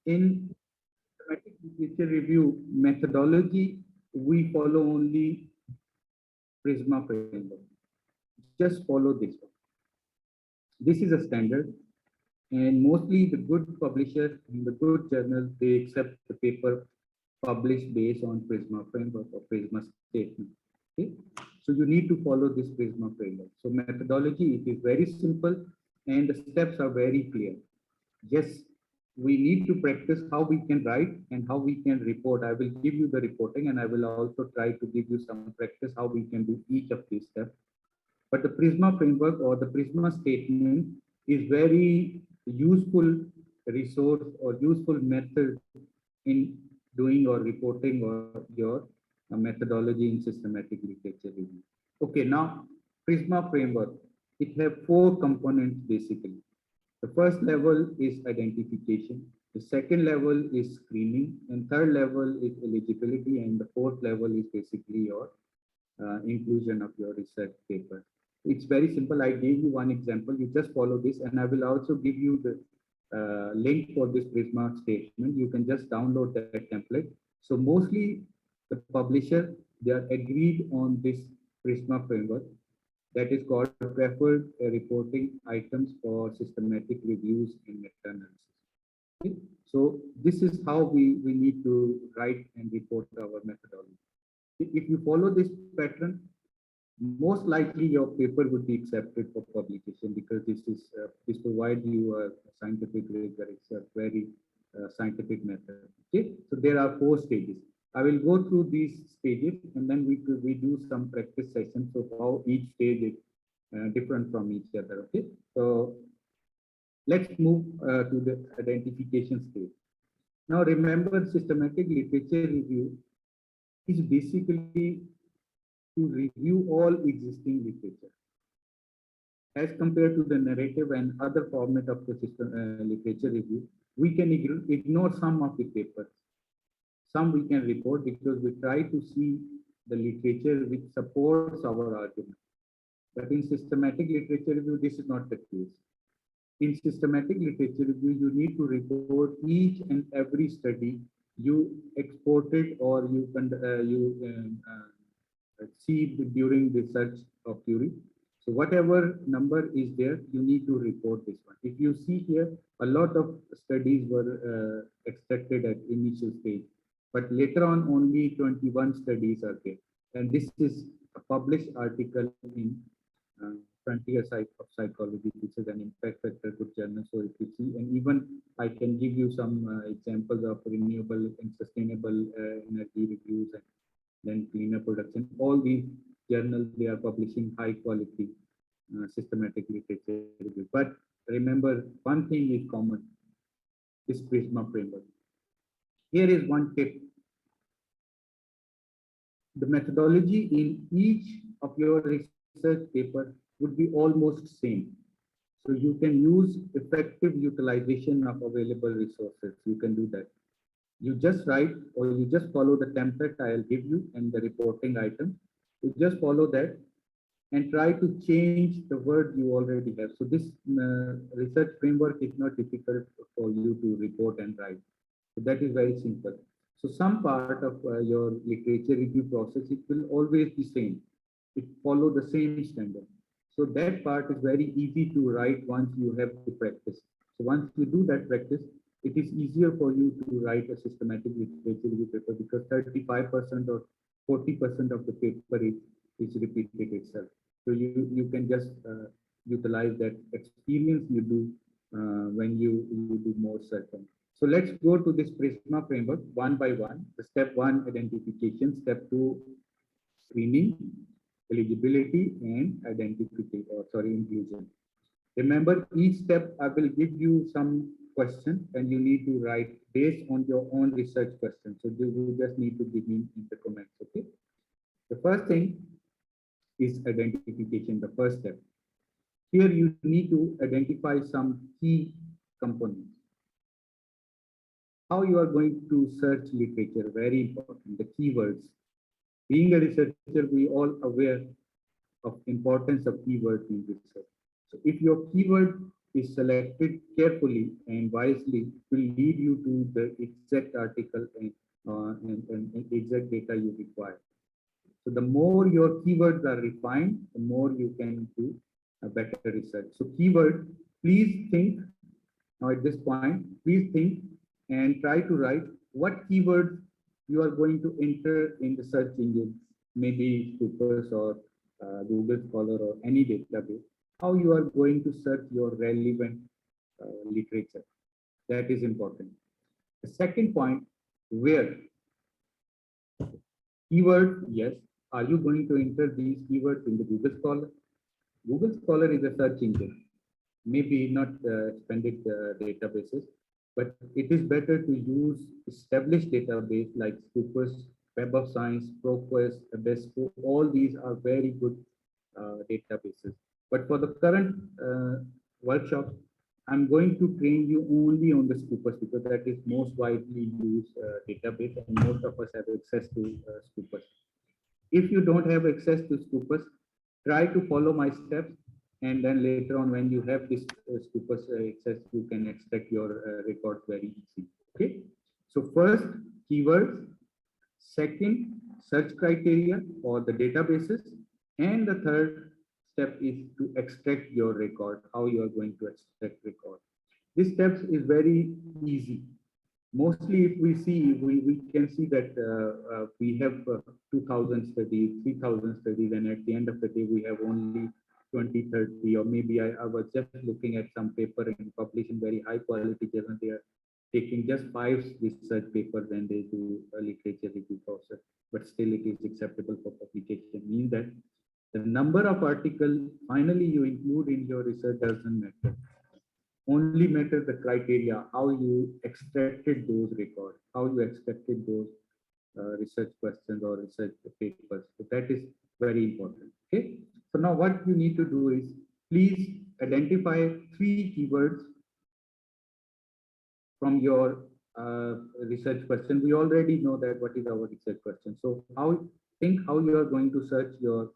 In systematic literature review methodology, we follow only Prisma framework. Just follow this one. This is a standard, and mostly the good publishers and the good journals, they accept the paper published based on Prisma framework or Prisma statement. Okay, so you need to follow this Prisma framework. So methodology, it is very simple, and the steps are very clear. Yes, we need to practice how we can write and how we can report. I will give you the reporting, and I will also try to give you some practice how we can do each of these steps. But the Prisma framework or the Prisma statement is very useful resource or useful method in doing or reporting or your methodology in systematic literature review. Okay, now Prisma framework, it have four components basically. The first level is identification. The second level is screening, and third level is eligibility, and the fourth level is basically your inclusion of your research paper. It's very simple. I gave you one example. You just follow this, and I will also give you the link for this Prisma statement. You can just download that template. So mostly the publisher, they are agreed on this Prisma framework that is called preferred reporting items for systematic reviews and meta-analysis. Okay? So this is how we need to write and report our methodology. If you follow this pattern, most likely your paper would be accepted for publication, because this provides you a scientific rigor. It's a very scientific method. Okay, so there are four stages. I will go through these stages, and then we do some practice sessions of how each stage is different from each other. Okay, so let's move to the identification stage. Now remember, systematic literature review is basically to review all existing literature. As compared to the narrative and other format of the literature review, we can ignore some of the papers. Some we can report because we try to see the literature which supports our argument. But in systematic literature review, this is not the case. In systematic literature review, you need to report each and every study you exported or you see during the search of query. So whatever number is there, you need to report this one. If you see here, a lot of studies were extracted at initial stage, but later on only 21 studies are there. And this is a published article in Frontier of Psychology. This is an impact factor good journal. So if you see, and even I can give you some examples of renewable and sustainable energy reviews and then cleaner production. All these journals, they are publishing high quality systematic literature review. But remember, one thing is common, this Prisma framework. Here is one tip. The methodology in each of your research paper would be almost same. So you can use effective utilization of available resources. You can do that. You just write or you just follow the template I'll give you and the reporting item. You just follow that and try to change the word you already have. So this research framework is not difficult for you to report and write. So that is very simple. So some part of your literature review process, it will always be same. It follow the same standard. So that part is very easy to write once you have the practice. So once you do that practice, it is easier for you to write a systematic literature review paper, because 35% or 40% of the paper is repeated itself. So you can just utilize that experience you do when you do more certain. So let's go to this Prisma framework one by one. The step one, identification. Step two, screening, eligibility, and identification, inclusion. Remember, each step I will give you some question and you need to write based on your own research question. So you just need to give me in the comments, okay? The first thing is identification, the first step. Here you need to identify some key components. How you are going to search literature, very important, the keywords. Being a researcher, we all aware of importance of keywords in research. So if your keyword is selected carefully and wisely will lead you to the exact article and exact data you require. So the more your keywords are refined, the more you can do a better research. So keyword, please think now at this point, please think and try to write what keywords you are going to enter in the search engine, maybe Scopus or Google Scholar or any database, how you are going to search your relevant literature. That is important. The second point, where keyword, yes, are you going to enter these keywords in the Google Scholar? Google Scholar is a search engine, maybe not expanded databases, but it is better to use established database like Scopus, Web of Science, ProQuest, Abesco. All these are very good databases. But for the current workshop, I'm going to train you only on the Scopus because that is most widely used database and most of us have access to Scopus. If you don't have access to Scopus, try to follow my steps, and then later on when you have this Scopus access, you can extract your records very easy. Okay. So first, keywords. Second, search criteria or the databases. And the third step is to extract your record, how you are going to extract record. This steps is very easy. Mostly if we see, we can see that we have 2000 studies, 3000 studies, and at the end of the day, we have only 20, 30, or maybe I was just looking at some paper and publishing very high quality journal. They are taking just 5 research papers and they do a literature review process, but still it is acceptable for publication. Means that the number of articles finally you include in your research doesn't matter. Only matter the criteria, how you extracted those records, how you extracted those research questions or research papers. So that is very important. Okay. So now what you need to do is please identify 3 keywords from your research question. We already know that what is our research question. So think how you are going to search your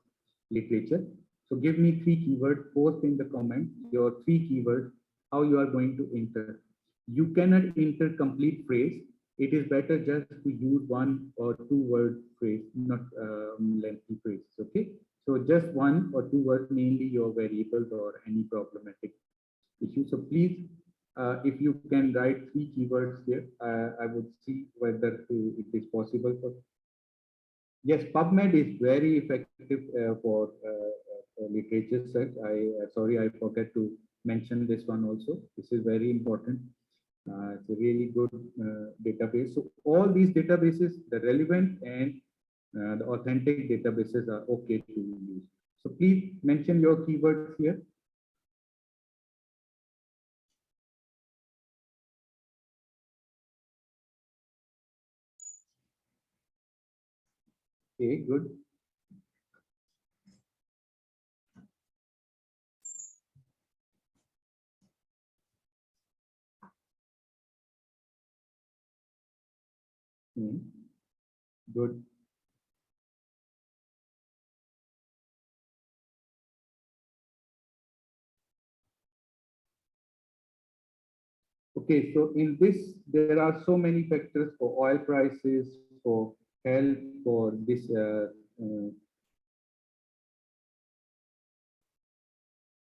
literature. So give me 3 keywords, post in the comment your 3 keywords, how you are going to enter. You cannot enter complete phrase. It is better just to use 1 or 2 word phrase, not lengthy phrase. Okay. So just 1 or 2 words, mainly your variables or any problematic issue. So please, if you can write 3 keywords here, I would see whether it is possible for. Yes, PubMed is very effective for literature search. Sorry, I forgot to mention this one also. This is very important. It's a really good database. So all these databases, the relevant and the authentic databases are okay to use. So please mention your keywords here. Okay, good. Good. Okay, so in this, there are so many factors for oil prices, for health, for this.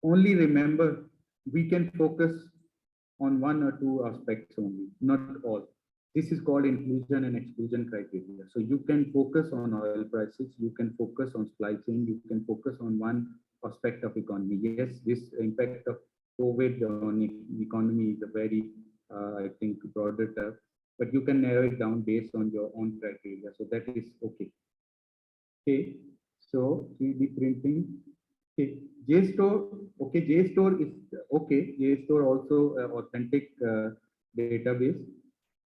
Only remember, we can focus on 1 or 2 aspects only, not all. This is called inclusion and exclusion criteria. So you can focus on oil prices, you can focus on supply chain, you can focus on 1 aspect of economy. Yes, this impact of COVID on economy is a very, I think, broader term, but you can narrow it down based on your own criteria. So that is okay. Okay, so 3D printing. Okay, JSTOR. Okay, JSTOR is okay. JSTOR also authentic database.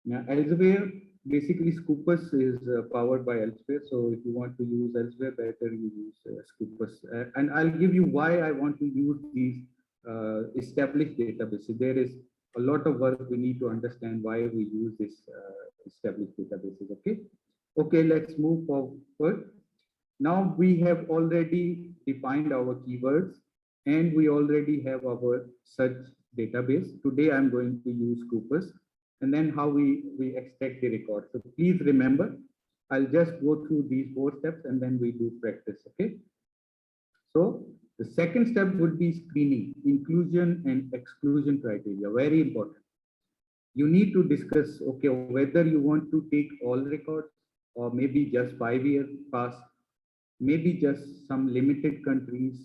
Now, elsewhere, basically Scopus is powered by elsewhere. So if you want to use elsewhere, better you use Scopus. And I'll give you why I want to use these established databases. There is a lot of work we need to understand why we use this established databases. Okay. Okay, let's move forward. Now we have already defined our keywords and we already have our search database. Today, I'm going to use Coopers, and then how we extract the record. So please remember, I'll just go through these 4 steps and then we do practice, okay? So the second step would be screening, inclusion and exclusion criteria, very important. You need to discuss, okay, whether you want to take all records or maybe just 5 years past, maybe just some limited countries.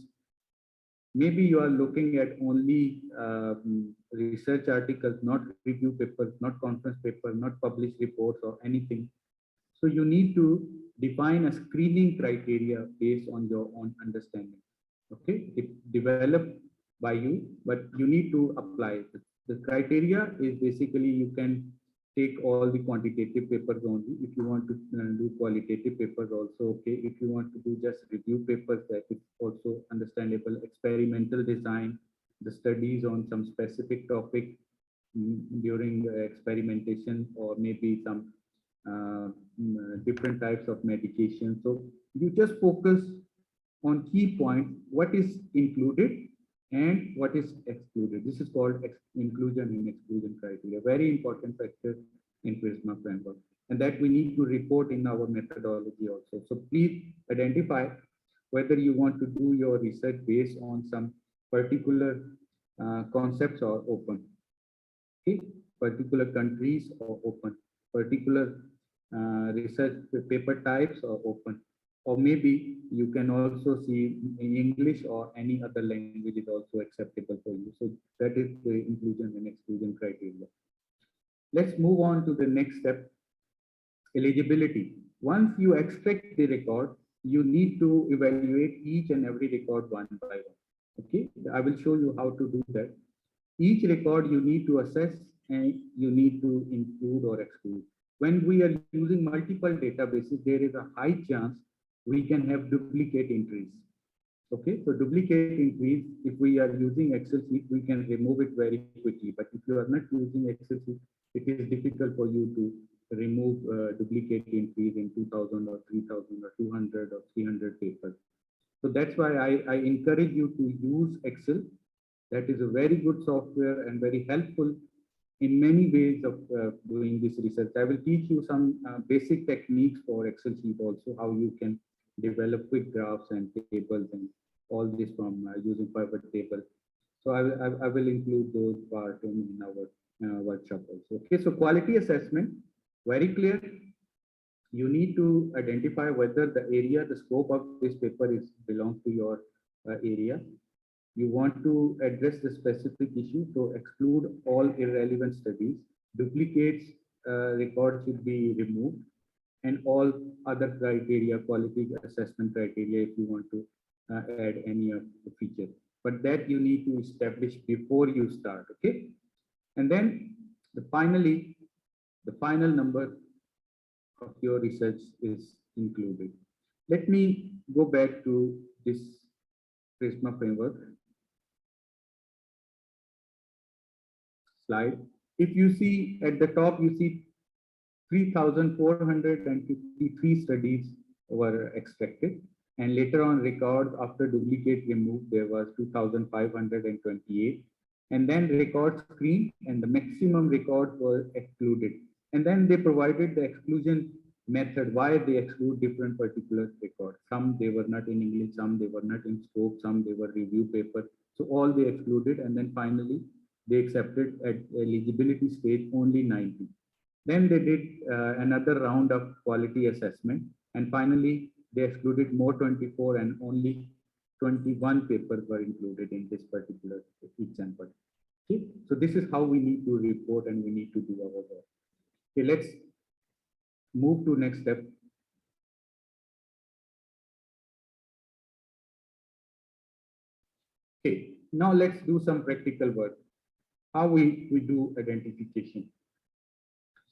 Maybe you are looking at only research articles, not review papers, not conference papers, not published reports or anything. So you need to define a screening criteria based on your own understanding. Okay, it developed by you, but you need to apply it. The criteria is basically you can take all the quantitative papers only. If you want to do qualitative papers also, okay. If you want to do just review papers, that is also understandable. Experimental design, the studies on some specific topic during experimentation, or maybe some different types of medication. So you just focus on key points, what is included and what is excluded. This is called inclusion and exclusion criteria, very important factor in Prisma framework, and that we need to report in our methodology also. So please identify whether you want to do your research based on some particular concepts or open, okay, particular countries or open, particular research paper types or open, or maybe you can also see in English or any other language is also acceptable for you. So that is the inclusion and exclusion criteria. Let's move on to the next step, eligibility. Once you extract the record, you need to evaluate each and every record one by one. Okay, I will show you how to do that. Each record you need to assess and you need to include or exclude. When we are using multiple databases, there is a high chance we can have duplicate entries. Okay, so duplicate entries, if we are using Excel sheet, we can remove it very quickly. But if you are not using Excel sheet, it is difficult for you to remove duplicate entries in 2000 or 3000 or 200 or 300 papers. So that's why I encourage you to use Excel. That is a very good software and very helpful in many ways of doing this research. I will teach you some basic techniques for Excel sheet also, how you can develop quick graphs and tables and all this from using pivot table. So I will include those part in our workshop also. Okay, so quality assessment, very clear. You need to identify whether the area, the scope of this paper is belongs to your area. You want to address the specific issue, so exclude all irrelevant studies. Duplicates records should be removed, and all other criteria, quality assessment criteria, if you want to add any of the features. But that you need to establish before you start, okay? And then finally, the final number of your research is included. Let me go back to this Prisma framework slide. If you see at the top, you see 3,453 studies were extracted, and later on records after duplicate removed, there was 2,528, and then records screened and the maximum records were excluded. And then they provided the exclusion method, why they exclude different particular records. Some they were not in English, some they were not in scope, some they were review paper. So all they excluded, and then finally they accepted at eligibility stage only 90. Then they did another round of quality assessment, and finally they excluded more 24, and only 21 papers were included in this particular example. Okay, so this is how we need to report and we need to do our work. Okay, let's move to next step. Okay, now let's do some practical work. How we do identification.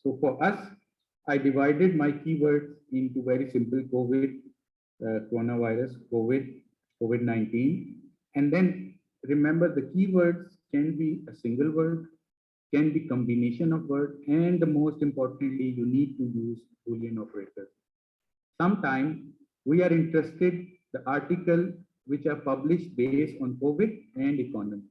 So for us, I divided my keywords into very simple: COVID, coronavirus, COVID-19. And then remember, the keywords can be a single word, can be combination of words, and the most importantly, you need to use Boolean operators. Sometimes we are interested the article which are published based on COVID and economy.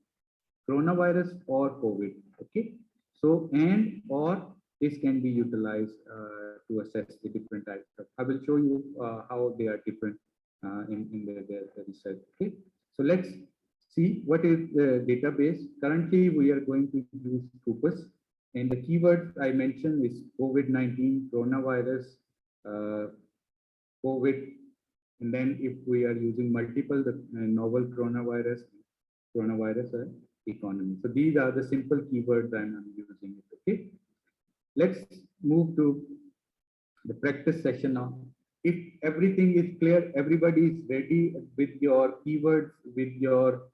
coronavirus or COVID. Okay. So, and or this can be utilized to assess the different types of. I will show you how they are different in the research. Okay. So let's see what is the database. Currently, we are going to use Scopus. And the keywords I mentioned is COVID-19, coronavirus, uh, COVID, and then if we are using multiple, the novel coronavirus economy. So these are the simple keywords I'm using it. Okay. Let's move to the practice session now. If everything is clear, everybody is ready with your keywords, with your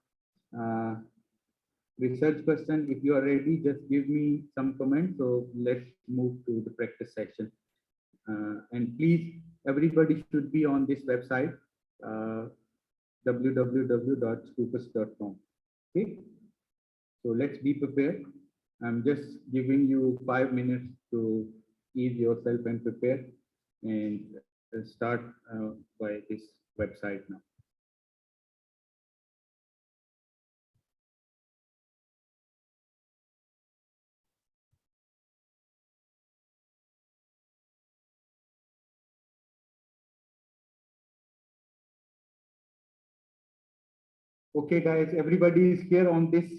uh, research question. If you are ready, just give me some comments. So let's move to the practice section. And please, everybody should be on this website, uh, www.scopus.com. Okay, so let's be prepared. I'm just giving you 5 minutes to ease yourself and prepare and start by this website now. Okay, guys, everybody is here on this.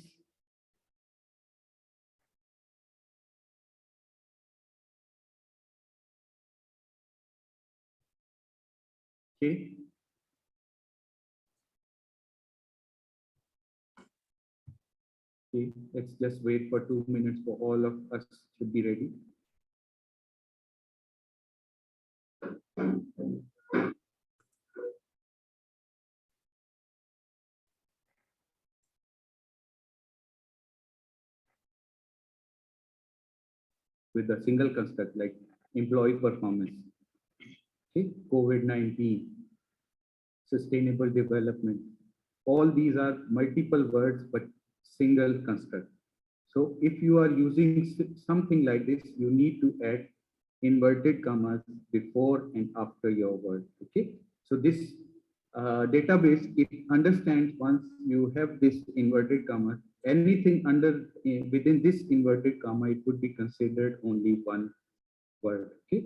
Okay. Okay, let's just wait for 2 minutes for all of us to be ready. With a single construct like employee performance. Okay, COVID-19, sustainable development. All these are multiple words, but single construct. So if you are using something like this, you need to add inverted commas before and after your word. Okay. So this database, it understands once you have this inverted comma, anything within this inverted comma, it would be considered only one word. Okay.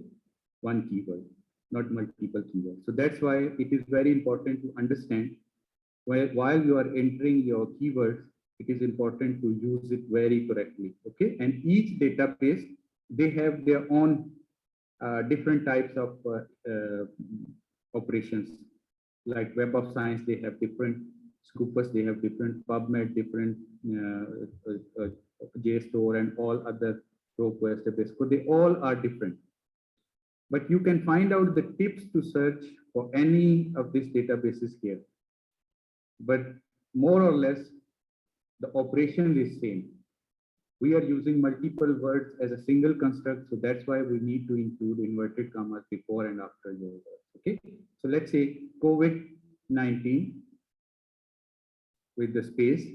One keyword, not multiple keywords. So that's why it is very important to understand while you are entering your keywords, it is important to use it very correctly. Okay, and each database, they have their own different types of operations. Like Web of Science, they have different Scopus, they have different PubMed, different JSTOR, and all other ProQuest database. So they all are different. But you can find out the tips to search for any of these databases here. But more or less, the operation is same. We are using multiple words as a single construct, so that's why we need to include inverted commas before and after your words. Okay, so let's say COVID-19 with the space.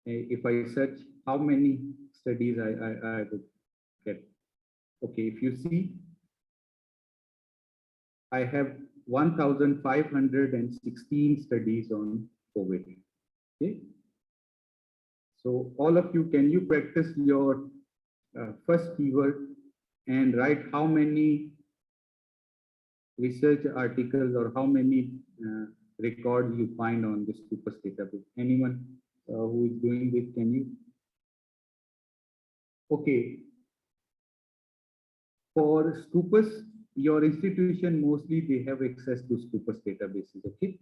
If I search how many studies I would get. Okay, if you see, I have 1,516 studies on COVID. Okay. So all of you, can you practice your first keyword and write how many research articles or how many records you find on this Scopus database? Anyone who is doing this, can you? Okay. For Scopus, your institution mostly they have access to Scopus databases. Okay.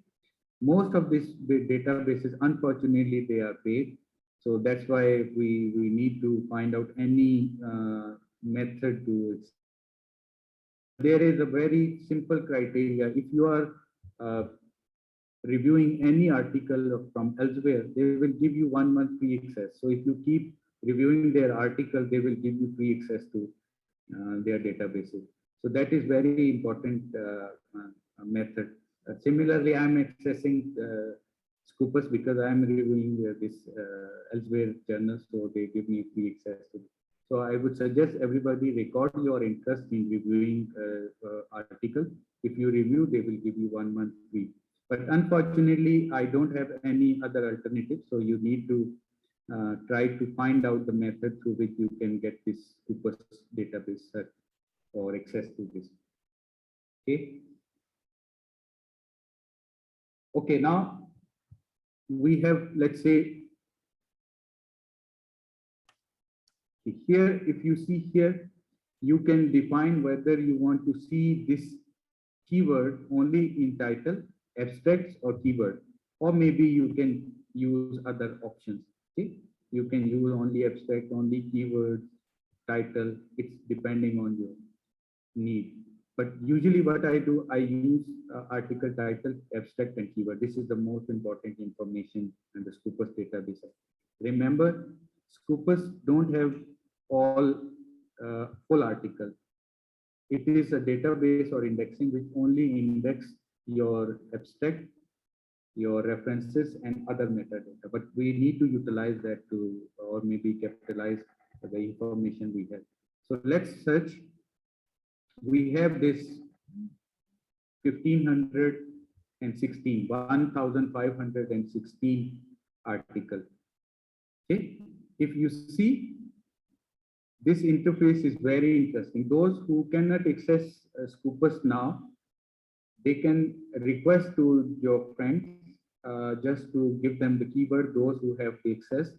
Most of these databases, unfortunately, they are paid. So that's why we need to find out any method to. There is a very simple criteria. If you are reviewing any article from elsewhere, they will give you 1 month free access. So if you keep reviewing their article, they will give you free access to their databases. So that is very important method. Similarly, I'm accessing Scopus because I'm reviewing this elsewhere journals, so they give me free access to it. So I would suggest everybody record your interest in reviewing article. If you review, they will give you 1 month free. But unfortunately, I don't have any other alternative. So you need to try to find out the method through which you can get this Scopus database search or access to this. Okay. Okay, now we have, let's say, here, if you see here, you can define whether you want to see this keyword only in title, abstracts, or keyword, or maybe you can use other options. Okay, you can use only abstract, only keyword, title. It's depending on your need. But usually, what I do, I use article title, abstract, and keyword. This is the most important information in the Scopus database. Remember, Scopus don't have all full article. It is a database or indexing which only index your abstract, your references, and other metadata. But we need to utilize that to, or maybe capitalize the information we have. So let's search. We have this 1516 article. Okay, if you see, this interface is very interesting. Those who cannot access Scopus now, they can request to your friends just to give them the keyword. Those who have the access,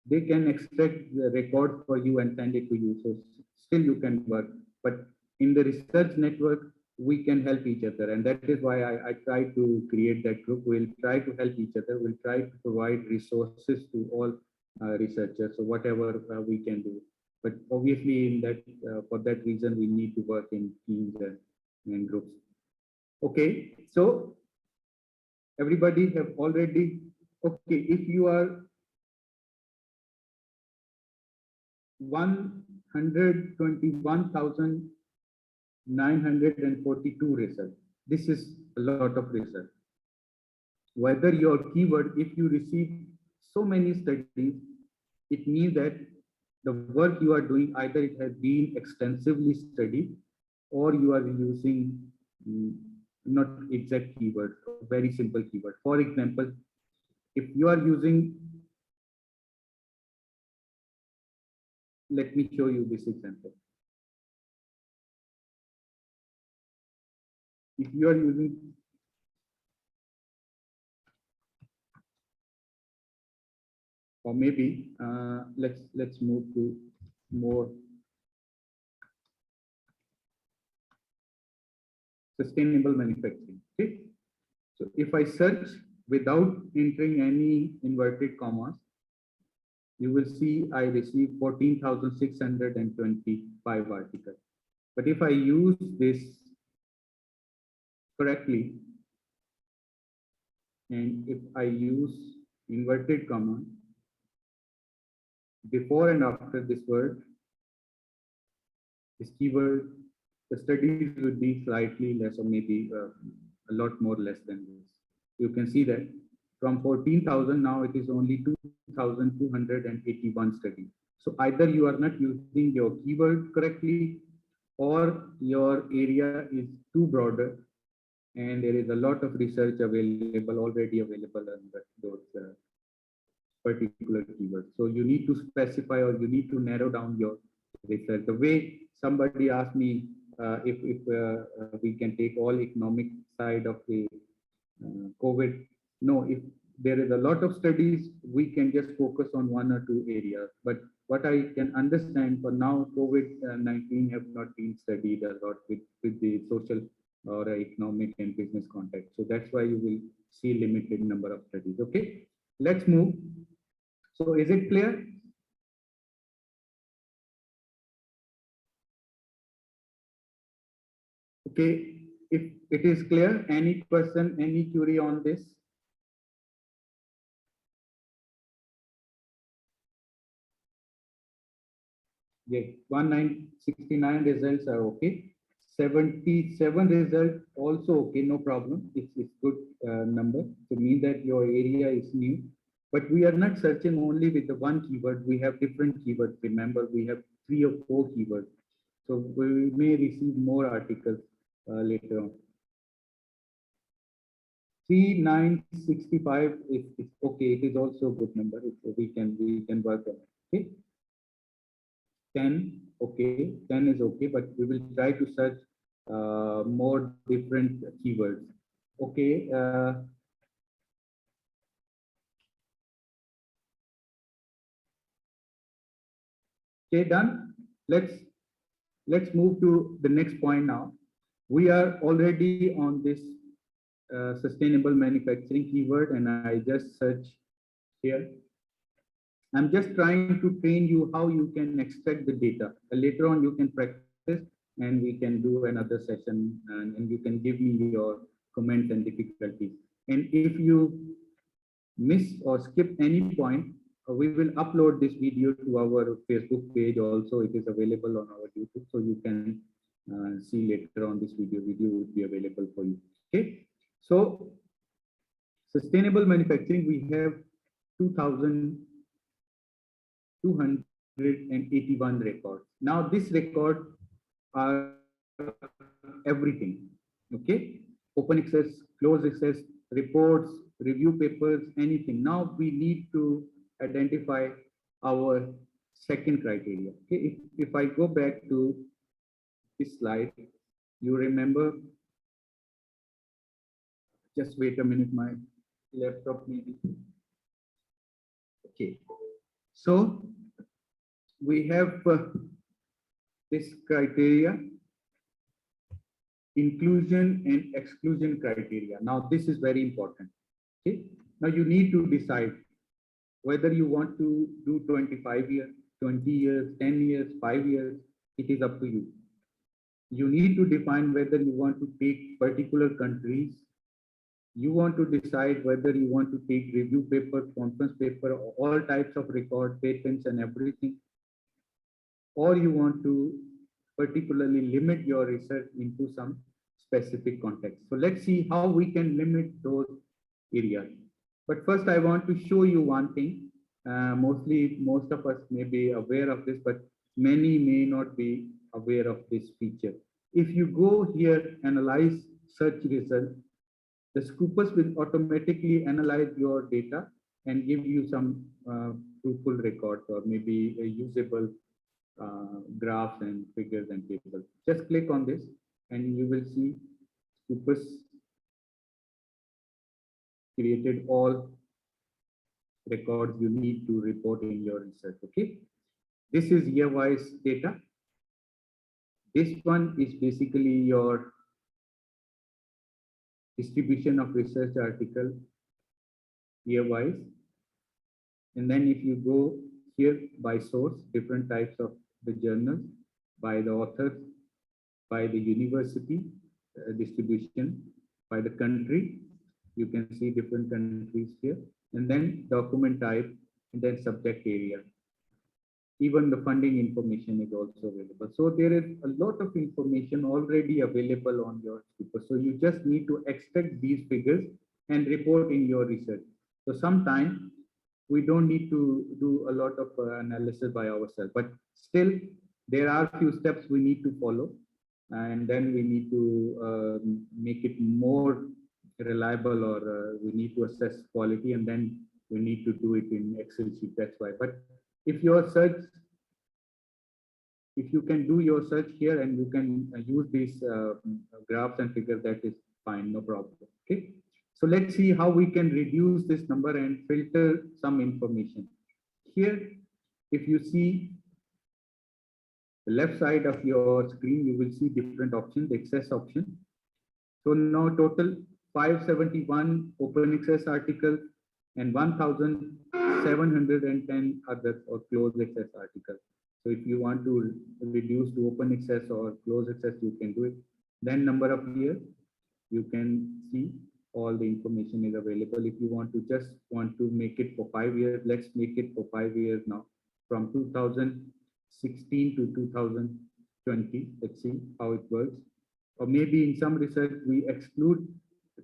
they can extract the record for you and send it to you. So still you can work. But in the research network, we can help each other. And that is why I try to create that group. We'll try to help each other. We'll try to provide resources to all researchers. So whatever we can do. But obviously, in that for that reason, we need to work in teams and groups. Okay, so everybody have already, okay, if you are 121,942 research, this is a lot of research. Whether your keyword, if you receive so many studies, it means that the work you are doing, either it has been extensively studied or you are using not exact keyword, very simple keyword. For example, if you are using, let me show you this example. If you are using or maybe let's move to more sustainable manufacturing. Okay, so if I search without entering any inverted commas, you will see I received 14,625 articles. But if I use this correctly, and if I use inverted comma before and after this word, this keyword, the studies would be slightly less or maybe a lot more less than this. You can see that from 14,000 now it is only 2,281 studies. So either you are not using your keyword correctly or your area is too broader and there is a lot of research available, already available on those particular keywords. So you need to specify or you need to narrow down your research. The way somebody asked me if we can take all economic side of the COVID. No, if there is a lot of studies, we can just focus on one or two areas. But what I can understand for now, COVID-19 have not been studied a lot with the social or economic and business context. So that's why you will see limited number of studies. Okay, let's move. So is it clear? Okay, if it is clear, any person, any query on this? Yeah, 1969 results are okay. 77 result also okay, no problem. It's good number to mean that your area is new. But we are not searching only with the one keyword. We have different keywords. Remember, we have 3 or 4 keywords. So we may receive more articles later on. 3965 is okay. It is also a good number. We can work on it. Okay. 10, okay. 10 is okay, but we will try to search more different keywords. Okay. Okay, done. Let's move to the next point now. We are already on this sustainable manufacturing keyword, and I just search here. I'm just trying to train you how you can extract the data. Later on, you can practice and we can do another session and you can give me your comments and difficulties. And if you miss or skip any point, we will upload this video to our Facebook page. Also, it is available on our YouTube, so you can see later on this video. Video will be available for you. Okay. So sustainable manufacturing, we have 2,281 records. Now this record are everything. Okay. Open access, closed access, reports, review papers, anything. Now we need to identify our second criteria. Okay. If I go back to this slide, you remember, just wait a minute, my laptop maybe. Okay. So we have this criteria, inclusion and exclusion criteria. Now this is very important. Okay. Now you need to decide whether you want to do 25 years, 20 years, 10 years, 5 years. It is up to you. You need to define whether you want to take particular countries. You want to decide whether you want to take review paper, conference paper, all types of record, patents and everything, or you want to particularly limit your research into some specific context. So let's see how we can limit those areas. But first I want to show you one thing. Most of us may be aware of this, but many may not be aware of this feature. If you go here, analyze search result, the Scoopus will automatically analyze your data and give you some truthful records or maybe a usable graphs and figures and tables. Just click on this and you will see Scoopus created all records you need to report in your research. Okay, this is year-wise data. This one is basically your distribution of research article year-wise. And then if you go here by source, different types of the journals, by the authors, by the university distribution, by the country, you can see different countries here, and then document type, and then subject area. Even the funding information is also available. So there is a lot of information already available on your Scoopus. So you just need to extract these figures and report in your research. So sometimes we don't need to do a lot of analysis by ourselves, but still there are a few steps we need to follow, and then we need to make it more reliable, or we need to assess quality, and then we need to do it in Excel sheet. That's why. But if your search, if you can do your search here and you can use these graphs and figures, that is fine, no problem. Okay. So let's see how we can reduce this number and filter some information. Here, if you see the left side of your screen, you will see different options, the access option. So now total 571 open access articles and 1,710 others or closed access articles. So if you want to reduce to open access or closed access, you can do it. Then number of years, you can see all the information is available. If you want to make it for 5 years, let's make it for 5 years now, from 2016 to 2020. Let's see how it works. Or maybe in some research we exclude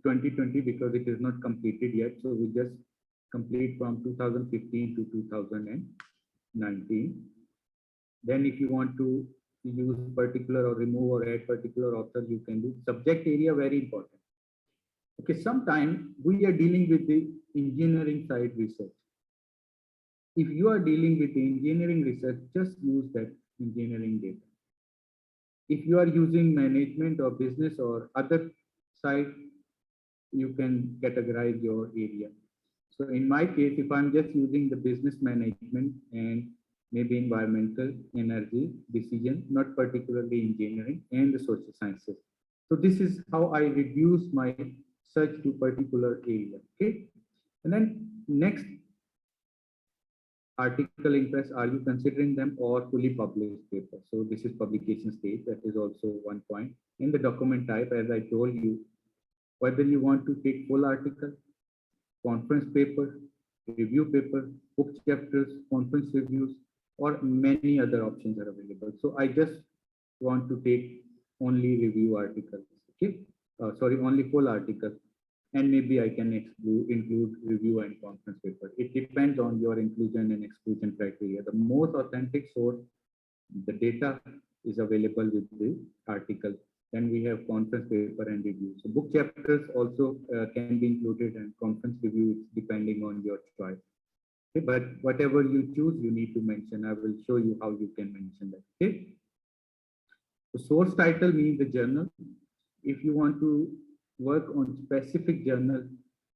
2020 because it is not completed yet. So we just complete from 2015 to 2019. Then if you want to use particular or remove or add particular author, you can do. Subject area, very important. Okay, sometime we are dealing with the engineering side research. If you are dealing with the engineering research, just use that engineering data. If you are using management or business or other side, you can categorize your area. So in my case, if I'm just using the business management and maybe environmental, energy, decision, not particularly engineering and the social sciences. So this is how I reduce my search to particular area. Okay. And then next article interest, are you considering them or fully published paper? So this is publication stage. That is also one point. In the document type, as I told you, whether you want to take full article, conference paper, review paper, book chapters, conference reviews, or many other options are available. So I just want to take only review articles, okay? Sorry, only full article. And maybe I can include review and conference paper. It depends on your inclusion and exclusion criteria. The most authentic source, the data is available with the article. Then we have conference paper and review. So book chapters also can be included, and conference review is depending on your choice. Okay, but whatever you choose, you need to mention. I will show you how you can mention that. Okay. The source title means the journal. If you want to work on specific journal,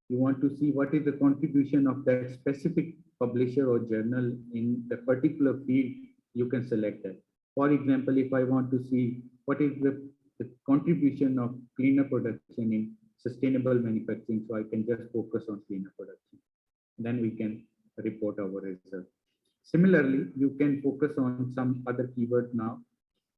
you want to see what is the contribution of that specific publisher or journal in a particular field, you can select that. For example, if I want to see what is the contribution of cleaner production in sustainable manufacturing, so I can just focus on cleaner production. Then we can report our result. Similarly, you can focus on some other keywords now.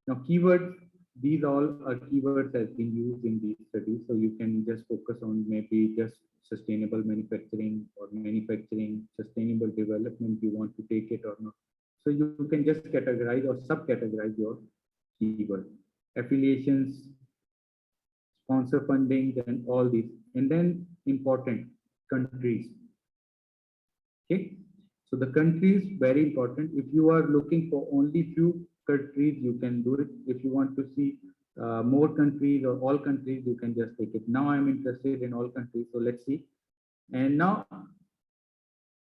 Now, keywords, these all are keywords that have been used in these studies. So you can just focus on maybe just sustainable manufacturing or manufacturing, sustainable development, you want to take it or not. So you can just categorize or subcategorize your keyword. Affiliations, sponsor funding, and all these. And then important countries. Okay. So the countries, very important. If you are looking for only few countries, you can do it. If you want to see more countries or all countries, you can just take it. Now I'm interested in all countries, so let's see. And now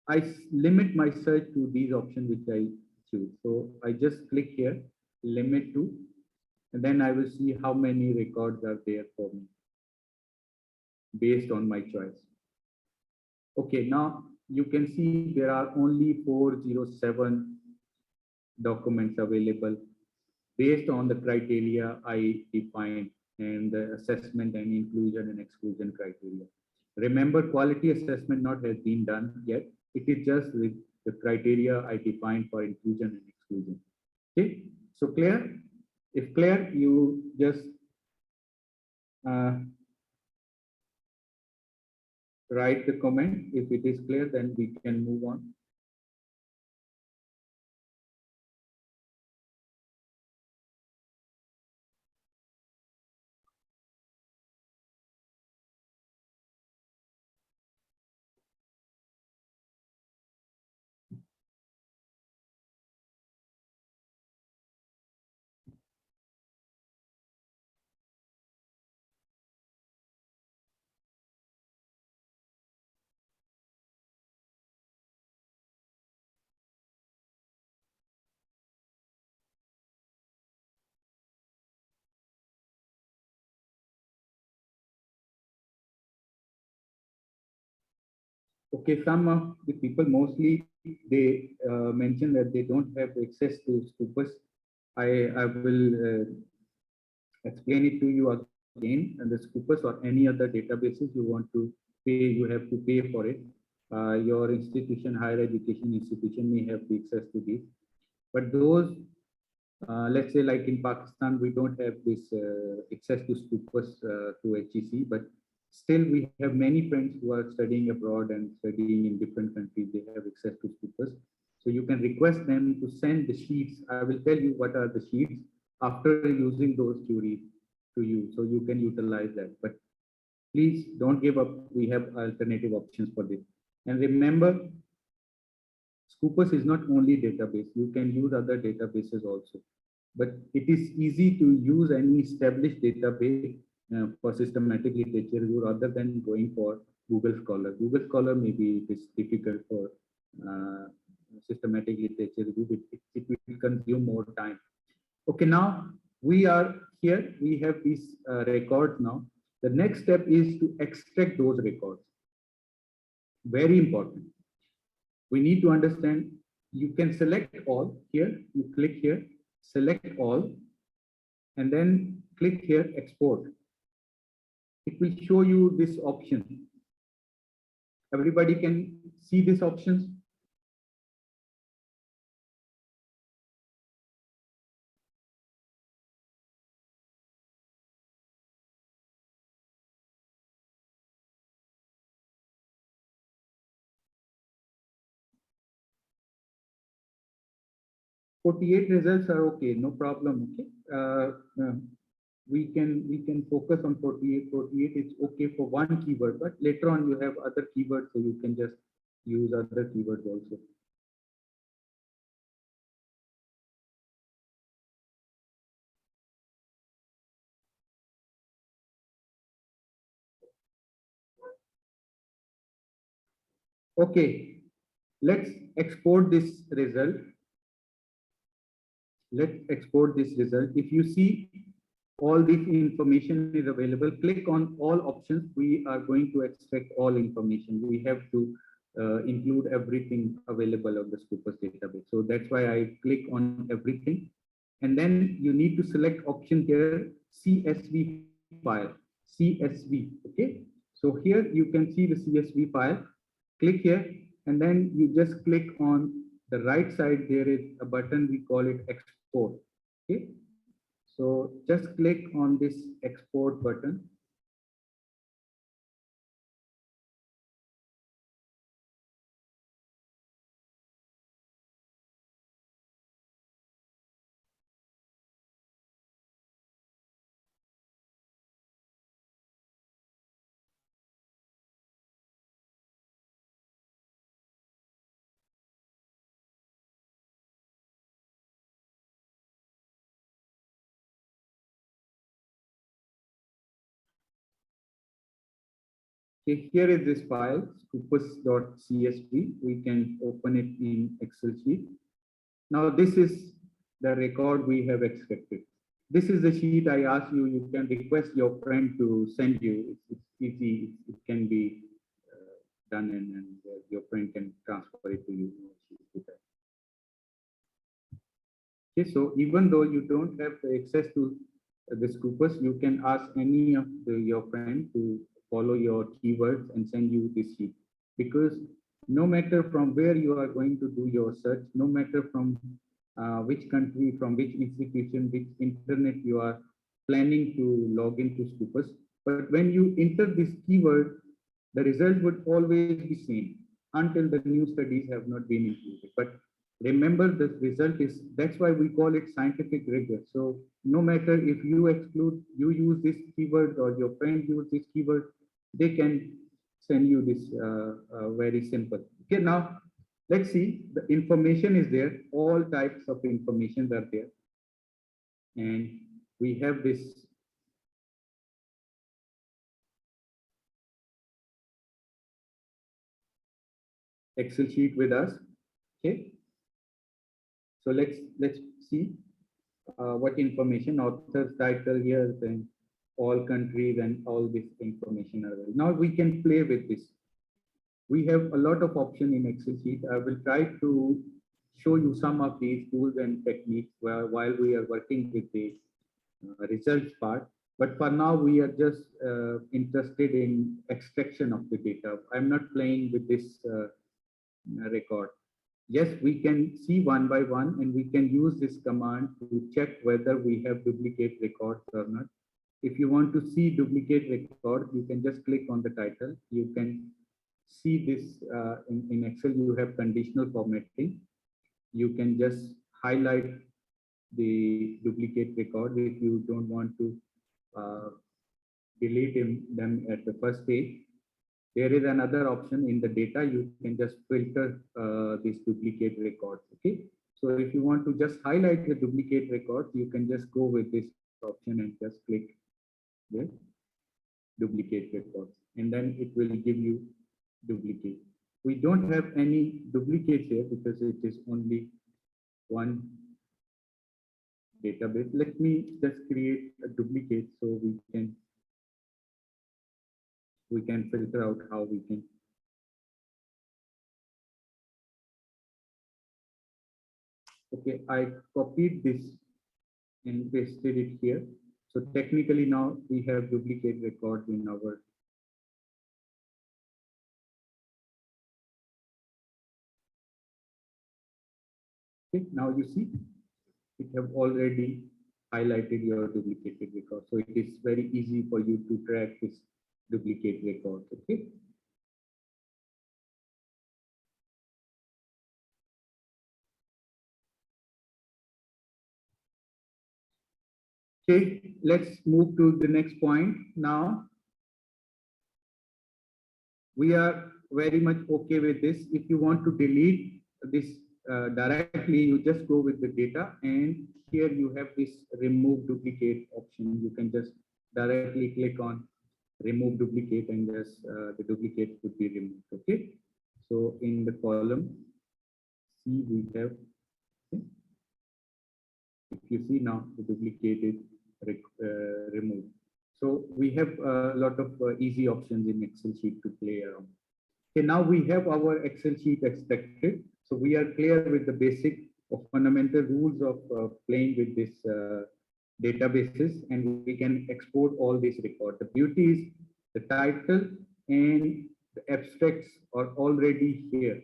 I limit my search to these options which I choose. So I just click here, limit to, and then I will see how many records are there for me based on my choice. Okay, now you can see there are only 407 documents available based on the criteria I defined and the assessment and inclusion and exclusion criteria. Remember, quality assessment not has been done yet. It is just with the criteria I defined for inclusion and exclusion. Okay, so clear? If clear, you just write the comment. If it is clear, then we can move on. Okay, some of the people mostly they mention that they don't have access to Scopus. I will explain it to you again. And the Scopus or any other databases you want to pay, you have to pay for it. Your institution, higher education institution may have the access to this. But those, let's say like in Pakistan, we don't have this access to Scopus to HEC, but still we have many friends who are studying abroad and studying in different countries. They have access to Scopus. So you can request them to send the sheets. I will tell you what are the sheets after using those theories to you. So you can utilize that. But please don't give up. We have alternative options for this. And remember, Scopus is not only database. You can use other databases also. But it is easy to use any established database for systematic literature review rather than going for Google Scholar. Google Scholar maybe it is difficult for uh, systematic literature review. It will consume more time. Okay, now we are here. We have these records now. The next step is to extract those records. Very important. We need to understand. You can select all here. You click here, select all, and then click here, export. It will show you this option. Everybody can see these options. "48 results are okay, no problem." Okay, we can focus on 48. 48 is okay for one keyword, but later on you have other keywords, so you can just use other keywords also. Okay, let's export this result. Let's export this result. If you see all this information is available, click on all options. We are going to extract all information. We have to include everything available on the Scopus database. So that's why I click on everything. And then you need to select option here, CSV file, CSV, okay? So here you can see the CSV file. Click here, and then you just click on the right side. There is a button, we call it export, okay? So just click on this export button. Okay, here is this file, scopus.csv. We can open it in Excel sheet. Now this is the record we have extracted. This is the sheet I asked you. You can request your friend to send you. It's easy. It can be done, and your friend can transfer it to you. Okay, so even though you don't have access to the Scopus, you can ask any of your friend to follow your keywords and send you this sheet. Because no matter from where you are going to do your search, no matter from which country, from which institution, which internet you are planning to log into Scopus, but when you enter this keyword, the result would always be same until the new studies have not been included. But remember, the result is, that's why we call it scientific rigor. So no matter if you exclude, you use this keyword or your friend use this keyword, they can send you this very simple. Okay, now let's see, the information is there. All types of information are there. And we have this Excel sheet with us. Okay, so let's see what information, author's title here, then all countries and all this information are available. Now we can play with this. We have a lot of option in Excel sheet. I will try to show you some of these tools and techniques while we are working with the results part. But for now, we are just interested in extraction of the data. I'm not playing with this record. Yes, we can see one by one, and we can use this command to check whether we have duplicate records or not. If you want to see duplicate record, you can just click on the title. You can see this in Excel. You have conditional formatting. You can just highlight the duplicate record if you don't want to uh, delete them at the first stage. There is another option in the data. You can just filter these duplicate records. Okay. So if you want to just highlight the duplicate records, you can just go with this option and just click there. duplicate records, and then it will give you duplicate. We don't have any duplicates here because it is only one database. Let me just create a duplicate so we can filter out how we can. Okay, I copied this and pasted it here. So technically now we have duplicate records in our. Okay, now you see it have already highlighted your duplicated record. So it is very easy for you to track this duplicate record. Okay. Okay, let's move to the next point now. We are very much okay with this. If you want to delete this directly, you just go with the data, and here you have this remove duplicate option. You can just directly click on remove duplicate, and just the duplicate would be removed. Okay, so in the column C we have, okay, if you see now the duplicate is removed. So we have a lot of easy options in Excel sheet to play around. Okay, now we have our Excel sheet extracted. So we are clear with the basic or fundamental rules of playing with this databases, and we can export all these records. The beauty is the title and the abstracts are already here.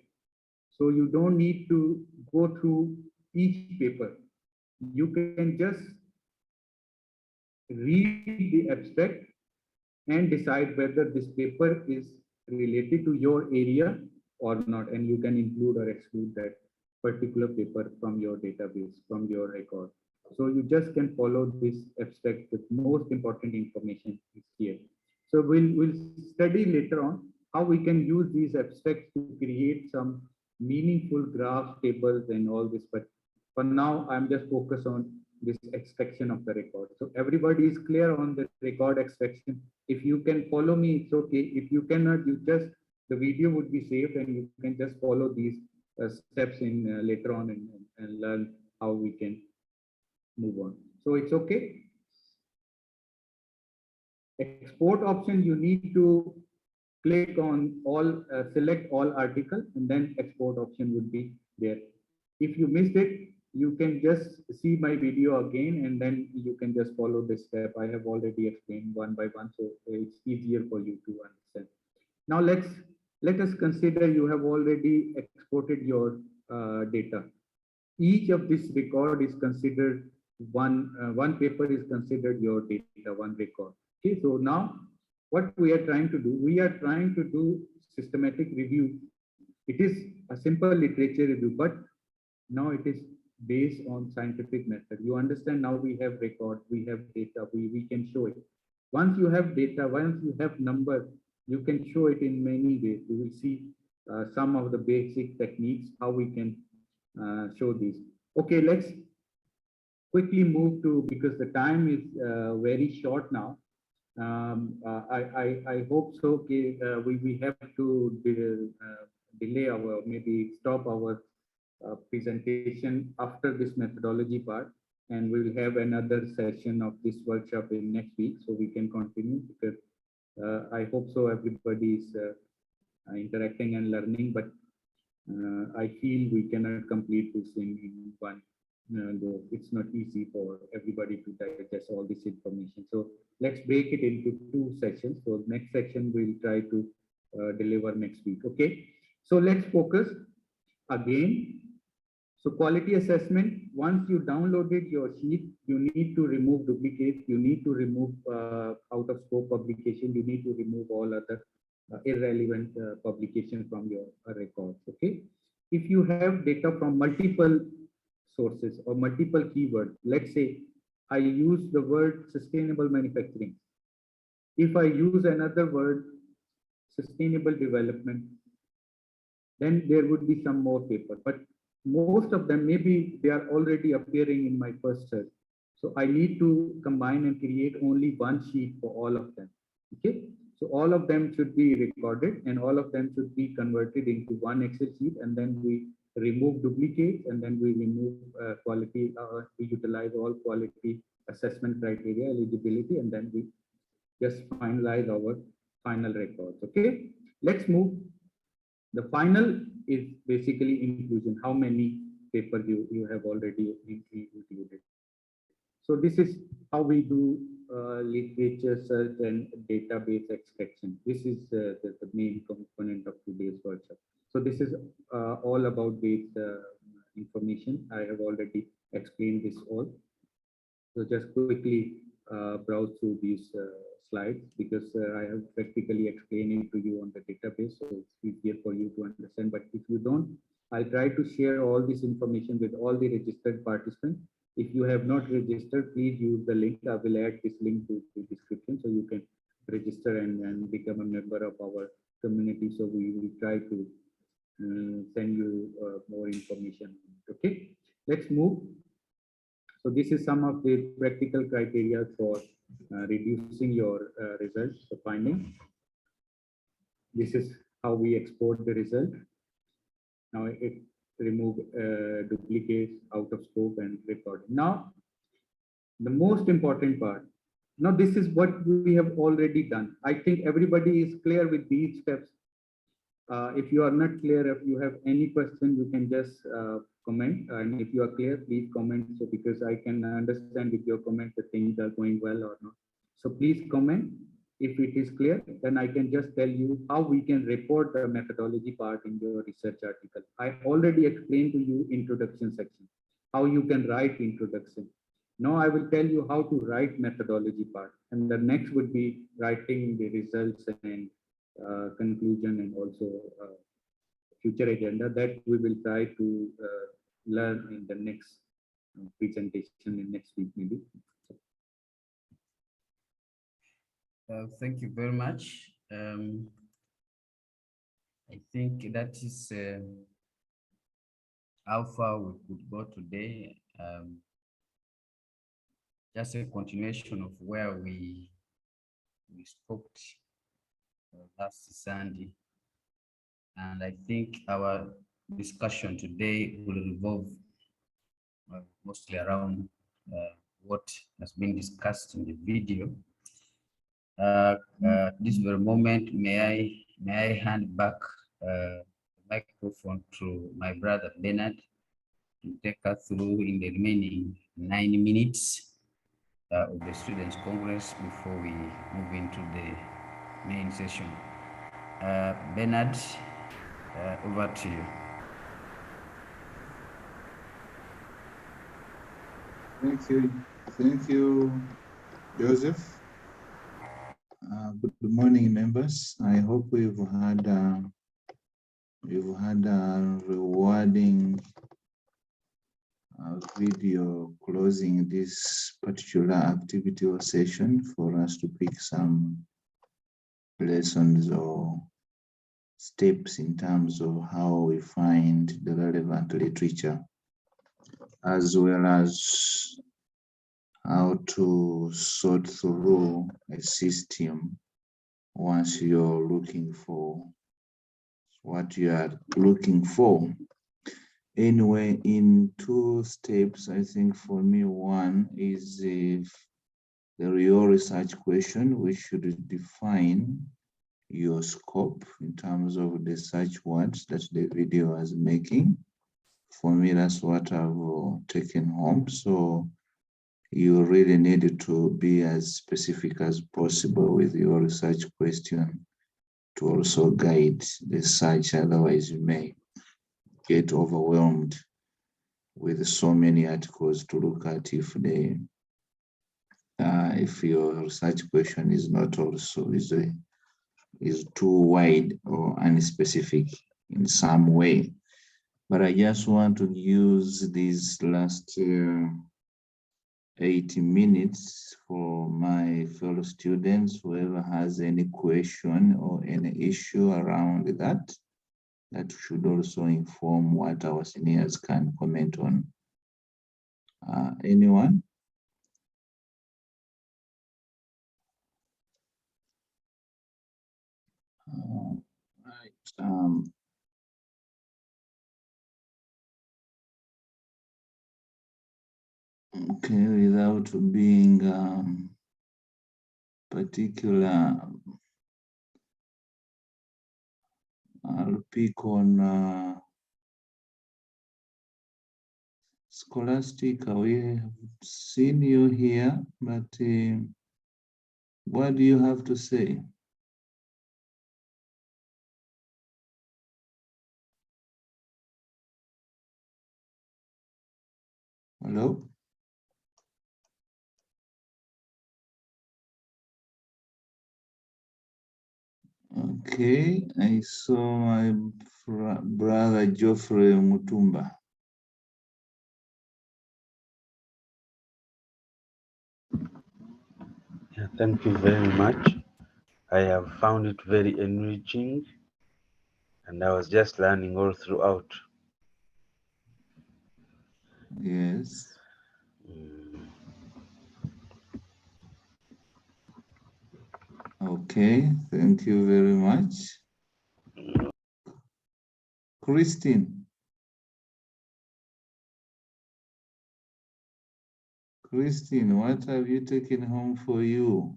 So you don't need to go through each paper. You can just read the abstract and decide whether this paper is related to your area or not, and you can include or exclude that particular paper from your database, from your record. So you just can follow this abstract. The most important information is here. So we'll study later on how we can use these abstracts to create some meaningful graphs, tables, and all this. But for now, I'm just focused on this extraction of the record. So everybody is clear on the record extraction. If you can follow me, it's okay. If you cannot, you just, the video would be saved and you can just follow these steps in later on and learn how we can move on. So it's okay. Export option, you need to click on all, select all article, and then export option would be there. If you missed it, you can just see my video again, and then you can just follow this step. I have already explained one by one, so it's easier for you to understand. Now let us consider you have already exported your data. Each of this record is considered one paper is considered your data, one record. Okay, so now what we are trying to do, we are trying to do systematic review. It is a simple literature review, but now it is based on scientific method. You understand, now we have record, we have data, we can show it. Once you have data, once you have number, you can show it in many ways. You will see some of the basic techniques, how we can show these. Okay, let's quickly move to, because the time is very short now. I hope so. Okay, we have to delay our, maybe stop our presentation after this methodology part, and we will have another session of this workshop in next week, so we can continue, because I hope so everybody is interacting and learning, but I feel we cannot complete this in one go. It's not easy for everybody to digest all this information. So let's break it into two sessions. So next section we'll try to deliver next week. Okay. So let's focus again. So quality assessment, once you downloaded your sheet, you need to remove duplicates, you need to remove out of scope publication, you need to remove all other irrelevant publication from your records. Okay. If you have data from multiple sources or multiple keywords, let's say I use the word sustainable manufacturing. If I use another word, sustainable development, then there would be some more paper, but most of them, maybe they are already appearing in my first search. So I need to combine and create only one sheet for all of them. Okay, so all of them should be recorded and all of them should be converted into one Excel sheet, and then we remove duplicates, and then we remove quality, we utilize all quality assessment criteria, eligibility, and then we just finalize our final records. Okay, let's move. The final is basically inclusion. How many papers you have already included. So this is how we do literature search and database extraction. This is the main component of today's workshop. So this is all about this information. I have already explained this all. So just quickly browse through these slides, because I have practically explained it to you on the database, so it's easier for you to understand. But if you don't, I'll try to share all this information with all the registered participants. If you have not registered, please use the link. I will add this link to the description so you can register and become a member of our community. So we will try to send you more information. Okay, let's move. So this is some of the practical criteria for reducing your results, the finding. This is how we export the result. Now it remove duplicates, out of scope, and record. Now, the most important part. Now this is what we have already done. I think everybody is clear with these steps. If you are not clear, if you have any question, you can just comment. And if you are clear, please comment. So because I can understand with your comment that things are going well or not. So please comment. If it is clear, then I can just tell you how we can report the methodology part in your research article. I already explained to you introduction section, how you can write introduction. Now I will tell you how to write methodology part. And the next would be writing the results and conclusion, and also future agenda that we will try to learn in the next presentation in next week maybe. Thank you very much. I think that is how far we could go today. Just a continuation of where we spoke last Sunday. And I think our discussion today will revolve mostly around what has been discussed in the video. This very moment, may I hand back the microphone to my brother Bernard to take us through in the remaining 9 minutes of the Students' Congress before we move into the main session. Bernard, over to you. Thank you, Joseph. Good morning, members. I hope we've had a rewarding video closing this particular activity or session for us to pick some lessons or steps in terms of how we find the relevant literature, as well as how to sort through a system once you're looking for what you are looking for. Anyway, in 2 steps, I think for me, one is if the real research question, we should define your scope in terms of the search words that the video is making. For me, that's what I've taken home. So you really need to be as specific as possible with your research question to also guide the search. Otherwise, you may get overwhelmed with so many articles to look at if your research question is not also is too wide or unspecific in some way. But I just want to use these last 80 minutes for my fellow students, whoever has any question or any issue around that should also inform what our seniors can comment on. Anyone? okay, without being particular, I'll pick on Scholastic. We have seen you here, but what do you have to say? Hello? Okay, I saw my brother Geoffrey Mutumba. Yeah, thank you very much. I have found it very enriching, and I was just learning all throughout. Yes. Okay, thank you very much. Christine. Christine, what have you taken home for you?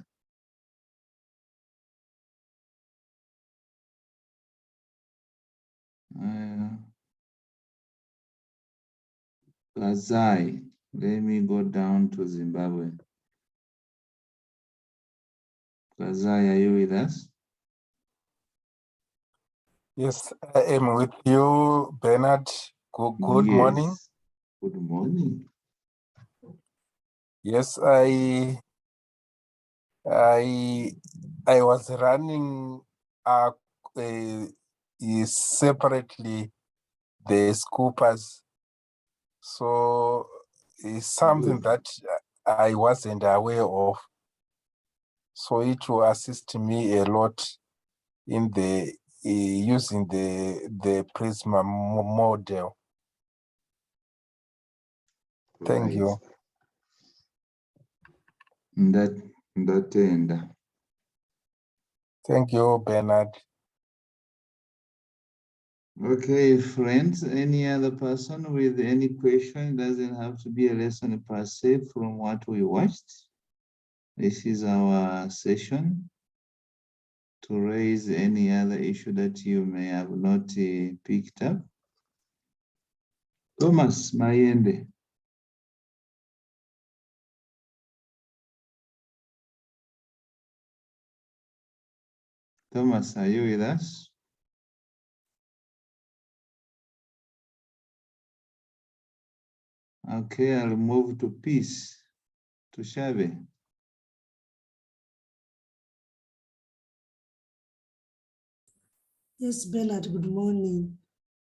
Kazai, let me go down to Zimbabwe. Kazai, are you with us? Yes, I am with you, Bernard. Good morning. Good morning. Yes, I was running separately the scoopers, so it's something that I wasn't aware of. So it will assist me a lot in the using the Prisma model. Thank you. That end. Thank you, Bernard. Okay, friends, any other person with any question? It doesn't have to be a lesson per se from what we watched. This is our session to raise any other issue that you may have not picked up. Thomas Mayende. Thomas, are you with us? Okay, I'll move to peace, to Shave. Yes, Bernard, good morning.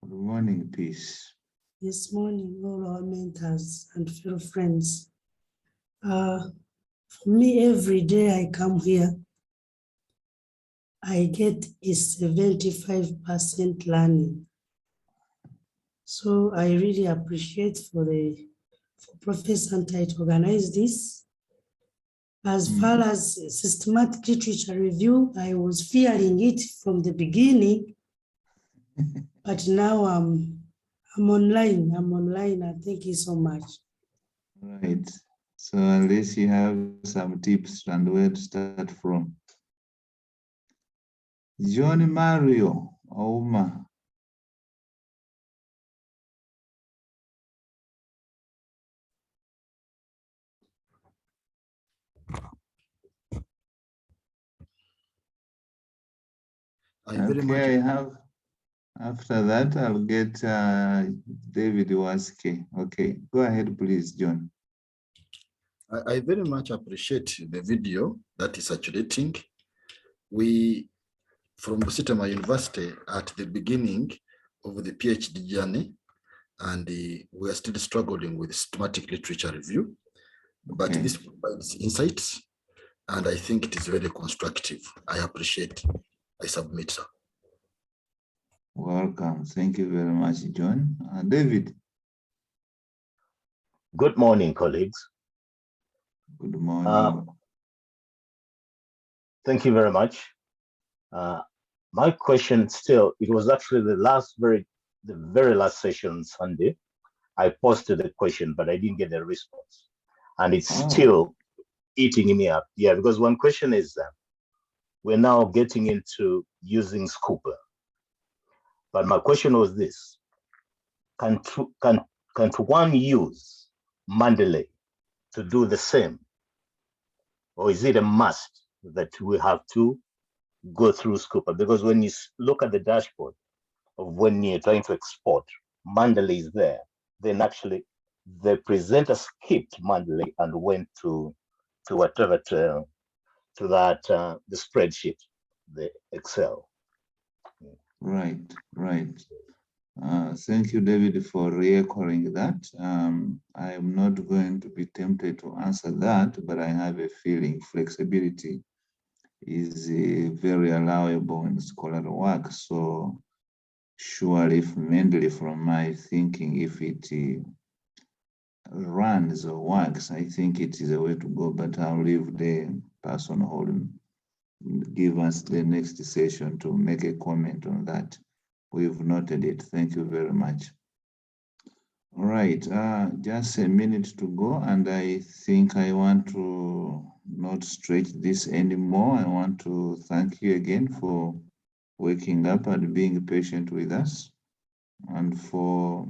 Good morning, peace. Yes, morning, all our mentors and fellow friends. For me, every day I come here, I get a 75% learning. So I really appreciate for Professor Ntai to organize this. As far as systematic literature review, I was fearing it from the beginning, but now I'm online. Thank you so much. Right. So unless you have some tips and where to start from. John Mario Ouma. Okay, I have, after that, I'll get David Waske. Okay, go ahead, please, John. I very much appreciate the video that is circulating. We, from Busitama University, at the beginning of the PhD journey, and we are still struggling with systematic literature review, but this provides insights, and I think it is very constructive. I appreciate. I submit, sir. Welcome. Thank you very much, John. David. Good morning, colleagues. Good morning. Thank you very much. My question still, it was actually the very last session on Sunday. I posted the question, but I didn't get a response. And it's still eating me up. Yeah, because one question is that we're now getting into using Scooper. But my question was this: can one use Mandalay to do the same? Or is it a must that we have to go through Scooper? Because when you look at the dashboard of when you're trying to export, Mandalay is there. Then actually the presenter skipped Mandalay and went to whatever the spreadsheet, the Excel. Right. Thank you, David, for reoccurring that. I am not going to be tempted to answer that, but I have a feeling flexibility is very allowable in scholarly work. So surely, mainly from my thinking, if it runs or works, I think it is a way to go, but I'll leave the person who give us the next session to make a comment on that. We've noted it. Thank you very much. All right, just a minute to go, and I think I want to not stretch this anymore. I want to thank you again for waking up and being patient with us, and for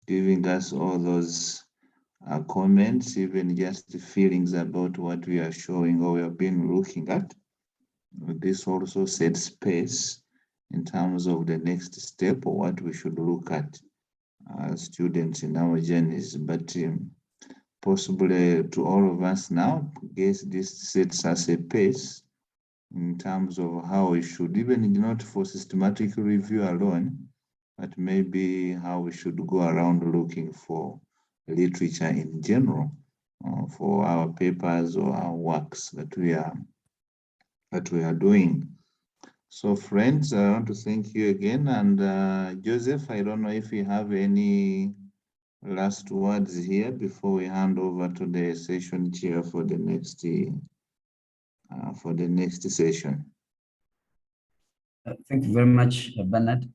giving us all those comments, even just the feelings about what we are showing or we have been looking at. This also sets pace in terms of the next step or what we should look at as students in our journeys. But possibly to all of us now, I guess this sets us a pace in terms of how we should, even not for systematic review alone, but maybe how we should go around looking for literature in general for our papers or our works that we are doing. So friends, I want to thank you again. And Joseph, I don't know if you have any last words here before we hand over to the session chair for the next session. Thank you very much, Bernard.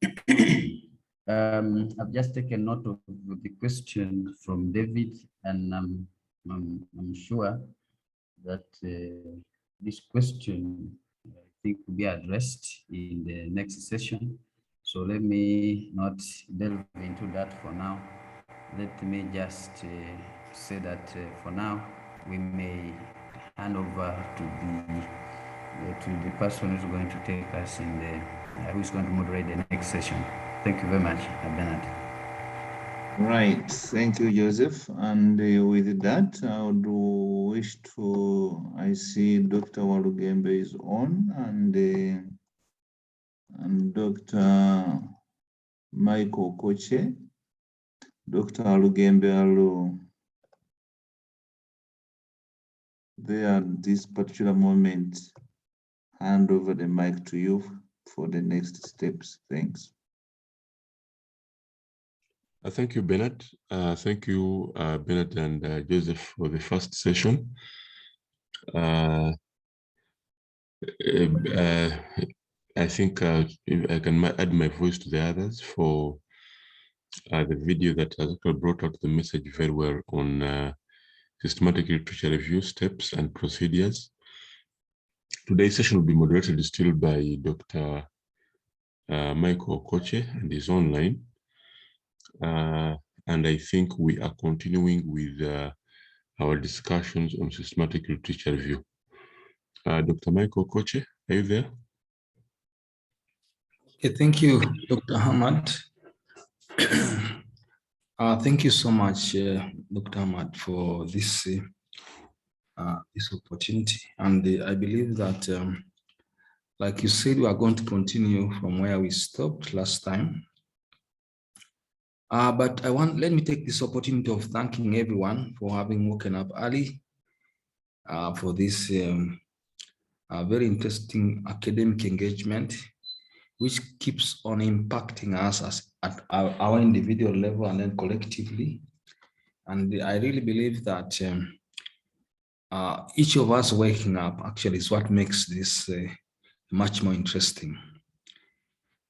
I've just taken note of the question from David, and I'm sure that this question, I think, will be addressed in the next session. So let me not delve into that for now. Let me just say that for now, we may hand over to the person who's going to take us in the, who's going to moderate the next session. Thank you very much, Bernard. Right, thank you, Joseph. And with that, I would wish to, I see Dr. Walugembe is on, and Dr. Michael Koche. Dr. Walugembe, hello. There at this particular moment, hand over the mic to you for the next steps. Thanks. Thank you, Bernard. Thank you, Bernard and Joseph, for the first session. I think I can add my voice to the others for the video that has brought out the message very well on systematic literature review steps and procedures. Today's session will be moderated still by Dr. Michael Koche, and is online. And I think we are continuing with our discussions on systematic literature review. Dr. Michael Koche, are you there? Okay, thank you, Dr. Ahmad. Thank you so much, Dr. Ahmad, for this this opportunity. And I believe that, like you said, we are going to continue from where we stopped last time. But let me take this opportunity of thanking everyone for having woken up early for this very interesting academic engagement, which keeps on impacting us at our individual level and then collectively. And I really believe that each of us waking up actually is what makes this much more interesting.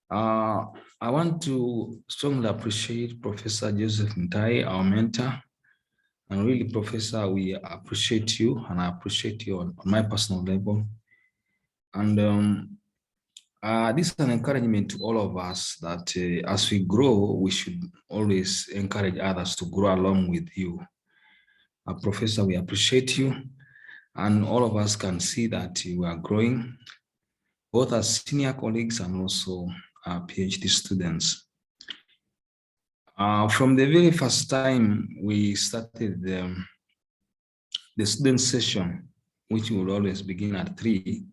I want to strongly appreciate Professor Joseph Ntai, our mentor. And really, Professor, we appreciate you, and I appreciate you on my personal level. And this is an encouragement to all of us that as we grow, we should always encourage others to grow along with you. Professor, we appreciate you, and all of us can see that you are growing, both as senior colleagues and also PhD students. From the very first time we started the student session, which will always begin at 3,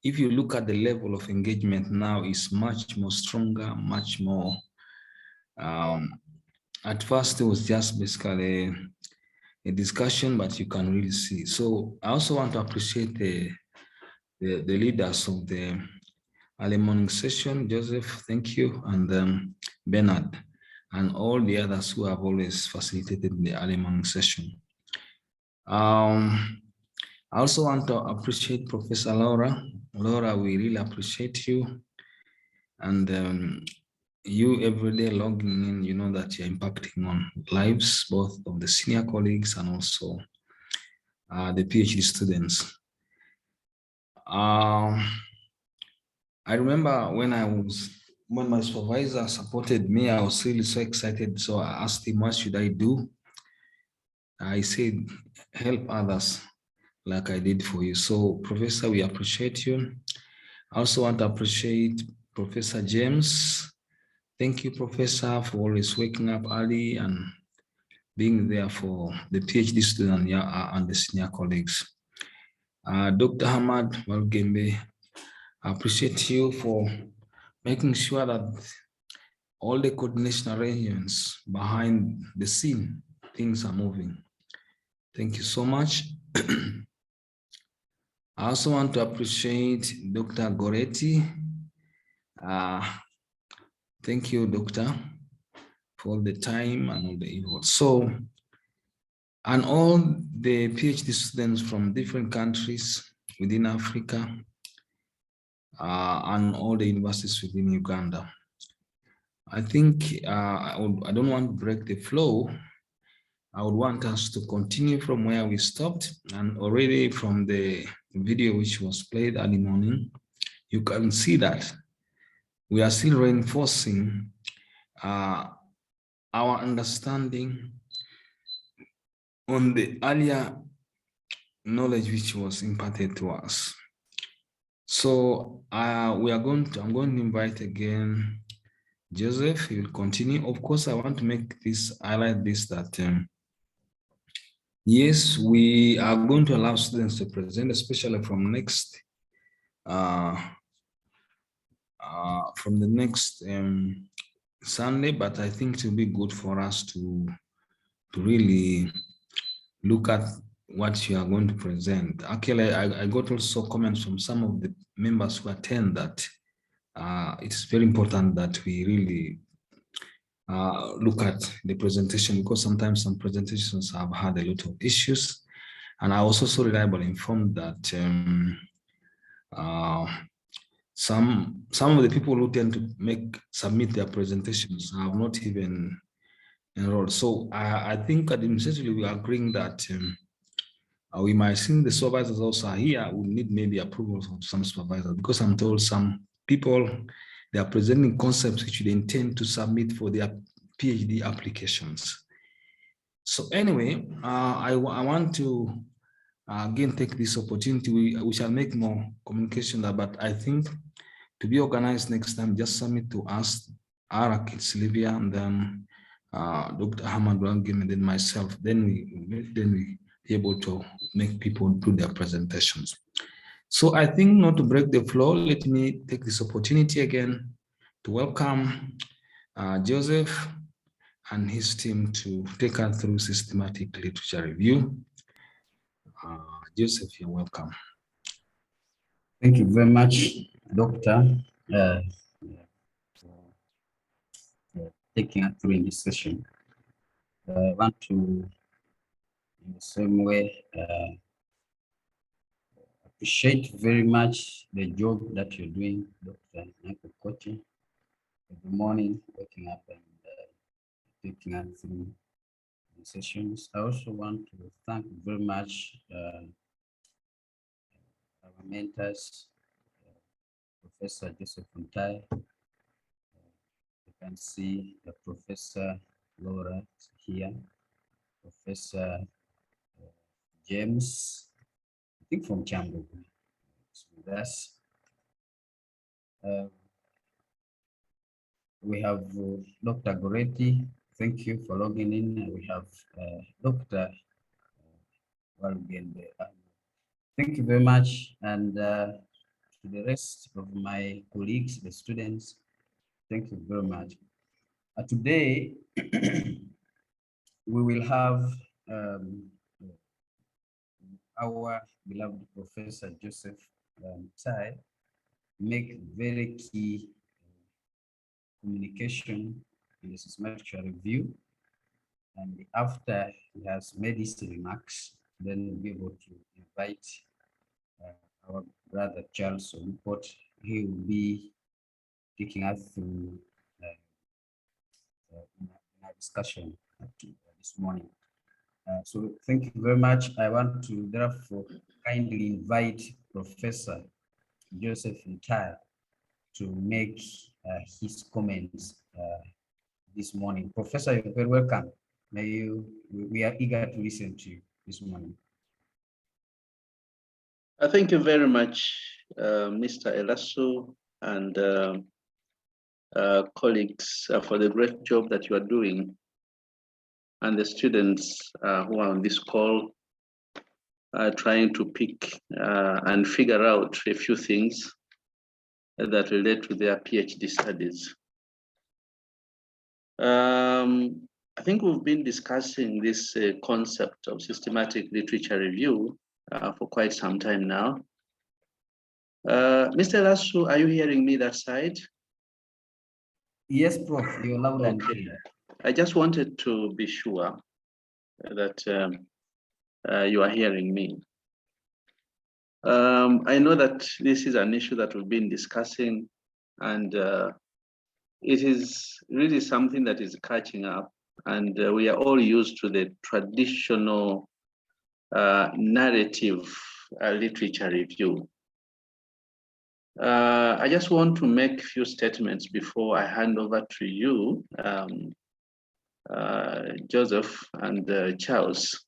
if you look at the level of engagement now is much more stronger, much more. At first, it was just basically a discussion, but you can really see. So I also want to appreciate the leaders of the early morning session, Joseph, thank you, and Bernard, and all the others who have always facilitated the early morning session. I also want to appreciate Professor Laura. Laura, we really appreciate you. And you every day logging in, you know that you're impacting on lives, both of the senior colleagues and also the PhD students. I remember when my supervisor supported me, I was really so excited. So I asked him, what should I do? I said, help others like I did for you. So Professor, we appreciate you. I also want to appreciate Professor James. Thank you, Professor, for always waking up early and being there for the PhD student and the senior colleagues. Dr. Hamad Walgembe, I appreciate you for making sure that all the coordination arrangements behind the scene, things are moving. Thank you so much. I also want to appreciate Dr. Goretti. Thank you, Doctor, for all the time and all the effort. So, and all the PhD students from different countries within Africa and all the universities within Uganda. I think I don't want to break the flow. I would want us to continue from where we stopped, and already from the video which was played early morning, you can see that we are still reinforcing our understanding on the earlier knowledge which was imparted to us. So I'm going to invite again Joseph. He will continue. Of course, I want to highlight this that yes, we are going to allow students to present, especially from the next Sunday, but I think it will be good for us to really look at what you are going to present. Actually, I got also comments from some of the members who attend that it's very important that we really look at the presentation, because sometimes some presentations have had a lot of issues. And I was also reliably informed that some of the people who tend to submit their presentations have not even enrolled. So I think administratively we are agreeing that we might see the supervisors also are here. We need maybe approval from some supervisors, because I'm told some people, they are presenting concepts which they intend to submit for their PhD applications. So anyway, I want to again take this opportunity. We shall make more communication there, but I think to be organized next time, just submit to us, Arak, Sylvia, and then Dr. Ahmad Wangim, and then myself. Then we be able to make people do their presentations. So I think, not to break the flow, let me take this opportunity again to welcome Joseph and his team to take us through systematic literature review. Joseph, you're welcome. Thank you very much, Doctor, taking us through in this session. I want to, in the same way, appreciate very much the job that you're doing, Dr. Michael Kochi. every morning, waking up and taking us through the sessions. I also want to thank very much our mentors, Professor Joseph Muntai. You can see the Professor Laura here, Professor James, I think from Chambo, with us. We have Dr. Goretti. Thank you for logging in. We have Dr. Walgende. Thank you very much. And to the rest of my colleagues, the students, thank you very much. Today, we will have our beloved Professor Joseph Tai make very key communication in the systematic review. And after he has made his remarks, then we'll be able to invite our brother Charles Olupot. He will be taking us through in our discussion this morning. So thank you very much. I want to therefore kindly invite Professor Joseph Muntai to make his comments this morning. Professor, you're very welcome. We are eager to listen to you this morning. Thank you very much, Mr. Elasu and colleagues for the great job that you are doing, and the students who are on this call trying to pick and figure out a few things that relate to their PhD studies. I think we've been discussing this concept of systematic literature review for quite some time now. Mr. Elasu, are you hearing me that side? Yes, Prof, you're loud and Okay. clear. I just wanted to be sure that you are hearing me. I know that this is an issue that we've been discussing, and it is really something that is catching up, and we are all used to the traditional narrative literature review. I just want to make a few statements before I hand over to you, Joseph and Charles,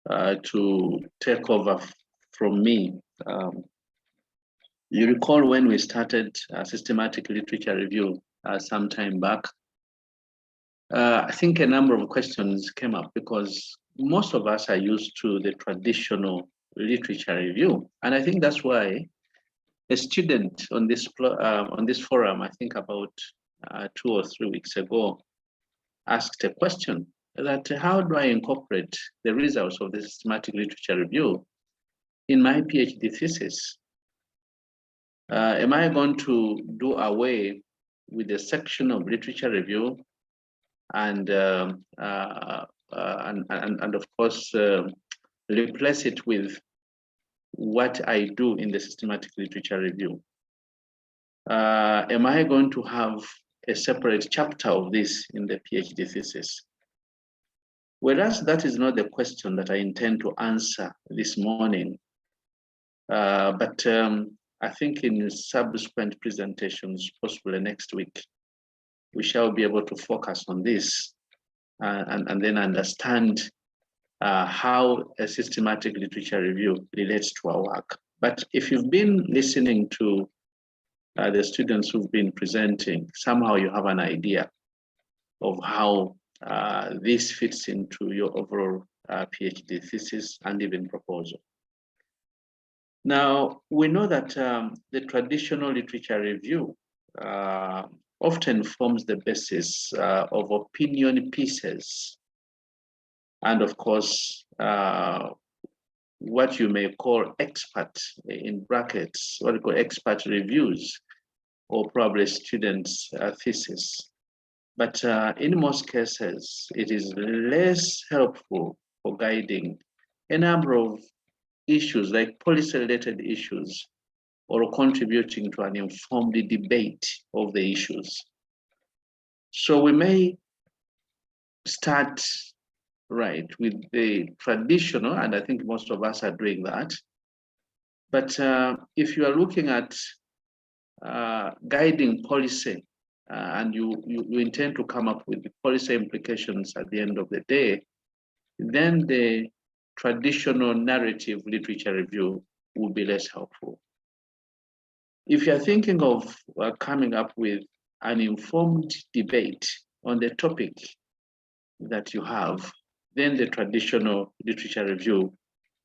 to take over from me. You recall when we started systematic literature review some time back, I think a number of questions came up because most of us are used to the traditional literature review. And I think that's why a student on this forum, I think about 2 or 3 weeks ago, asked a question that how do I incorporate the results of the systematic literature review in my PhD thesis? Am I going to do away with the section of literature review and of course replace it with what I do in the systematic literature review? Am I going to have a separate chapter of this in the PhD thesis? Whereas that is not the question that I intend to answer this morning, but I think in subsequent presentations, possibly next week, we shall be able to focus on this and then understand how a systematic literature review relates to our work. But if you've been listening to the students who've been presenting, somehow you have an idea of how this fits into your overall PhD thesis and even proposal. Now, we know that the traditional literature review often forms the basis of opinion pieces. And of course, what you may call expert, in brackets, what we call expert reviews, or probably students' thesis. But in most cases, it is less helpful for guiding a number of issues like policy-related issues or contributing to an informed debate of the issues. So we may start right with the traditional, and I think most of us are doing that. But if you are looking at guiding policy and you intend to come up with the policy implications at the end of the day, then the traditional narrative literature review will be less helpful. If you're thinking of coming up with an informed debate on the topic that you have, then the traditional literature review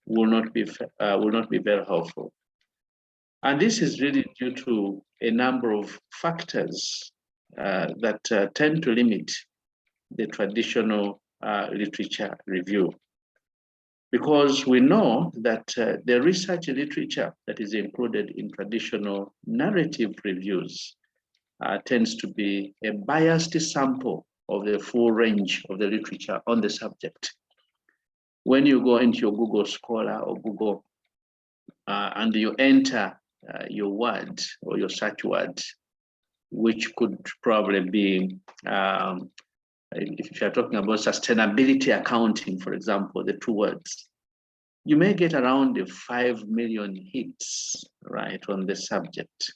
will not be very helpful. And this is really due to a number of factors that tend to limit the traditional literature review. Because we know that the research literature that is included in traditional narrative reviews tends to be a biased sample of the full range of the literature on the subject. When you go into your Google Scholar or Google and you enter your word or your search word, which could probably be, if you're talking about sustainability accounting, for example, the two words, you may get around 5 million hits, right, on the subject.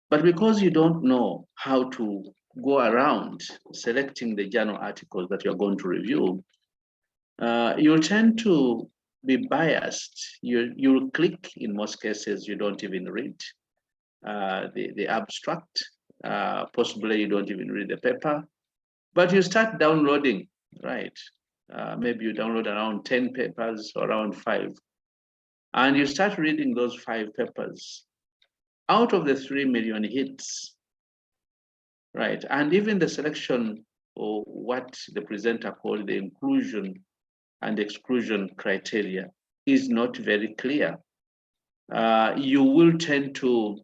But because you don't know how to go around selecting the journal articles that you're going to review, you'll tend to be biased. You'll click, in most cases, you don't even read the abstract. Possibly you don't even read the paper, but you start downloading, right? Maybe you download around 10 papers, or around 5, and you start reading those 5 papers. Out of the 3 million hits, right? And even the selection, or what the presenter called the inclusion and exclusion criteria, is not very clear. You will tend to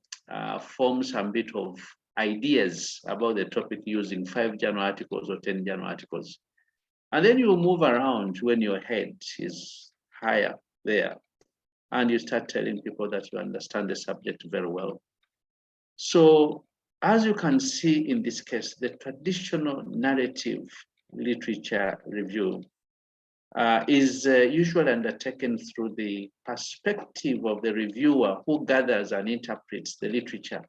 form some bit of ideas about the topic using 5 journal articles or 10 journal articles. And then you move around when your head is higher there, and you start telling people that you understand the subject very well. So as you can see in this case, the traditional narrative literature review is usually undertaken through the perspective of the reviewer who gathers and interprets the literature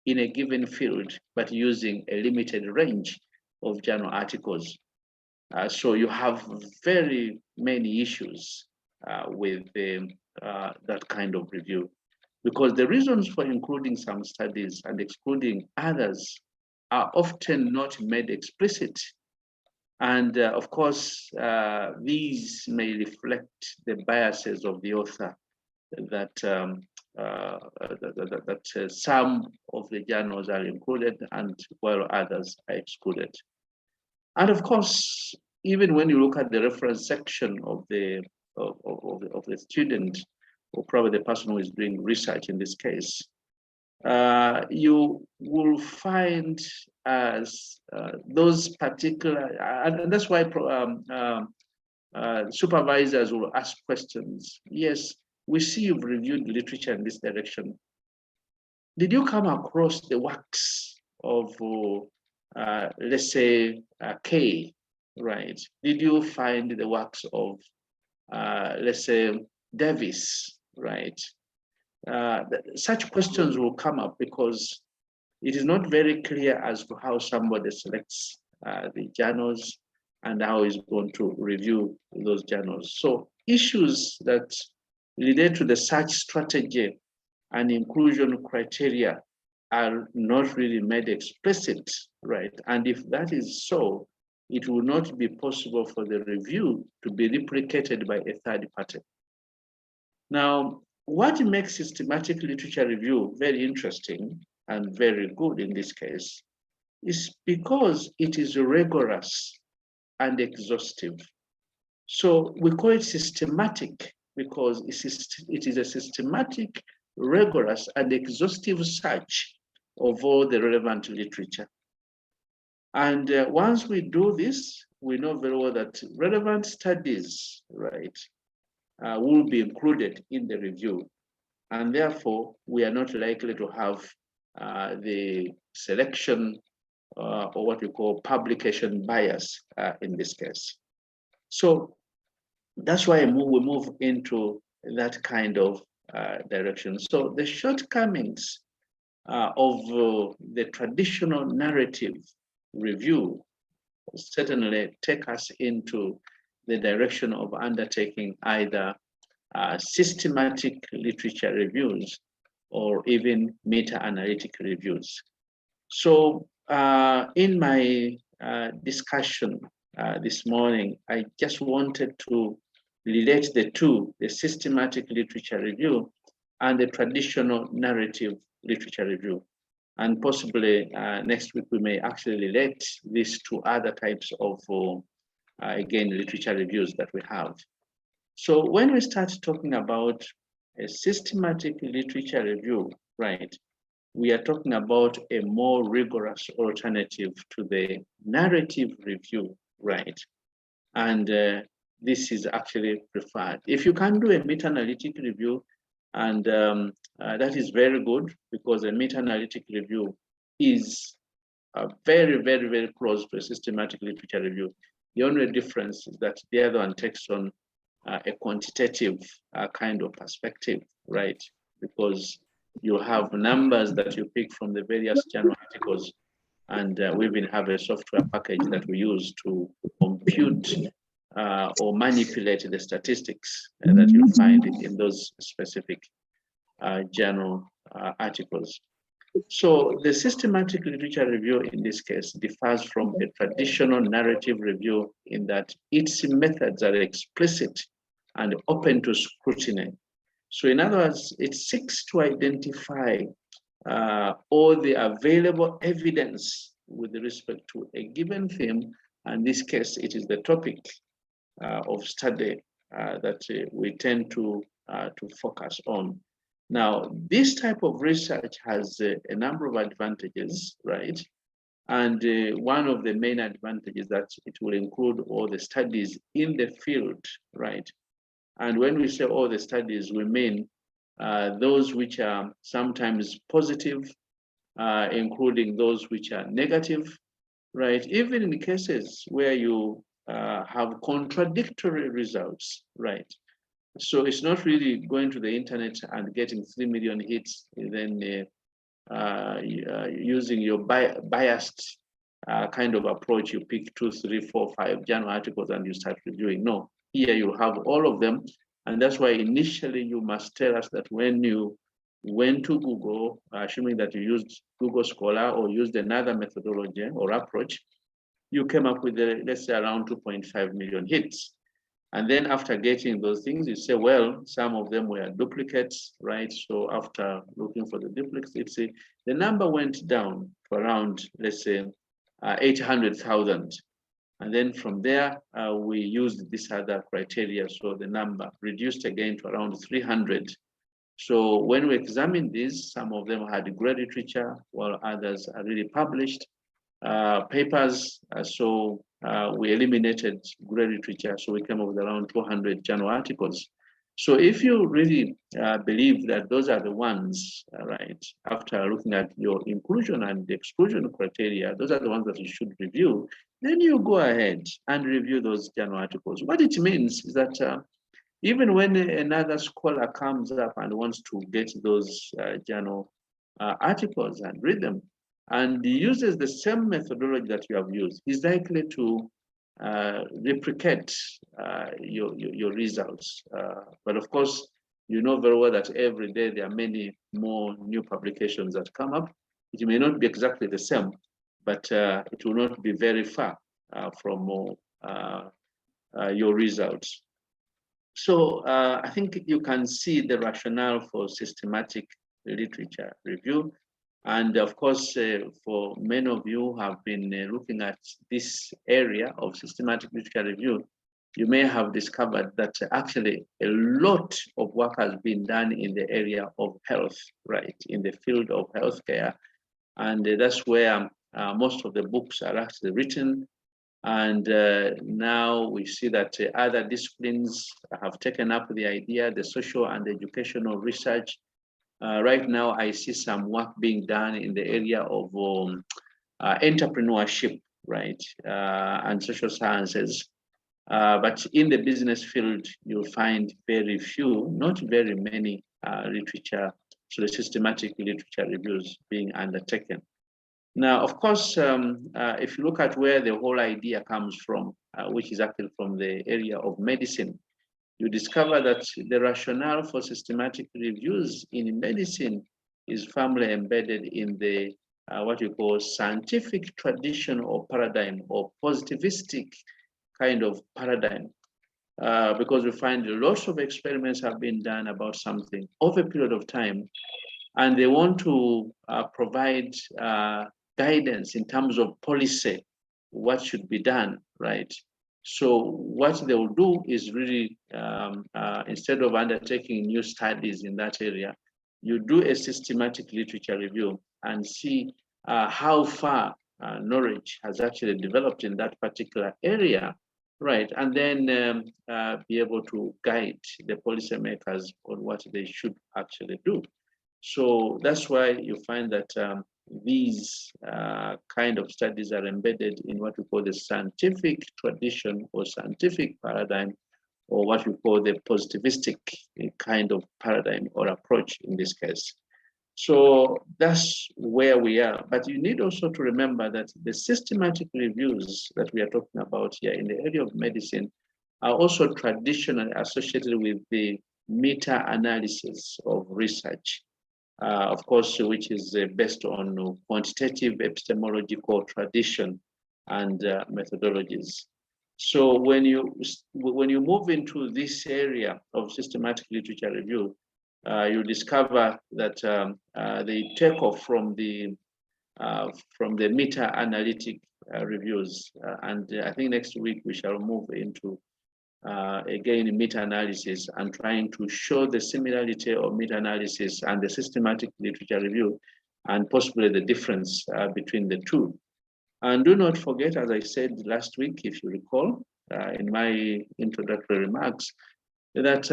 in a given field, but using a limited range of journal articles. So you have very many issues with that kind of review, because the reasons for including some studies and excluding others are often not made explicit. And of course, these may reflect the biases of the author, that some of the journals are included and while others are excluded. And of course, even when you look at the reference section of the student, or probably the person who is doing research in this case, you will find as those particular, and that's why supervisors will ask questions. Yes, we see you've reviewed literature in this direction. Did you come across the works of, let's say, K, right? Did you find the works of, let's say, Davis, right? Such questions will come up because it is not very clear as to how somebody selects the journals and how he's going to review those journals. So issues that relate to the search strategy and inclusion criteria are not really made explicit, right? And if that is so, it will not be possible for the review to be replicated by a third party. Now, what makes systematic literature review very interesting and very good in this case is because it is rigorous and exhaustive. So we call it systematic because it is a systematic, rigorous, and exhaustive search of all the relevant literature. And once we do this, we know very well that relevant studies, right, will be included in the review. And therefore, we are not likely to have the selection or what we call publication bias in this case. So that's why we move into that kind of direction. So the shortcomings of the traditional narrative review certainly take us into the direction of undertaking either systematic literature reviews or even meta-analytic reviews. So in my discussion this morning, I just wanted to relate the two, the systematic literature review and the traditional narrative literature review. And possibly next week, we may actually relate these to other types of, again, literature reviews that we have. So when we start talking about a systematic literature review, right, we are talking about a more rigorous alternative to the narrative review, right? And this is actually preferred. If you can do a meta-analytic review, and that is very good, because a meta-analytic review is very, very, very close to a systematic literature review. The only difference is that the other one takes on a quantitative kind of perspective, right? Because you have numbers that you pick from the various journal articles, and we even have a software package that we use to compute or manipulate the statistics that you find in those specific journal articles. So the systematic literature review in this case differs from a traditional narrative review in that its methods are explicit and open to scrutiny. So in other words, it seeks to identify all the available evidence with respect to a given theme. And in this case, it is the topic of study that we tend to focus on. Now, this type of research has a number of advantages, right? And one of the main advantages that it will include all the studies in the field, right? And when we say all the studies, we mean those which are sometimes positive, including those which are negative, right? Even in cases where you have contradictory results, right? So it's not really going to the internet and getting 3 million hits, and then using your biased kind of approach. You pick 2, 3, 4, 5 journal articles and you start reviewing. No, here you have all of them. And that's why initially you must tell us that when you went to Google, assuming that you used Google Scholar or used another methodology or approach, you came up with, let's say, around 2.5 million hits. And then after getting those things, you say, well, some of them were duplicates, right? So after looking for the duplicates, the number went down to around, let's say, 800,000. And then from there, we used this other criteria. So the number reduced again to around 300. So when we examined these, some of them had great literature, while others are really published papers. So we eliminated great literature. So we came up with around 200 journal articles. So if you really believe that those are the ones, right, after looking at your inclusion and the exclusion criteria, those are the ones that you should review, then you go ahead and review those journal articles. What it means is that even when another scholar comes up and wants to get those journal articles and read them, and he uses the same methodology that you have used, he's likely to replicate your results. But of course, you know very well that every day there are many more new publications that come up. It may not be exactly the same, but it will not be very far from your results. So I think you can see the rationale for systematic literature review. And of course, for many of you who have been looking at this area of systematic literature review, you may have discovered that actually a lot of work has been done in the area of health, right, in the field of healthcare. And that's where most of the books are actually written. And now we see that other disciplines have taken up the idea, the social and educational research. Right now, I see some work being done in the area of entrepreneurship, right, and social sciences. But in the business field, you'll find very few, not very many literature, so the systematic literature reviews being undertaken. Now, of course, if you look at where the whole idea comes from, which is actually from the area of medicine, you discover that the rationale for systematic reviews in medicine is firmly embedded in the what you call scientific tradition or paradigm or positivistic kind of paradigm. Because we find lots of experiments have been done about something over a period of time, and they want to provide guidance in terms of policy, what should be done, right? So what they will do is really, instead of undertaking new studies in that area, you do a systematic literature review and see how far knowledge has actually developed in that particular area, right? And then be able to guide the policymakers on what they should actually do. So that's why you find that these kind of studies are embedded in what we call the scientific tradition or scientific paradigm, or what we call the positivistic kind of paradigm or approach in this case. So that's where we are. But you need also to remember that the systematic reviews that we are talking about here in the area of medicine are also traditionally associated with the meta-analysis of research. Of course, which is based on quantitative epistemological tradition and methodologies. So when you move into this area of systematic literature review, you discover that they take off from the meta-analytic reviews, and I think next week we shall move into again meta-analysis and trying to show the similarity of meta-analysis and the systematic literature review, and possibly the difference between the two. And do not forget, as I said last week, if you recall, in my introductory remarks, that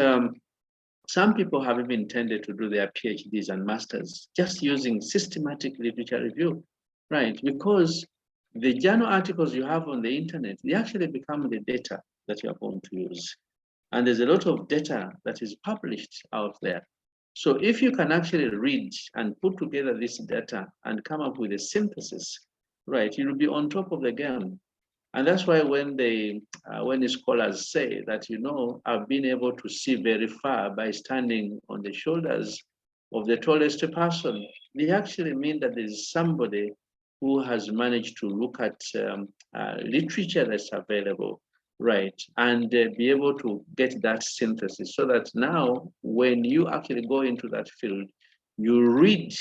some people have even intended to do their PhDs and masters just using systematic literature review, right? Because the journal articles you have on the internet, they actually become the data that you are going to use. And there's a lot of data that is published out there. So if you can actually read and put together this data and come up with a synthesis, right, you'll be on top of the game. And that's why when the scholars say that, you know, I've been able to see very far by standing on the shoulders of the tallest person, they actually mean that there is somebody who has managed to look at literature that's available, right, and be able to get that synthesis, so that now when you actually go into that field, you read,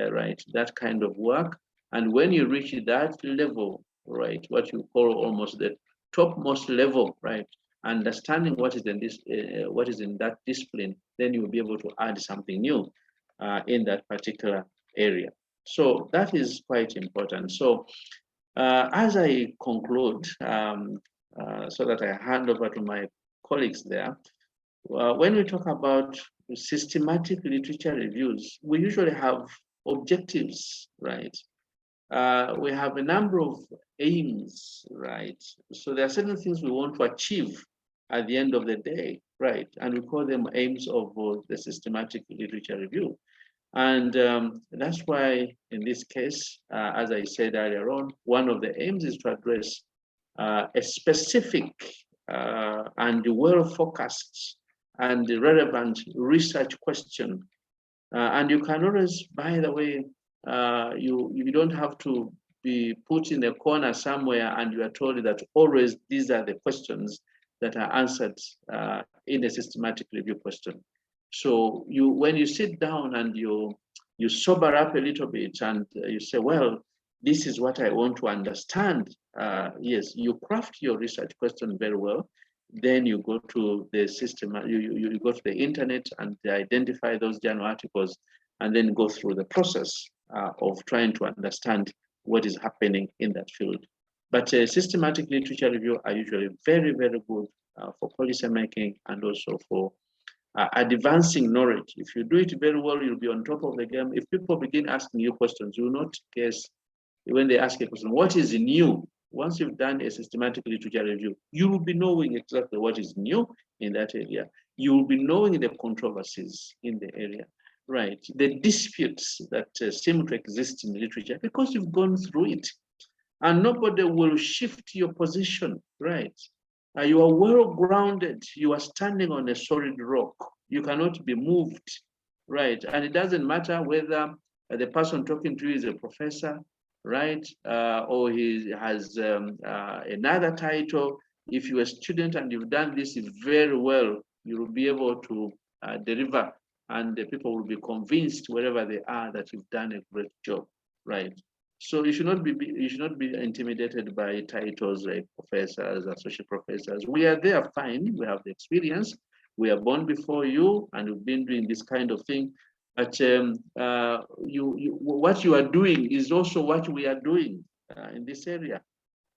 right, that kind of work, and when you reach that level, right, what you call almost the topmost level, right, understanding what is in this, what is in that discipline, then you will be able to add something new in that particular area. So that is quite important. So as I conclude, so that I hand over to my colleagues there, when we talk about systematic literature reviews, we usually have objectives, right? We have a number of aims, right? So there are certain things we want to achieve at the end of the day, right? And we call them aims of the systematic literature review. And that's why in this case, as I said earlier on, one of the aims is to address a specific and well-focused and relevant research question. And you can always, by the way, you don't have to be put in a corner somewhere and you are told that always these are the questions that are answered in a systematic review question. So when you sit down and you sober up a little bit and you say, well, this is what I want to understand. Yes, you craft your research question very well. Then you go to the system, you go to the internet and identify those journal articles, and then go through the process of trying to understand what is happening in that field. But systematic literature review are usually very, very good for policy making and also for advancing knowledge. If you do it very well, you'll be on top of the game. If people begin asking you questions, you will not guess when they ask a question, what is new? Once you've done a systematic literature review, you will be knowing exactly what is new in that area. You will be knowing the controversies in the area, right? The disputes that seem to exist in literature because you've gone through it. And nobody will shift your position, right? You are well grounded. You are standing on a solid rock. You cannot be moved, right? And it doesn't matter whether the person talking to you is a professor, right? Or he has another title. If you're a student and you've done this very well, you will be able to deliver, and the people will be convinced wherever they are that you've done a great job, right? So you should not be intimidated by titles like professors, associate professors. We are there fine. We have the experience. We are born before you, and we've been doing this kind of thing. But what you are doing is also what we are doing in this area.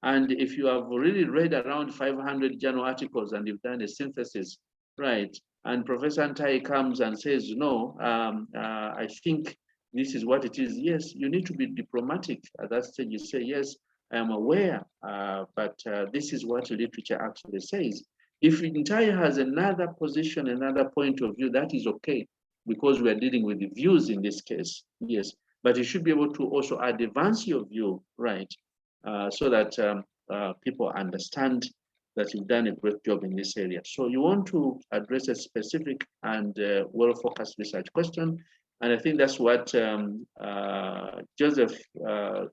And if you have already read around 500 journal articles and you've done a synthesis, right? And Professor Antai comes and says, no, I think this is what it is. Yes, you need to be diplomatic at that stage. You say, yes, I am aware, but this is what literature actually says. If Antai has another position, another point of view, that is okay, because we are dealing with the views in this case, yes. But you should be able to also advance your view, right? So that people understand that you've done a great job in this area. So you want to address a specific and well-focused research question. And I think that's what Joseph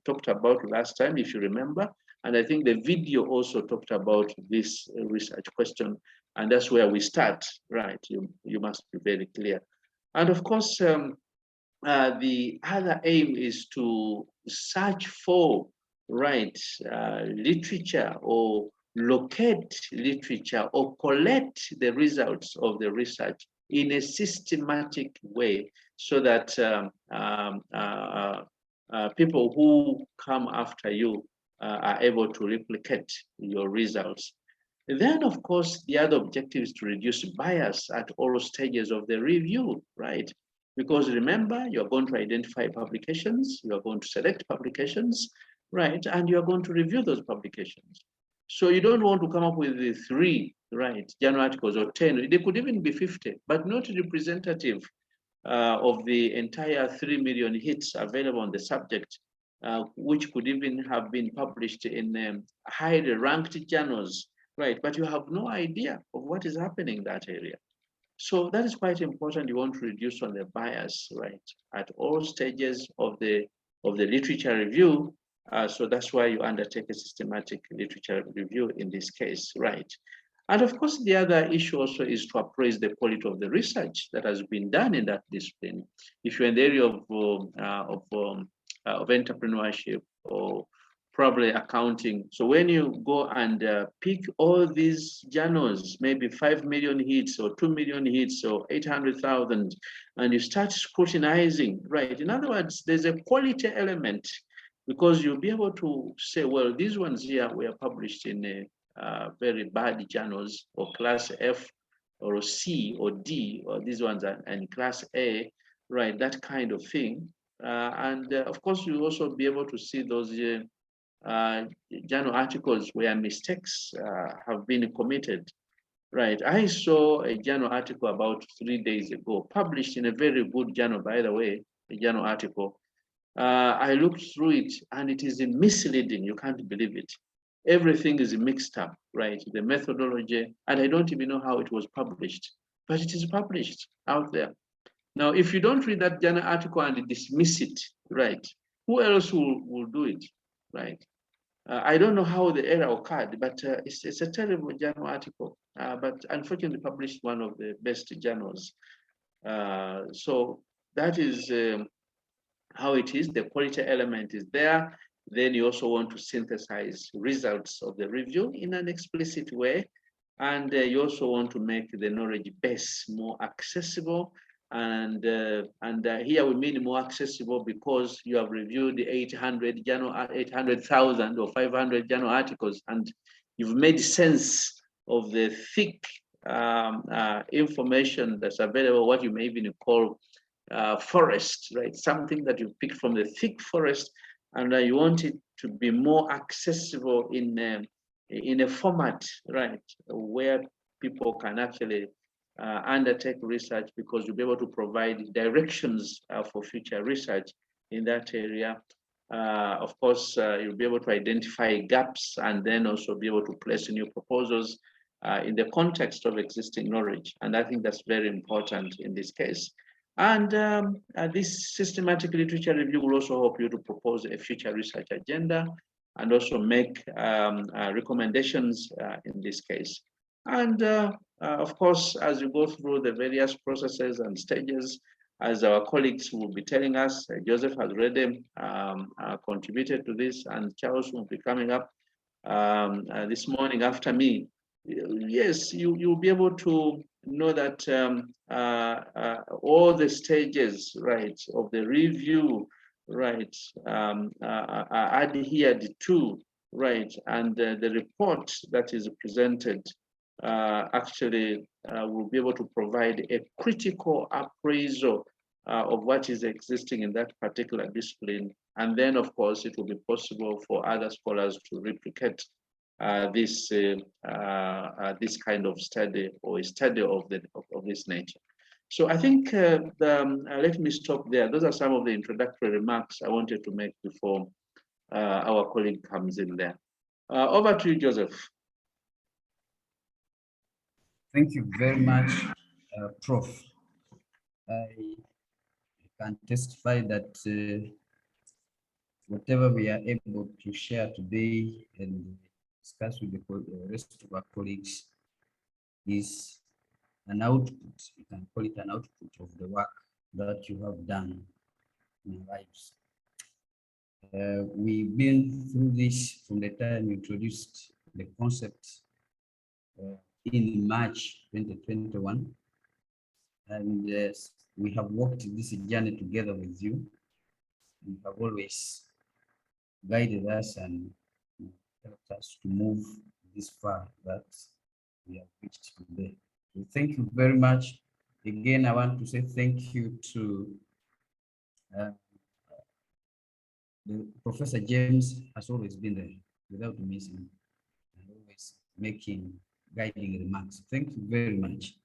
talked about last time, if you remember. And I think the video also talked about this research question. And that's where we start, right? You must be very clear. And of course, the other aim is to search for, right, literature, or locate literature, or collect the results of the research in a systematic way, so that people who come after you are able to replicate your results. And then, of course, the other objective is to reduce bias at all stages of the review, right? Because remember, you're going to identify publications, you are going to select publications, right? And you're going to review those publications. So you don't want to come up with the 3, right, journal articles or 10. They could even be 50, but not representative of the entire 3 million hits available on the subject, which could even have been published in highly ranked journals, right? But you have no idea of what is happening in that area. So that is quite important. You want to reduce on the bias, right, at all stages of the literature review. So that's why you undertake a systematic literature review in this case, right? And of course, the other issue also is to appraise the quality of the research that has been done in that discipline. If you're in the area of entrepreneurship or probably accounting. So when you go and pick all these journals, maybe 5 million hits or 2 million hits or 800,000, and you start scrutinizing, right? In other words, there's a quality element, because you'll be able to say, well, these ones here were published in very bad journals, or class F or C or D, or these ones are in class A, right? That kind of thing. And of course, you also be able to see those journal articles where mistakes have been committed, right? I saw a journal article about 3 days ago, published in a very good journal, by the way, a journal article. I looked through it, and it is misleading. You can't believe it. Everything is mixed up, right? The methodology, and I don't even know how it was published, but it is published out there. Now, if you don't read that journal article and dismiss it, right, who else will do it, right? I don't know how the error occurred, but it's a terrible journal article, but unfortunately published one of the best journals. So that is how it is. The quality element is there. Then you also want to synthesize results of the review in an explicit way. And you also want to make the knowledge base more accessible. And here we mean more accessible because you have reviewed the 800,000 or 500 journal articles, and you've made sense of the thick information that's available, what you may even call forest, right? Something that you picked from the thick forest, and you want it to be more accessible in a format, right, where people can actually undertake research, because you'll be able to provide directions for future research in that area. Of course, you'll be able to identify gaps and then also be able to place new proposals in the context of existing knowledge. And I think that's very important in this case. And this systematic literature review will also help you to propose a future research agenda and also make recommendations in this case. And of course, as you go through the various processes and stages, as our colleagues will be telling us, Joseph has already contributed to this, and Charles will be coming up this morning after me. Yes, you'll be able to know that all the stages, right, of the review, right, are adhered to, right, and the report that is presented actually will be able to provide a critical appraisal of what is existing in that particular discipline. And then, of course, it will be possible for other scholars to replicate this kind of study, or a study of this nature. So I think let me stop there. Those are some of the introductory remarks I wanted to make before our colleague comes in there. Over to you, Joseph. Thank you very much, Prof. I can testify that whatever we are able to share today and discuss with the rest of our colleagues is an output. You can call it an output of the work that you have done in your lives. We've been through this from the time we introduced the concept in March 2021, and we have walked this journey together with you. You have always guided us and helped us to move this far that we have reached today. So thank you very much. Again, I want to say thank you to Professor James. Has always been there without missing, and always making guiding remarks. Thank you very much.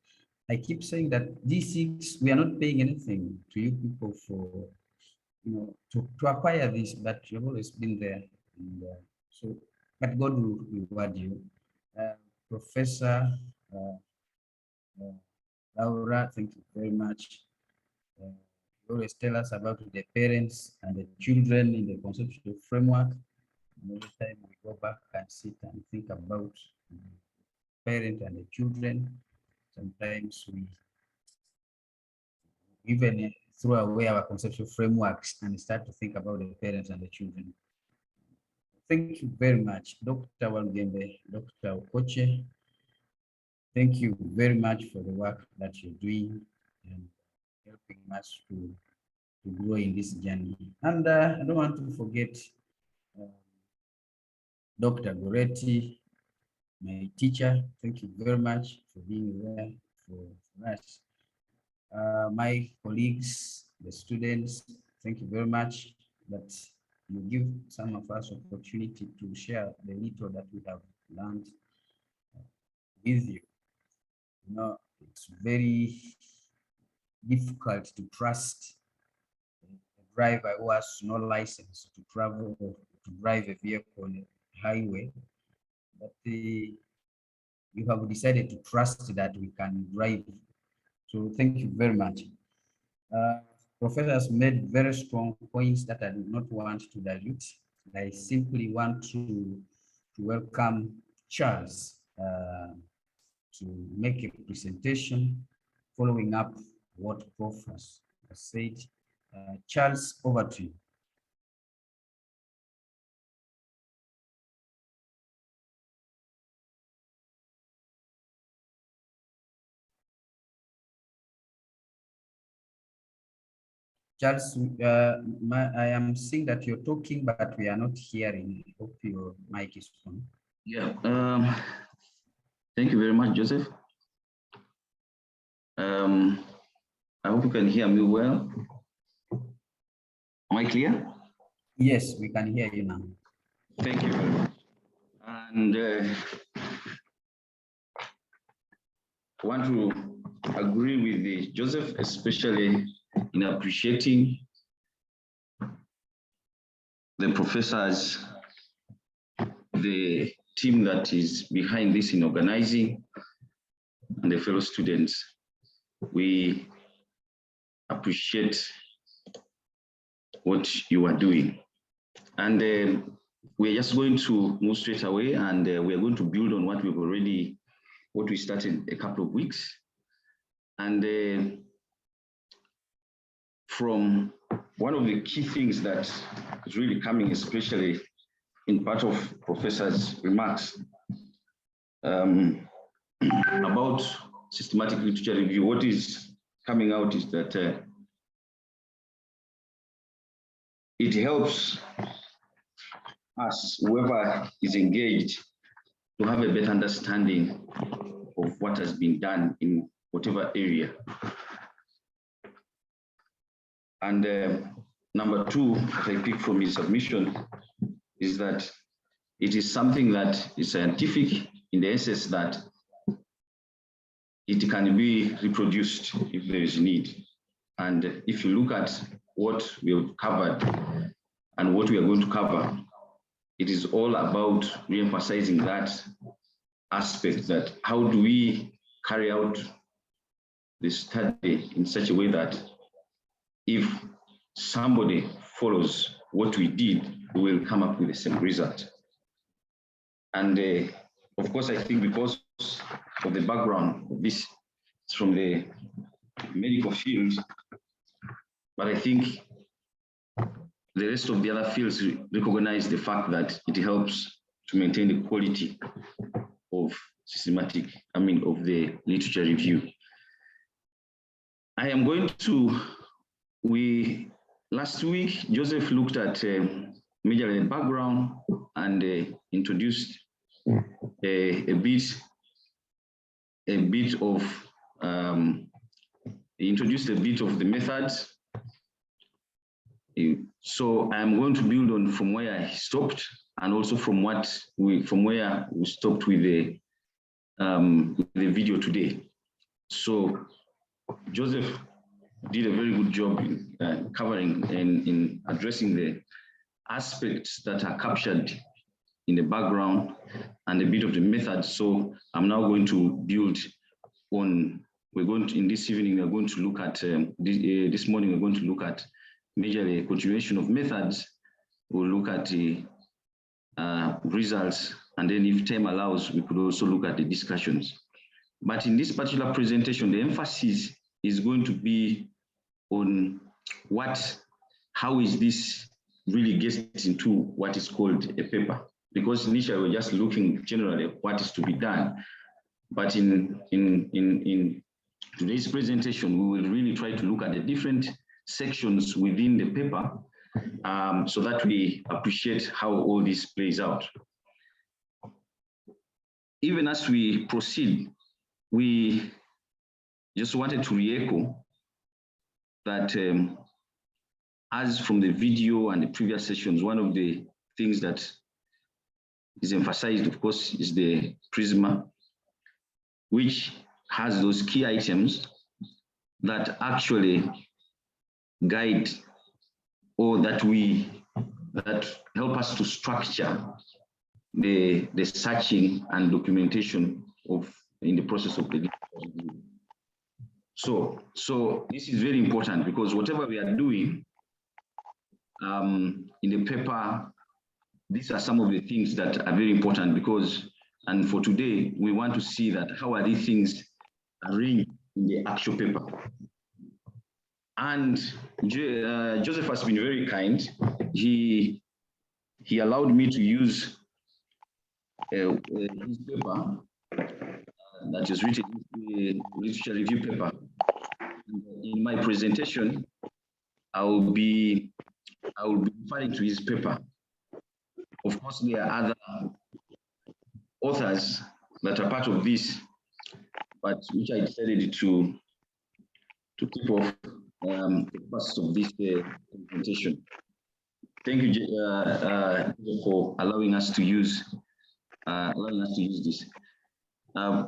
I keep saying that D6, we are not paying anything to you people for, to acquire this, but you've always been there. And, but God will reward you. Professor Laura, thank you very much. You always tell us about the parents and the children in the conceptual framework. And every time we go back and sit and think about the parent and the children, sometimes we even throw away our conceptual frameworks and start to think about the parents and the children. Thank you very much, Dr. Walgembe, Dr. Okoche. Thank you very much for the work that you're doing and helping us to grow in this journey. And I don't want to forget Dr. Goretti, my teacher. Thank you very much for being there for us. My colleagues, the students, thank you very much that you give some of us opportunity to share the little that we have learned with you. It's very difficult to trust a driver who has no license to travel or to drive a vehicle on a highway, but you have decided to trust that we can drive. So thank you very much. Professors made very strong points that I do not want to dilute. I simply want to welcome Charles to make a presentation following up what Prof has said. Charles, over to you. Charles, I am seeing that you're talking, but we are not hearing. I hope your mic is on. Yeah, thank you very much, Joseph. I hope you can hear me well. Am I clear? Yes, we can hear you now. Thank you very much. And I want to agree with Joseph, especially in appreciating the professors, the team that is behind this in organizing, and the fellow students. We appreciate what you are doing. And we're just going to move straight away, and we're going to build on what we started a couple of weeks. And from one of the key things that is really coming, especially in part of Professor's remarks about systematic literature review, what is coming out is that it helps us, whoever is engaged, to have a better understanding of what has been done in whatever area. And number two, that I pick from his submission, is that it is something that is scientific in the essence that it can be reproduced if there is need. And if you look at what we have covered and what we are going to cover, it is all about re-emphasizing that aspect, that how do we carry out the study in such a way that if somebody follows what we did, we will come up with the same result. And of course, I think because of the background of this, it's from the medical field, but I think the rest of the other fields recognize the fact that it helps to maintain the quality of of the literature review. I am going to, last week, Joseph looked at majorly the background and introduced a bit of, he introduced a bit of the methods. So I'm going to build on from where I stopped, and also from where we stopped with the video today. So Joseph did a very good job in covering and in addressing the aspects that are captured in the background and a bit of the method. So I'm now going to build on, in this evening, we're going to look at, this morning, we're going to look at majorly a continuation of methods. We'll look at the results, and then if time allows, we could also look at the discussions. But in this particular presentation, the emphasis is going to be on how is this really gets into what is called a paper. Because initially we're just looking generally at what is to be done. But in today's presentation, we will really try to look at the different sections within the paper so that we appreciate how all this plays out. Even as we proceed, we just wanted to re-echo that as from the video and the previous sessions, one of the things that is emphasized, of course, is the PRISMA, which has those key items that actually guide or that help us to structure the searching and documentation in the process of the review. So this is very important, because whatever we are doing in the paper, these are some of the things that are very important, because, and for today, we want to see that how are these things arranged in the actual paper. And Joseph has been very kind. He allowed me to use his paper that is written in the literature review paper. In my presentation, I will be referring to his paper. Of course, there are other authors that are part of this, but which I decided to keep off the purpose of this presentation. Thank you for allowing us to use this.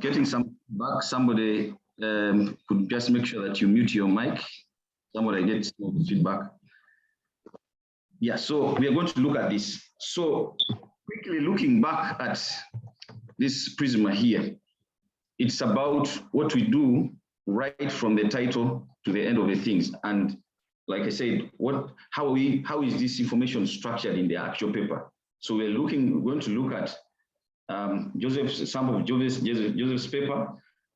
Getting some back, somebody could just make sure that you mute your mic. Somebody gets feedback. Yeah, so we are going to look at this. So quickly looking back at this prism here, it's about what we do right from the title to the end of the things. And like I said, how is this information structured in the actual paper? So we're going to look at some of Joseph's paper,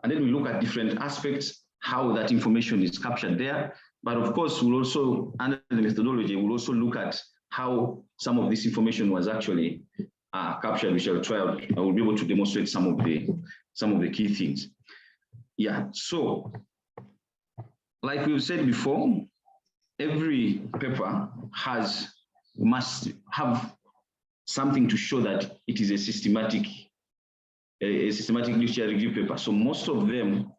and then we look at different aspects, how that information is captured there. But of course, we'll also, under the methodology, we'll also look at how some of this information was actually captured. We shall try out, I will be able to demonstrate some of the key things. Yeah, so like we've said before, every paper must have something to show that it is a systematic literature review paper. So most of them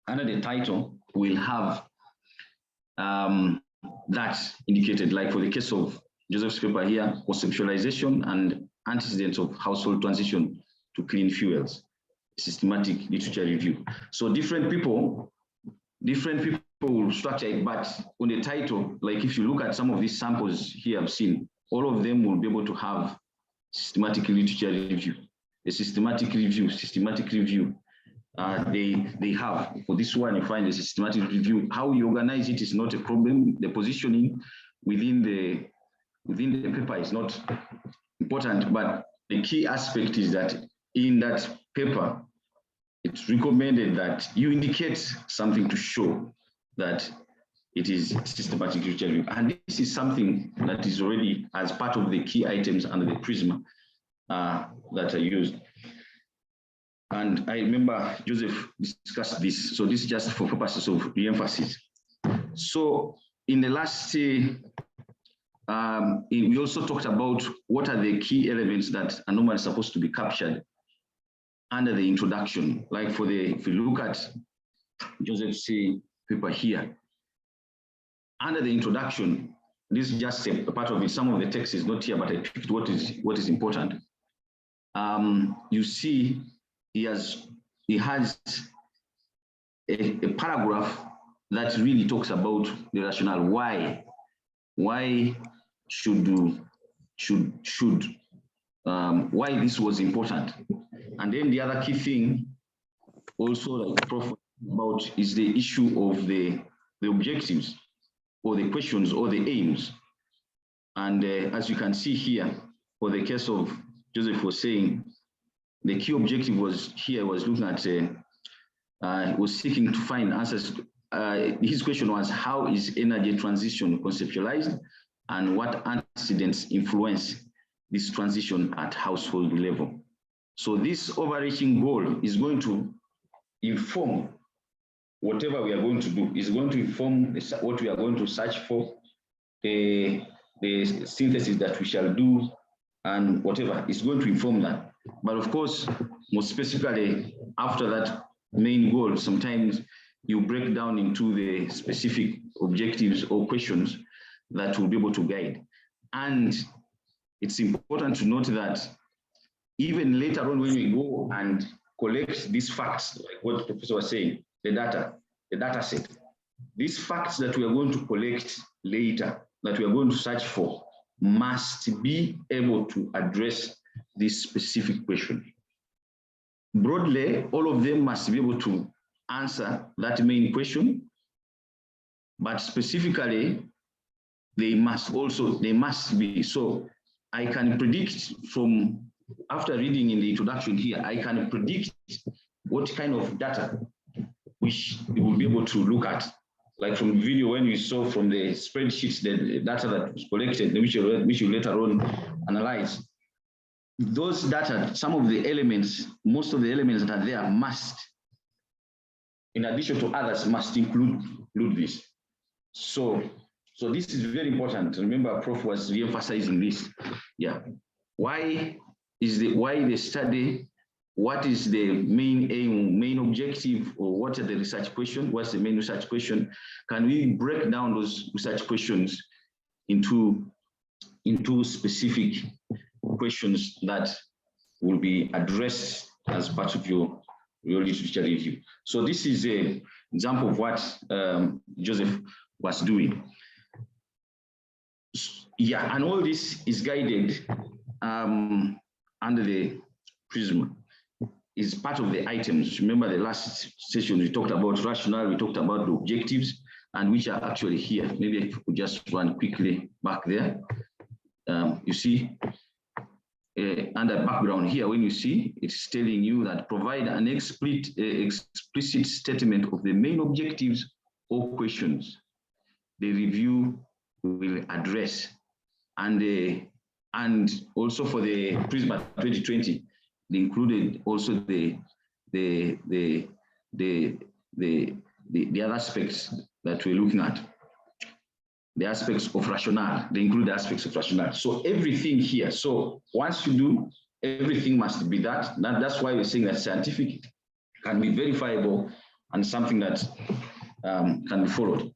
under the title will have that indicated, like for the case of Joseph's paper here, conceptualization and antecedents of household transition to clean fuels, systematic literature review. So different people will structure it, but on the title, like if you look at some of these samples here I've seen, all of them will be able to have systematic literature review. The systematic review, they have. For this one, you find a systematic review. How you organize it is not a problem. The positioning within the paper is not important, but the key aspect is that in that paper, it's recommended that you indicate something to show that it is systematic literature review. And this is something that is already as part of the key items under the prism that are used. And I remember Joseph discussed this. So this is just for purposes of re-emphasis. So in the last, we also talked about what are the key elements that are normally supposed to be captured under the introduction. Like if you look at Joseph's paper here, under the introduction, this is just a part of it. Some of the text is not here, but I picked what is important. You see, he has a paragraph that really talks about the rationale. Why why this was important. And then the other key thing also, like Prof about, is the issue of the objectives or the questions or the aims. And as you can see here, for the case of Joseph was saying, the key objective was looking at, was seeking to find answers. His question was, how is energy transition conceptualized and what antecedents influence this transition at household level? So this overarching goal is going to inform whatever we are going to do, is going to inform what we are going to search for, the synthesis that we shall do, and whatever is going to inform that. But of course, more specifically, after that main goal, sometimes you break down into the specific objectives or questions that will be able to guide. And it's important to note that even later on, when we go and collect these facts, like what the professor was saying, the data set, these facts that we are going to collect later, that we are going to search for, must be able to address this specific question. Broadly, all of them must be able to answer that main question, but specifically, they must be. So I can predict from, after reading in the introduction here, I can predict what kind of data which we will be able to look at. Like from the video, when we saw from the spreadsheets, the data that was collected, which you later on analyze. Those data, some of the elements, most of the elements that are there must, in addition to others, must include this. So this is very important. Remember, Prof was re-emphasizing this. Yeah. Why the study? What is the main aim, main objective, or what are the research questions? What's the main research question? Can we break down those research questions into into specific questions that will be addressed as part of your literature review. So this is an example of what Joseph was doing. Yeah, and all this is guided under the PRISM. Is part of the items. Remember the last session we talked about rationale, we talked about the objectives, and which are actually here. Maybe I could just run quickly back there. You see, under background here, when you see, it's telling you that provide an explicit statement of the main objectives or questions the review will address. And also for the PRISM 2020, they included also the other aspects that we're looking at. The aspects of rationale, they include the aspects of rationale. So everything here, so once you do, everything must be that. That's why we're saying that scientific can be verifiable and something that can be followed.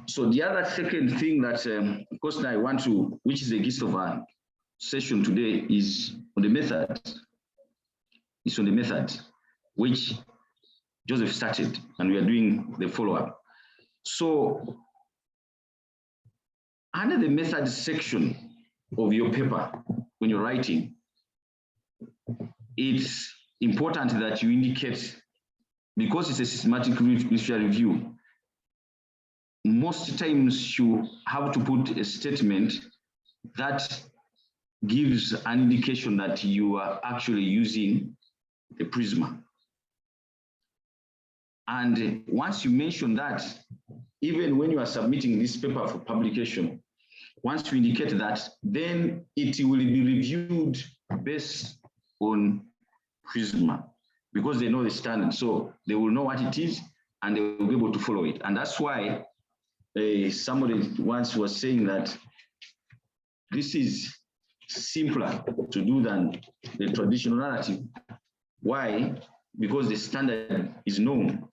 So the other second thing that, of course, I want to, which is the gist of our session today, is on the method. It's on the method, which Joseph started, and we are doing the follow-up. So under the method section of your paper, when you're writing, it's important that you indicate, because it's a systematic literature review, most times you have to put a statement that gives an indication that you are actually using the PRISM. And once you mention that, even when you are submitting this paper for publication, once you indicate that, then it will be reviewed based on PRISM, because they know the standard. So they will know what it is and they will be able to follow it. And that's why somebody once was saying that this is simpler to do than the traditional narrative. Why? Because the standard is known.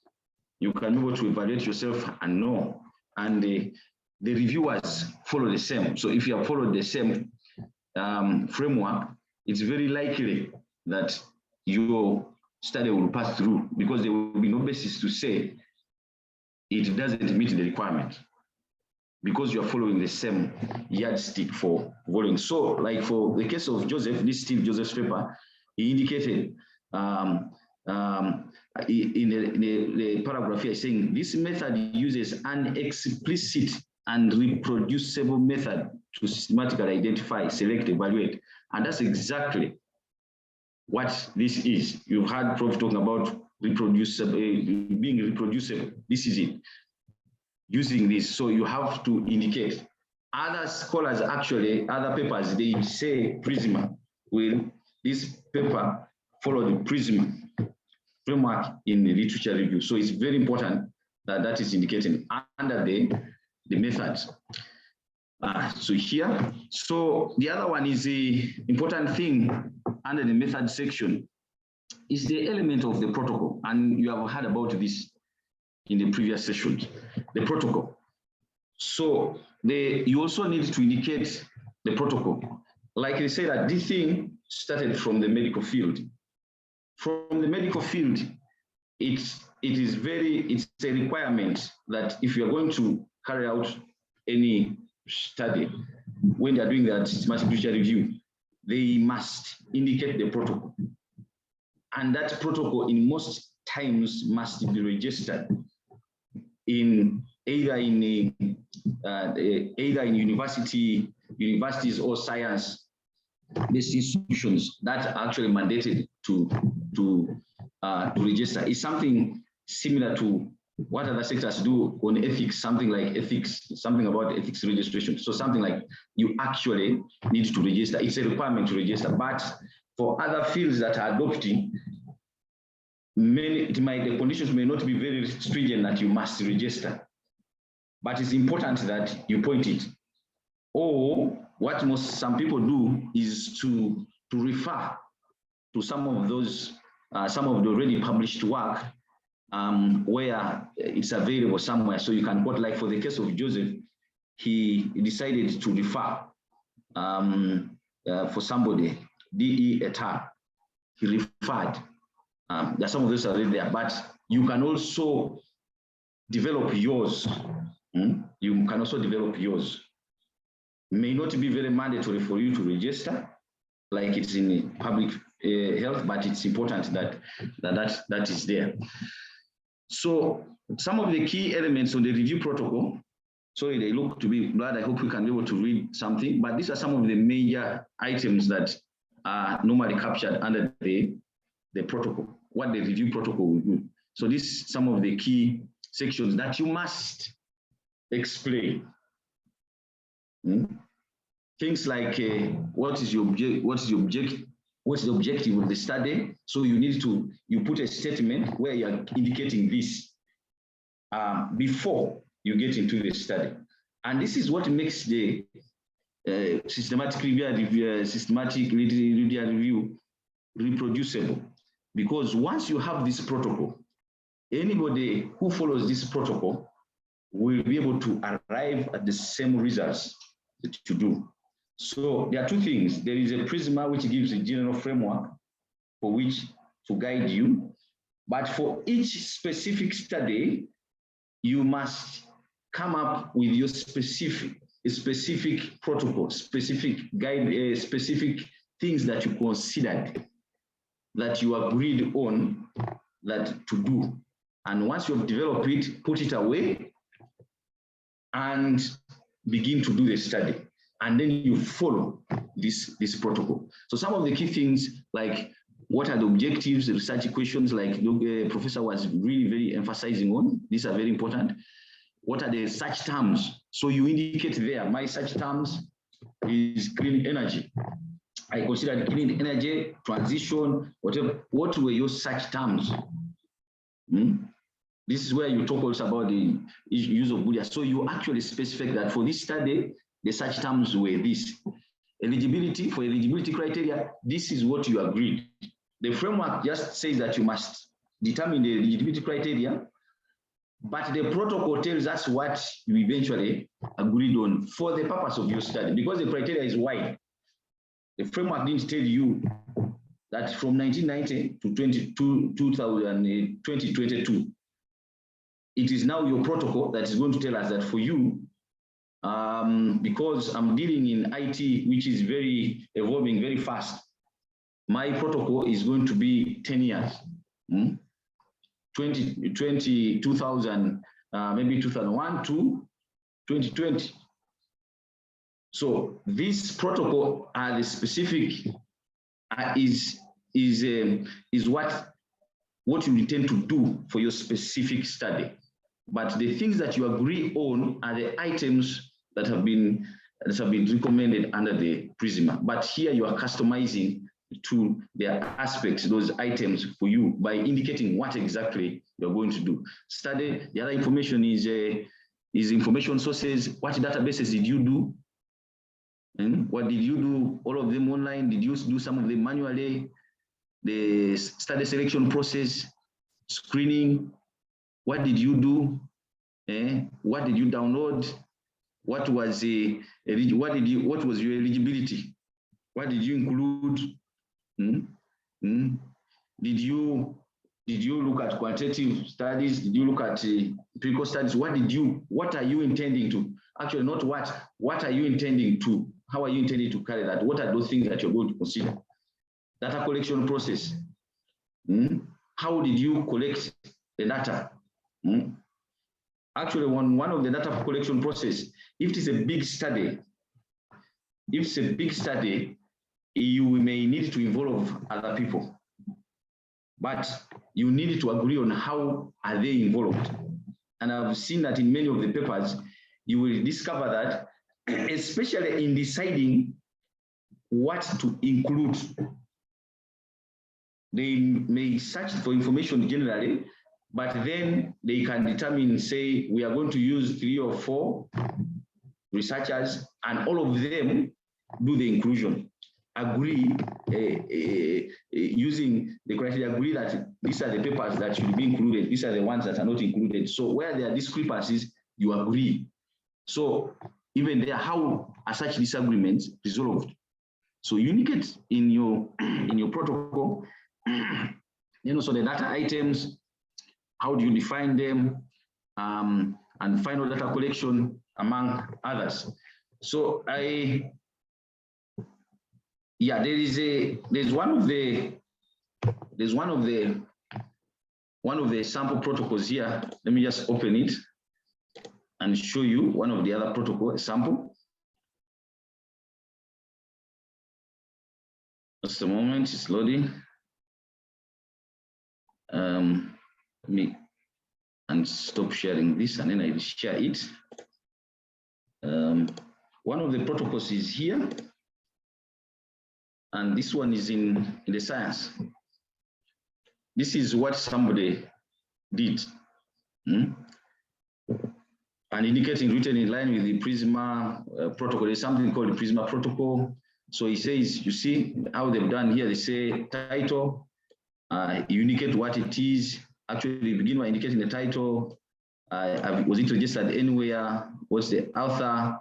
You can be able to evaluate yourself and know, and the reviewers follow the same. So if you have followed the same framework, it's very likely that your study will pass through, because there will be no basis to say it doesn't meet the requirement, because you are following the same yardstick for volume. So like for the case of Joseph, this Steve Joseph's paper, he indicated in the paragraph here saying this method uses an explicit and reproducible method to systematically identify, select, evaluate. And that's exactly what this is. You've heard Prof talking about reproducible, being reproducible. This is it. Using this, so you have to indicate. Other scholars actually, other papers, they say PRISM. Will this paper follow the PRISM framework in the literature review? So it's very important that that is indicated under the methods. So here, so the other one is the important thing under the method section is the element of the protocol, and you have heard about this in the previous sessions, the protocol. So you also need to indicate the protocol. Like they say that this thing started from the medical field. From the medical field, it's a requirement that if you're going to carry out any study, when they're doing that systematic literature review, they must indicate the protocol. And that protocol in most times must be registered in either in universities or science-based institutions that are actually mandated to register. It's something similar to what other sectors do on ethics, something like ethics, something about ethics registration. So something like you actually need to register. It's a requirement to register. But for other fields that are adopting, the conditions may not be very stringent that you must register, but it's important that you point it. Or what some people do is to refer to some of those, some of the already published work where it's available somewhere. So you can quote, like for the case of Joseph, he decided to refer for somebody, DE et al. He referred. There are some of those already there, but you can also develop yours. You can also develop yours. May not be very mandatory for you to register, like it's in public health, but it's important that is there. So some of the key elements of the review protocol, sorry, they look to be bad. I hope we can be able to read something, but these are some of the major items that are normally captured under the protocol, what the review protocol will do. So this some of the key sections that you must explain. Things like what is the objective of the study? So you put a statement where you are indicating this before you get into the study. And this is what makes the systematic review reproducible. Because once you have this protocol, anybody who follows this protocol will be able to arrive at the same results that you do. So there are two things. There is a PRISMA, which gives a general framework for which to guide you. But for each specific study, you must come up with your specific protocol, specific guide, specific things that you considered, that you agreed on that to do. And once you have developed it, put it away and begin to do the study. And then you follow this protocol. So some of the key things, like what are the objectives, the research questions, like the professor was really very emphasizing on, these are very important. What are the search terms? So you indicate there, my search terms is clean energy. I considered clean energy, transition, whatever. What were your search terms? This is where you talk also about the use of Boolean. So you actually specify that for this study, the search terms were this. Eligibility, for eligibility criteria, this is what you agreed. The framework just says that you must determine the eligibility criteria, but the protocol tells us what you eventually agreed on for the purpose of your study, because the criteria is wide. The framework didn't tell you that from 1990 to 2022, it is now your protocol that is going to tell us that for you, because I'm dealing in IT, which is very evolving very fast, my protocol is going to be 10 years, 2000, maybe 2001 to 2020. So this protocol are the specific, is what you intend to do for your specific study. But the things that you agree on are the items that have been recommended under the PRISMA. But here you are customizing to the aspects, those items for you by indicating what exactly you're going to do. Study, the other information is information sources. What databases did you do? And what did you do? All of them online? Did you do some of them manually? The study selection process, screening, what did you do? What did you download? What was your eligibility? What did you include? Did you look at quantitative studies? Did you look at empirical studies? What are you intending to? Actually, not what are you intending to? How are you intending to carry that? What are those things that you're going to consider? Data collection process. How did you collect the data? Actually, one of the data collection process, if it is a big study, you may need to involve other people, but you need to agree on how are they involved. And I've seen that in many of the papers, you will discover that, especially in deciding what to include, they may search for information generally, but then they can determine, say, we are going to use 3 or 4 researchers, and all of them do the inclusion. Agree, using the criteria, agree that these are the papers that should be included, these are the ones that are not included. So where there are discrepancies, you agree. So even there, how are such disagreements resolved? So you indicate in your protocol, so the data items, how do you define them, and final data collection, among others. So there's one of the sample protocols here. Let me just open it and show you one of the other protocol sample. Just a moment, it's loading. Let me stop sharing this, and then I share it. One of the protocols is here, and this one is in the science. This is what somebody did, and indicating written in line with the Prisma protocol. There's something called the Prisma protocol. So he says, you see how they've done here. They say title, you indicate what it is. Actually, begin by indicating the title. Was it registered anywhere? What's the author?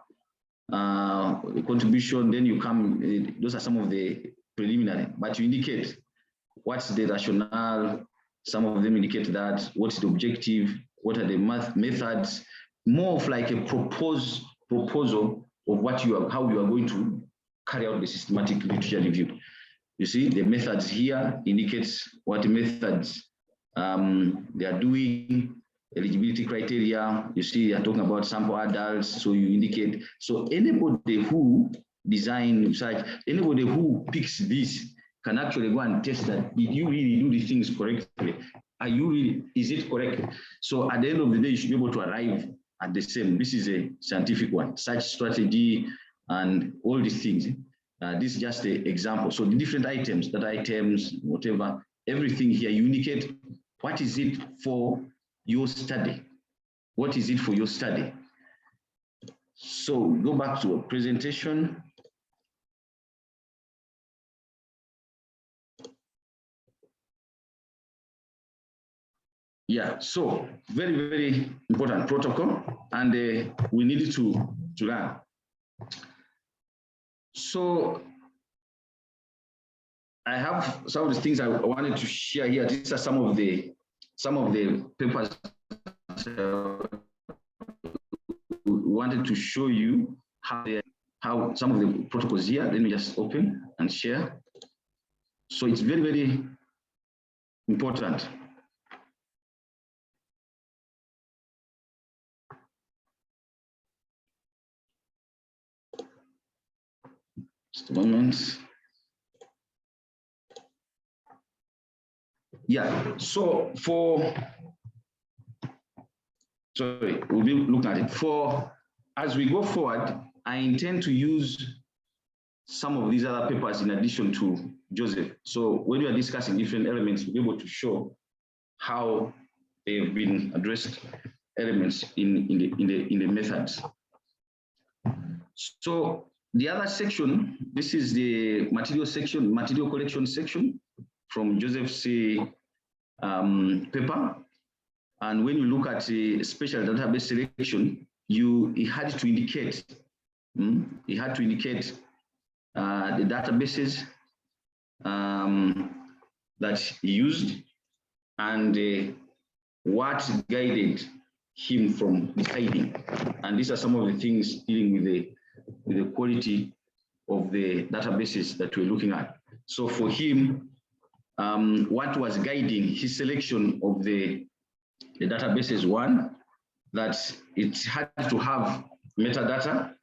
The contribution. Then you come. Those are some of the preliminary. But you indicate what's the rationale. Some of them indicate that. What's the objective? What are the methods? More of like a proposal of what you are, how you are going to carry out the systematic literature review. You see, the methods here indicates what methods they are doing, eligibility criteria. You see, they are talking about sample adults, so you indicate. So anybody who design research, anybody who picks this can actually go and test that. Did you really do the things correctly? Are you really, is it correct? So at the end of the day, you should be able to arrive at the same. This is a scientific one, search strategy and all these things. This is just the example. So the different items, data items, whatever, everything here, you indicate what is it for your study? What is it for your study? So go back to a presentation. Yeah, so very, very important protocol, and we needed to learn. So I have some of the things I wanted to share here. These are some of the papers we wanted to show you how some of the protocols here. Let me just open and share. So it's very, very important. Just a moment. Yeah, so we'll be looking at it. As we go forward, I intend to use some of these other papers in addition to Joseph. So when we are discussing different elements, we'll be able to show how they've been addressed elements in the methods. So the other section, this is the material section, material collection section from Joseph's paper. And when you look at a special database selection, he had to indicate, the databases that he used and what guided him from deciding. And these are some of the things dealing with the quality of the databases that we're looking at. So for him, what was guiding his selection of the databases, one, that it had to have metadata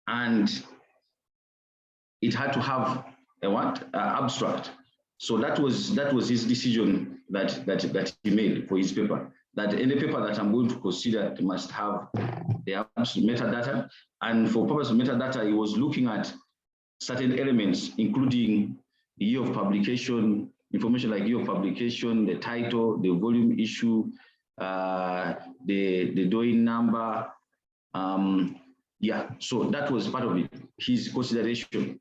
and it had to have a abstract. So that was his decision that he made for his paper. That any paper that I'm going to consider must have the metadata. And for purpose of metadata, he was looking at certain elements, including the year of publication, information like year of publication, the title, the volume issue, the DOI number. Yeah, so that was part of it, his consideration.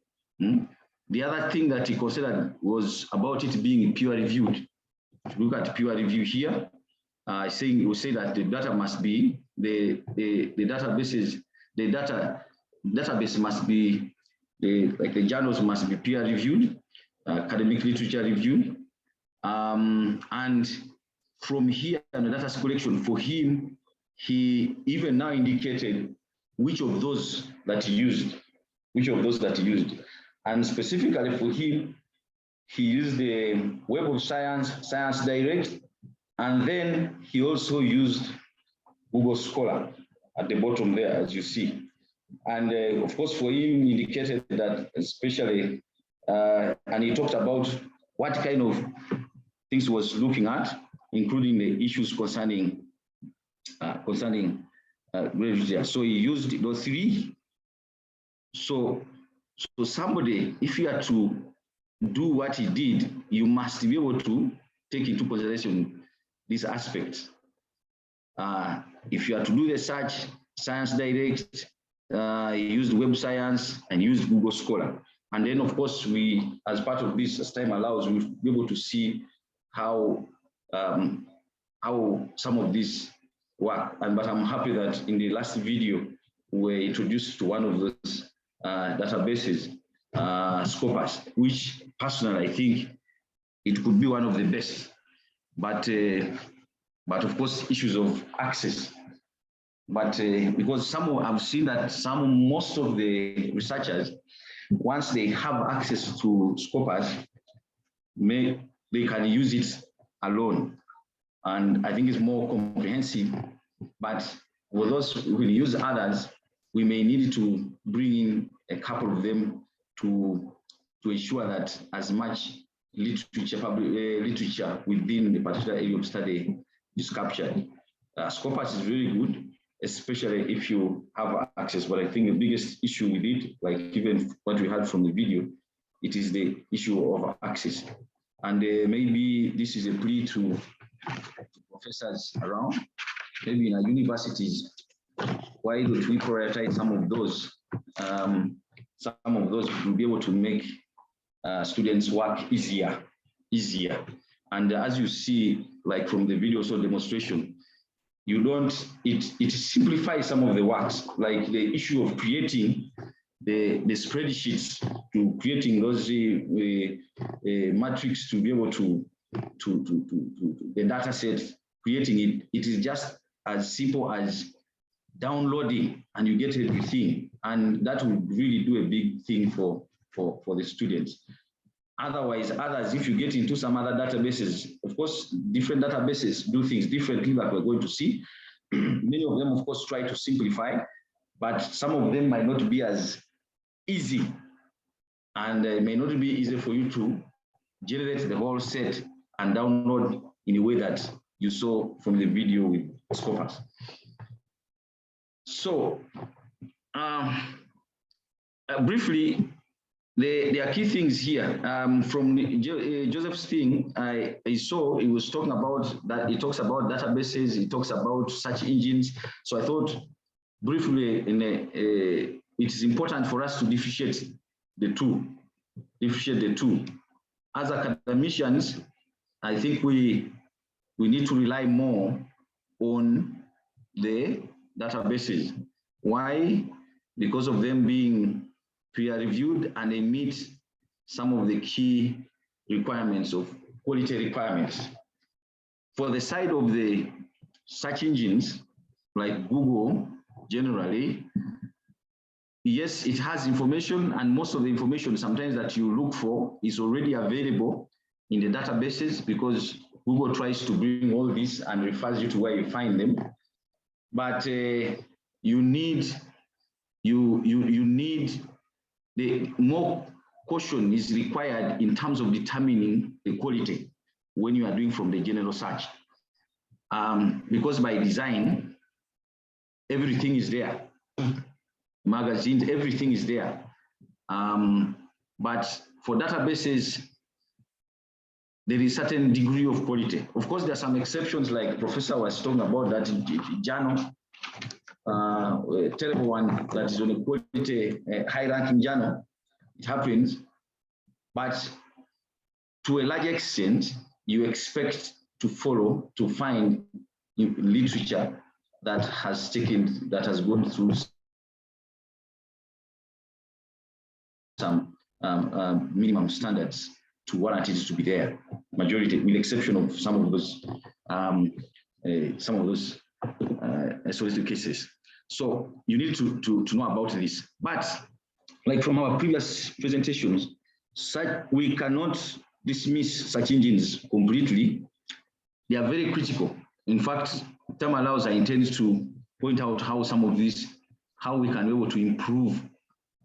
The other thing that he considered was about it being peer reviewed. If you look at peer review here, saying, we say that the data must be, the databases, the data database must be, the journals must be peer reviewed, academic literature reviewed. And from here, the data collection for him, he even now indicated which of those that he used, And specifically for him, he used the Web of Science, Science Direct, and then he also used Google Scholar at the bottom there, as you see. And of course, for him, he indicated that especially, and he talked about what kind of things he was looking at, including the issues concerning refugees. So he used those three. So somebody, if you are to do what he did, you must be able to take into consideration these aspects. If you are to do the search, Science Direct, used Web Science and used Google Scholar. And then of course, we, as part of this, as time allows, we'll be able to see how some of these work. But I'm happy that in the last video, we introduced to one of those databases, Scopus, which personally I think it could be one of the best. But of course, issues of access. But because I've seen that most of the researchers, once they have access to Scopus, they can use it alone. And I think it's more comprehensive. But for those who will use others, we may need to bring in a couple of them to ensure that as much literature within the particular area of study is captured. Scopus is very good, especially if you have access. But I think the biggest issue with it, like even what we heard from the video, it is the issue of access. And maybe this is a plea to professors around, maybe in our universities. Why don't we prioritize some of those? Some of those will be able to make students' work easier. And as you see, like from the video so demonstration, it simplifies some of the works, like the issue of creating the spreadsheets, to creating those matrix to be able to the data set, creating it. It is just as simple as downloading and you get everything. And that would really do a big thing for the students. Otherwise, others, if you get into some other databases, of course, different databases do things differently, like we're going to see. Many of them, of course, try to simplify, but some of them might not be as easy, and it may not be easy for you to generate the whole set and download in a way that you saw from the video with Scopus. So, briefly, there are key things here. From Joseph's thing, I saw he was talking about that. He talks about databases. He talks about search engines. So I thought briefly, it is important for us to differentiate the two. As academicians, I think we need to rely more on the databases. Why? Because of them being peer-reviewed and they meet some of the key requirements of quality requirements. For the side of the search engines, like Google, generally, yes, it has information, and most of the information sometimes that you look for is already available in the databases, because Google tries to bring all this and refers you to where you find them. But you need the more caution is required in terms of determining the quality when you are doing from the general search. Because by design, everything is there. Magazines, everything is there. But for databases, there is a certain degree of quality. Of course, there are some exceptions, like Professor was talking about, that journal, a terrible one that is on a quality, high-ranking journal. It happens, but to a large extent, you expect to find literature that has gone through some minimum standards to warrant it to be there. Majority, with the exception of some of those solicited cases. So you need to know about this. But like from our previous presentations, we cannot dismiss search engines completely. They are very critical. In fact, time allows, I intend to point out how some of these, how we can be able to improve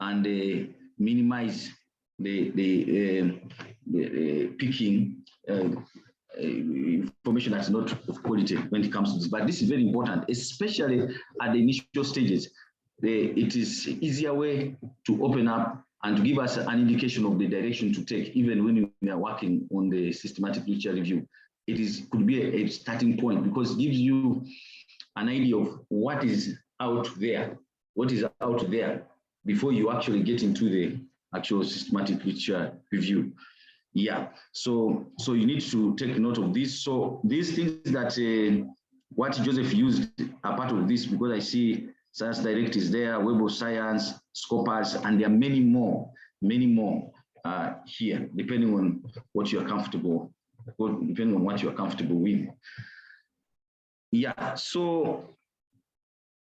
and minimize the picking information that's not of quality when it comes to this. But this is very important, especially at the initial stages. It is easier way to open up and to give us an indication of the direction to take, even when we are working on the systematic literature review. It could be a starting point because it gives you an idea of what is out there before you actually get into the actual systematic literature review. Yeah, so you need to take note of this. So these things that what Joseph used are part of this, because I see Science Direct is there, Web of Science, Scopus, and there are many more here, depending on what you are comfortable, with. Yeah, so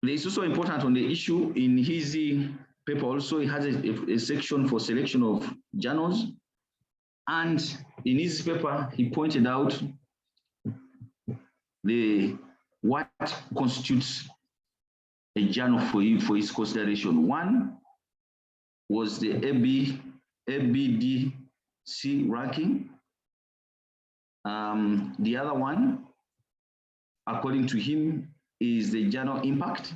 it's also important on the issue in his paper. Also, he has a section for selection of journals. And in his paper, he pointed out what constitutes a journal for his consideration. One was the ABDC ranking. The other one, according to him, is the journal impact,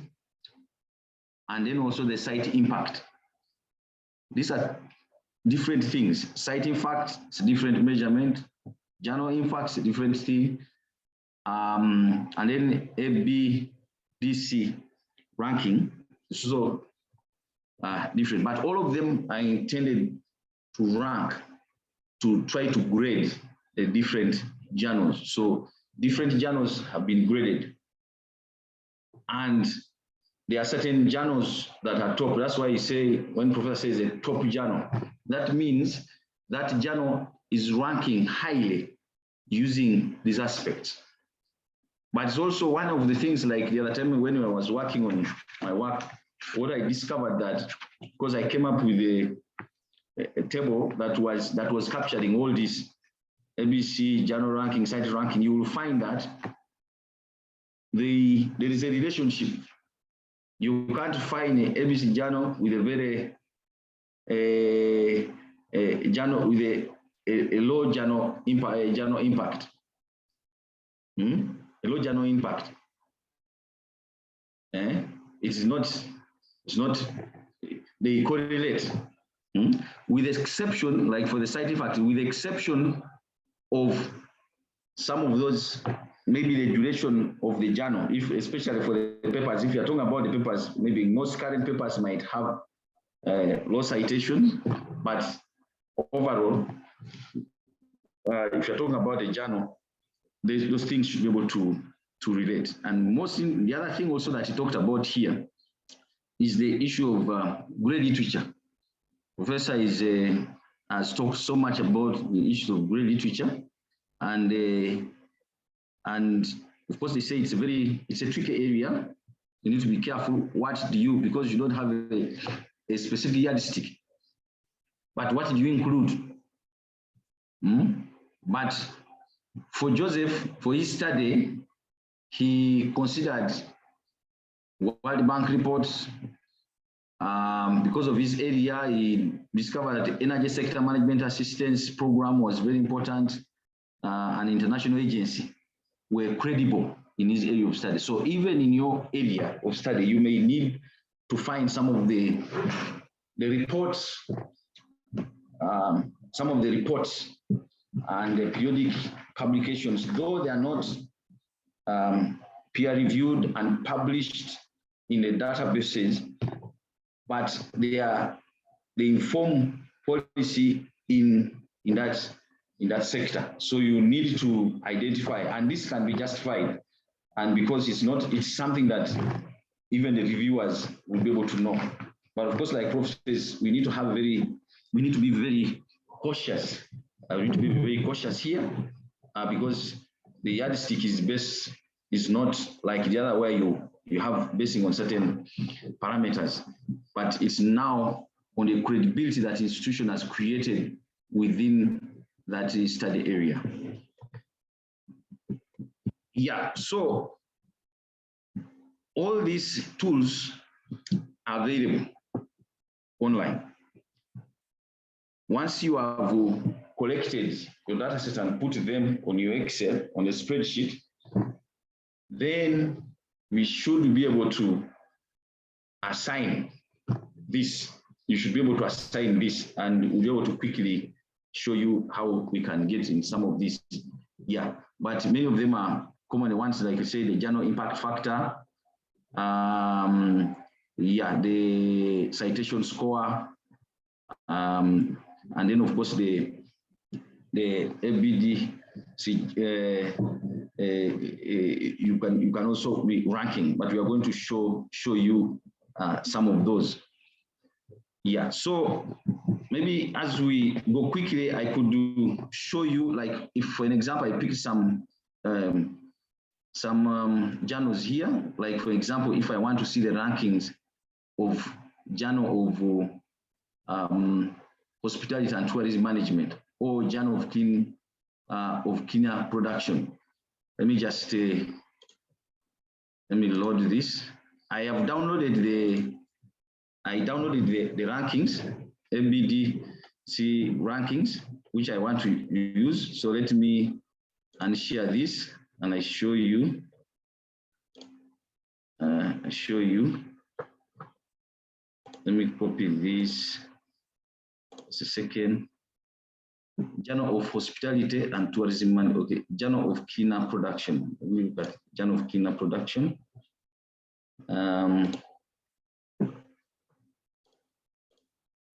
and then also the site impact. These are different things. Site impact is a different measurement. Journal impact is a different thing. And then ABDC ranking is also different. But all of them are intended to rank, to try to grade the different journals. So different journals have been graded. And there are certain journals that are top. That's why you say, when Professor says a top journal, that means that journal is ranking highly using these aspects. But it's also one of the things, like the other time when I was working on my work, what I discovered that, because I came up with a table that was capturing all this ABC, journal ranking, site ranking, you will find that there is a relationship. You can't find an ABC journal with a very journal with a low journal impact. A low journal impact. It's not. They correlate. With exception, like for the site impact, with the exception of some of those, maybe the duration of the journal, especially for the papers, if you're talking about the papers, maybe most current papers might have low citation, but overall, if you're talking about the journal, those things should be able to relate. And the other thing also that he talked about here is the issue of grade literature. Professor has talked so much about the issue of grade literature, and of course they say it's a tricky area. You need to be careful what do you, because you don't have a specific yardstick. But what do you include? But for Joseph, for his study, he considered World Bank reports. Because of his area, he discovered that the Energy Sector Management Assistance Program was very important. An international agency were credible in his area of study. So even in your area of study, you may need to find some of the reports, and the periodic publications, though they are not peer-reviewed and published in the databases, but they inform policy in that sector. So you need to identify, and this can be justified, and because it's something that even the reviewers will be able to know. But of course, like Prof says, we need to have very we need to be very cautious. We need to be very cautious here because the yardstick is not like the other where you have basing on certain parameters, but it's now on the credibility that institution has created within that study area. Yeah, so all these tools are available online. Once you have collected your data set and put them on your Excel, on the spreadsheet, then we should be able to assign this. You should be able to assign this, and we'll be able to quickly show you how we can get in some of these. Yeah, but many of them are common ones, like you say, the journal impact factor, yeah, the citation score, and then of course the FBD. You can also be ranking, but we are going to show you some of those. Yeah, so maybe as we go quickly, I could show you, like, if for an example I pick some journals here, like for example, if I want to see the rankings of journal of hospitality and tourism management, or journal of cleaner production. Let me just let me load this. I have downloaded the rankings, MBDC rankings, which I want to use. So let me unshare this and I show you. Let me copy this. Just a second. Journal of Hospitality and Tourism, okay, Journal of Cleaner Production. Let me look at Journal of Cleaner Production.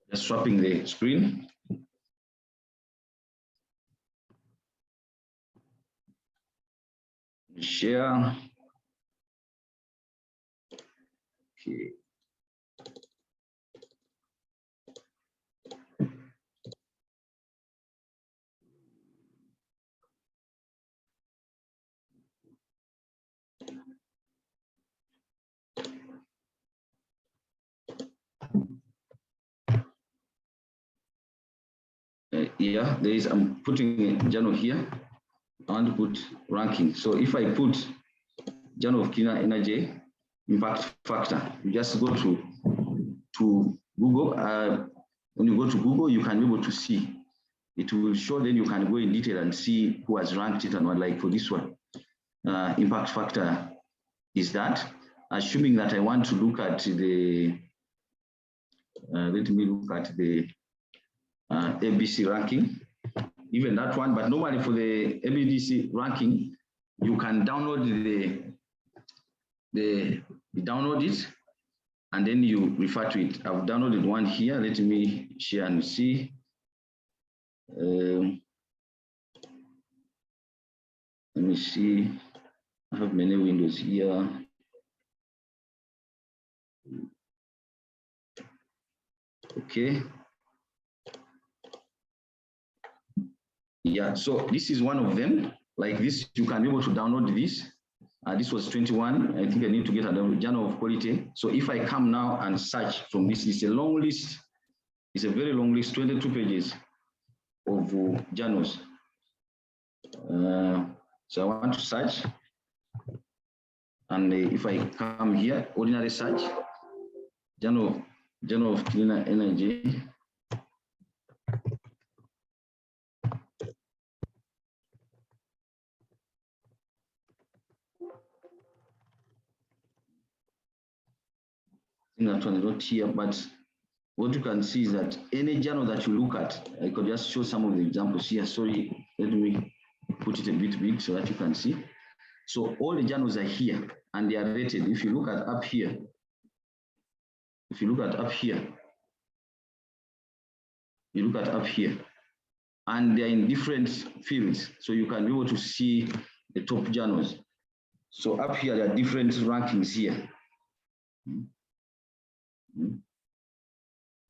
Just swapping the screen. Share. Okay. Yeah, there is, I'm putting a journal here. I want to put ranking. So if I put Journal of Cleaner Energy Impact Factor, you just go to Google. When you go to Google, you can be able to see. It will show, then you can go in detail and see who has ranked it and what, like for this one. Impact factor is that. Assuming that I want to look at the, let me look at the ABC ranking, even that one, but normally for the ABC ranking, you can download you download it, and then you refer to it. I've downloaded one here. Let me share and see. Let me see. I have many windows here. Okay. Yeah, so this is one of them. Like this, you can be able to download this. This was 21. I think I need to get a journal of quality. So if I come now and search from this, it's a long list. It's a very long list, 22 pages of journals. So I want to search. And if I come here, ordinary search, Journal of Cleaner Energy. That one is not here, but what you can see is that any journal that you look at, I could just show some of the examples here. Sorry, let me put it a bit big so that you can see. So all the journals are here and they are rated. If you look at up here, you look at up here, and they're in different fields. So you can be able to see the top journals. So up here, there are different rankings here.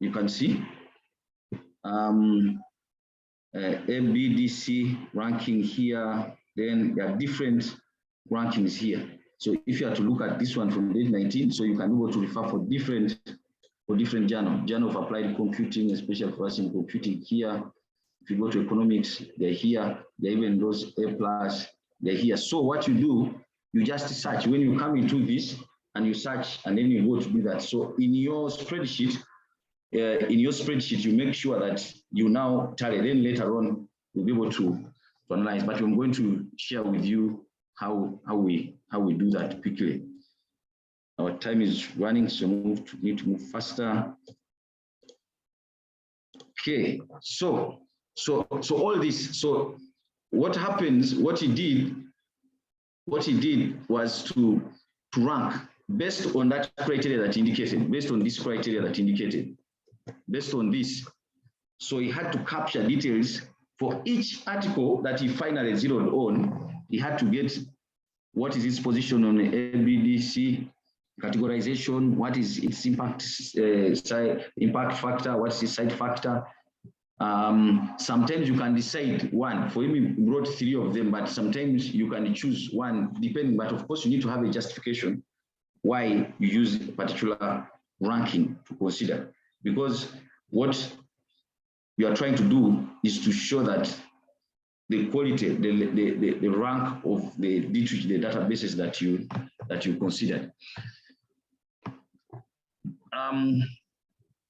You can see ABDC ranking here, then there are different rankings here. So if you are to look at this one from 2019, so you can be able to refer for different journal of applied computing, especially for us in computing here. If you go to economics, they're here. They're even those A+, they're here. So what you do, you just search. When you come into this and you search, and then you go to do that. So in your spreadsheet, you make sure that you now tally. Then later on, you'll be able to analyze. But I'm going to share with you how we do that quickly. Our time is running, so need to move faster. Okay, so all this. So what happens? What he did was to rank based on that criteria that indicated, based on this criteria that indicated, based on this. So he had to capture details for each article that he finally zeroed on. He had to get what is its position on the ABDC categorization, what is its impact factor, what is its side factor. Sometimes you can decide one. For him, he brought 3 of them, but sometimes you can choose one, depending. But of course, you need to have a justification why you use a particular ranking to consider, because what you are trying to do is to show that the quality, the rank of the databases that you considered.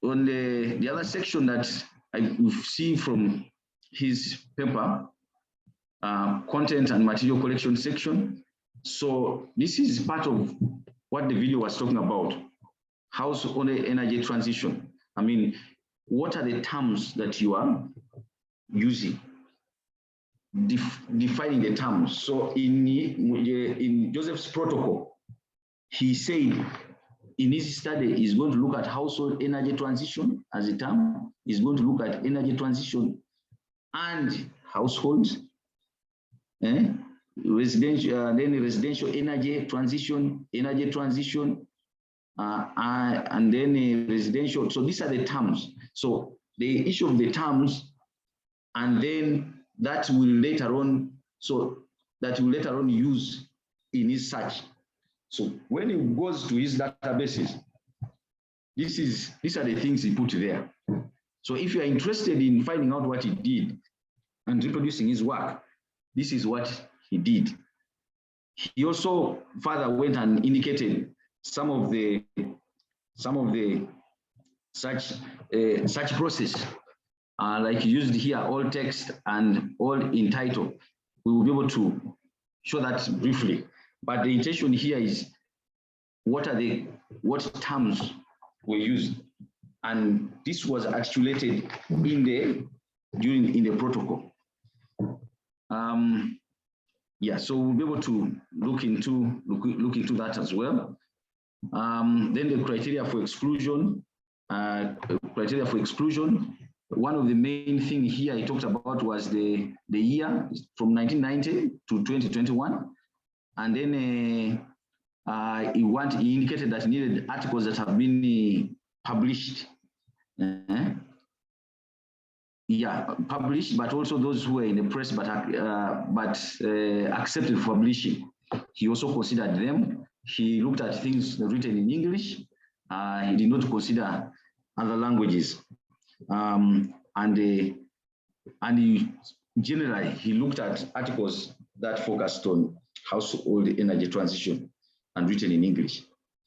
On the other section that I see from his paper, content and material collection section. So this is part of what the video was talking about, household energy transition. I mean, what are the terms that you are using? Defining the terms. So in Joseph's protocol, he said in his study, he's going to look at household energy transition as a term. He's going to look at energy transition and households, residential, then residential energy transition, and then residential. So these are the terms. So the issue of the terms, and then that will later on, use in his search. So when he goes to his databases, these are the things he put there. So if you are interested in finding out what he did and reproducing his work, this is what he did. He also further went and indicated some of the such process, like used here, all text and all in title. We will be able to show that briefly. But the intention here is what terms were used, and this was articulated in the protocol. Yeah, so we'll be able to look into that as well. Then the criteria for exclusion. One of the main things here he talked about was the year from 1990 to 2021, and then he indicated that he needed articles that have been published. Published, but also those who were in the press but accepted for publishing. He also considered them. He looked at things written in English. He did not consider other languages. And generally, he looked at articles that focused on household energy transition and written in English.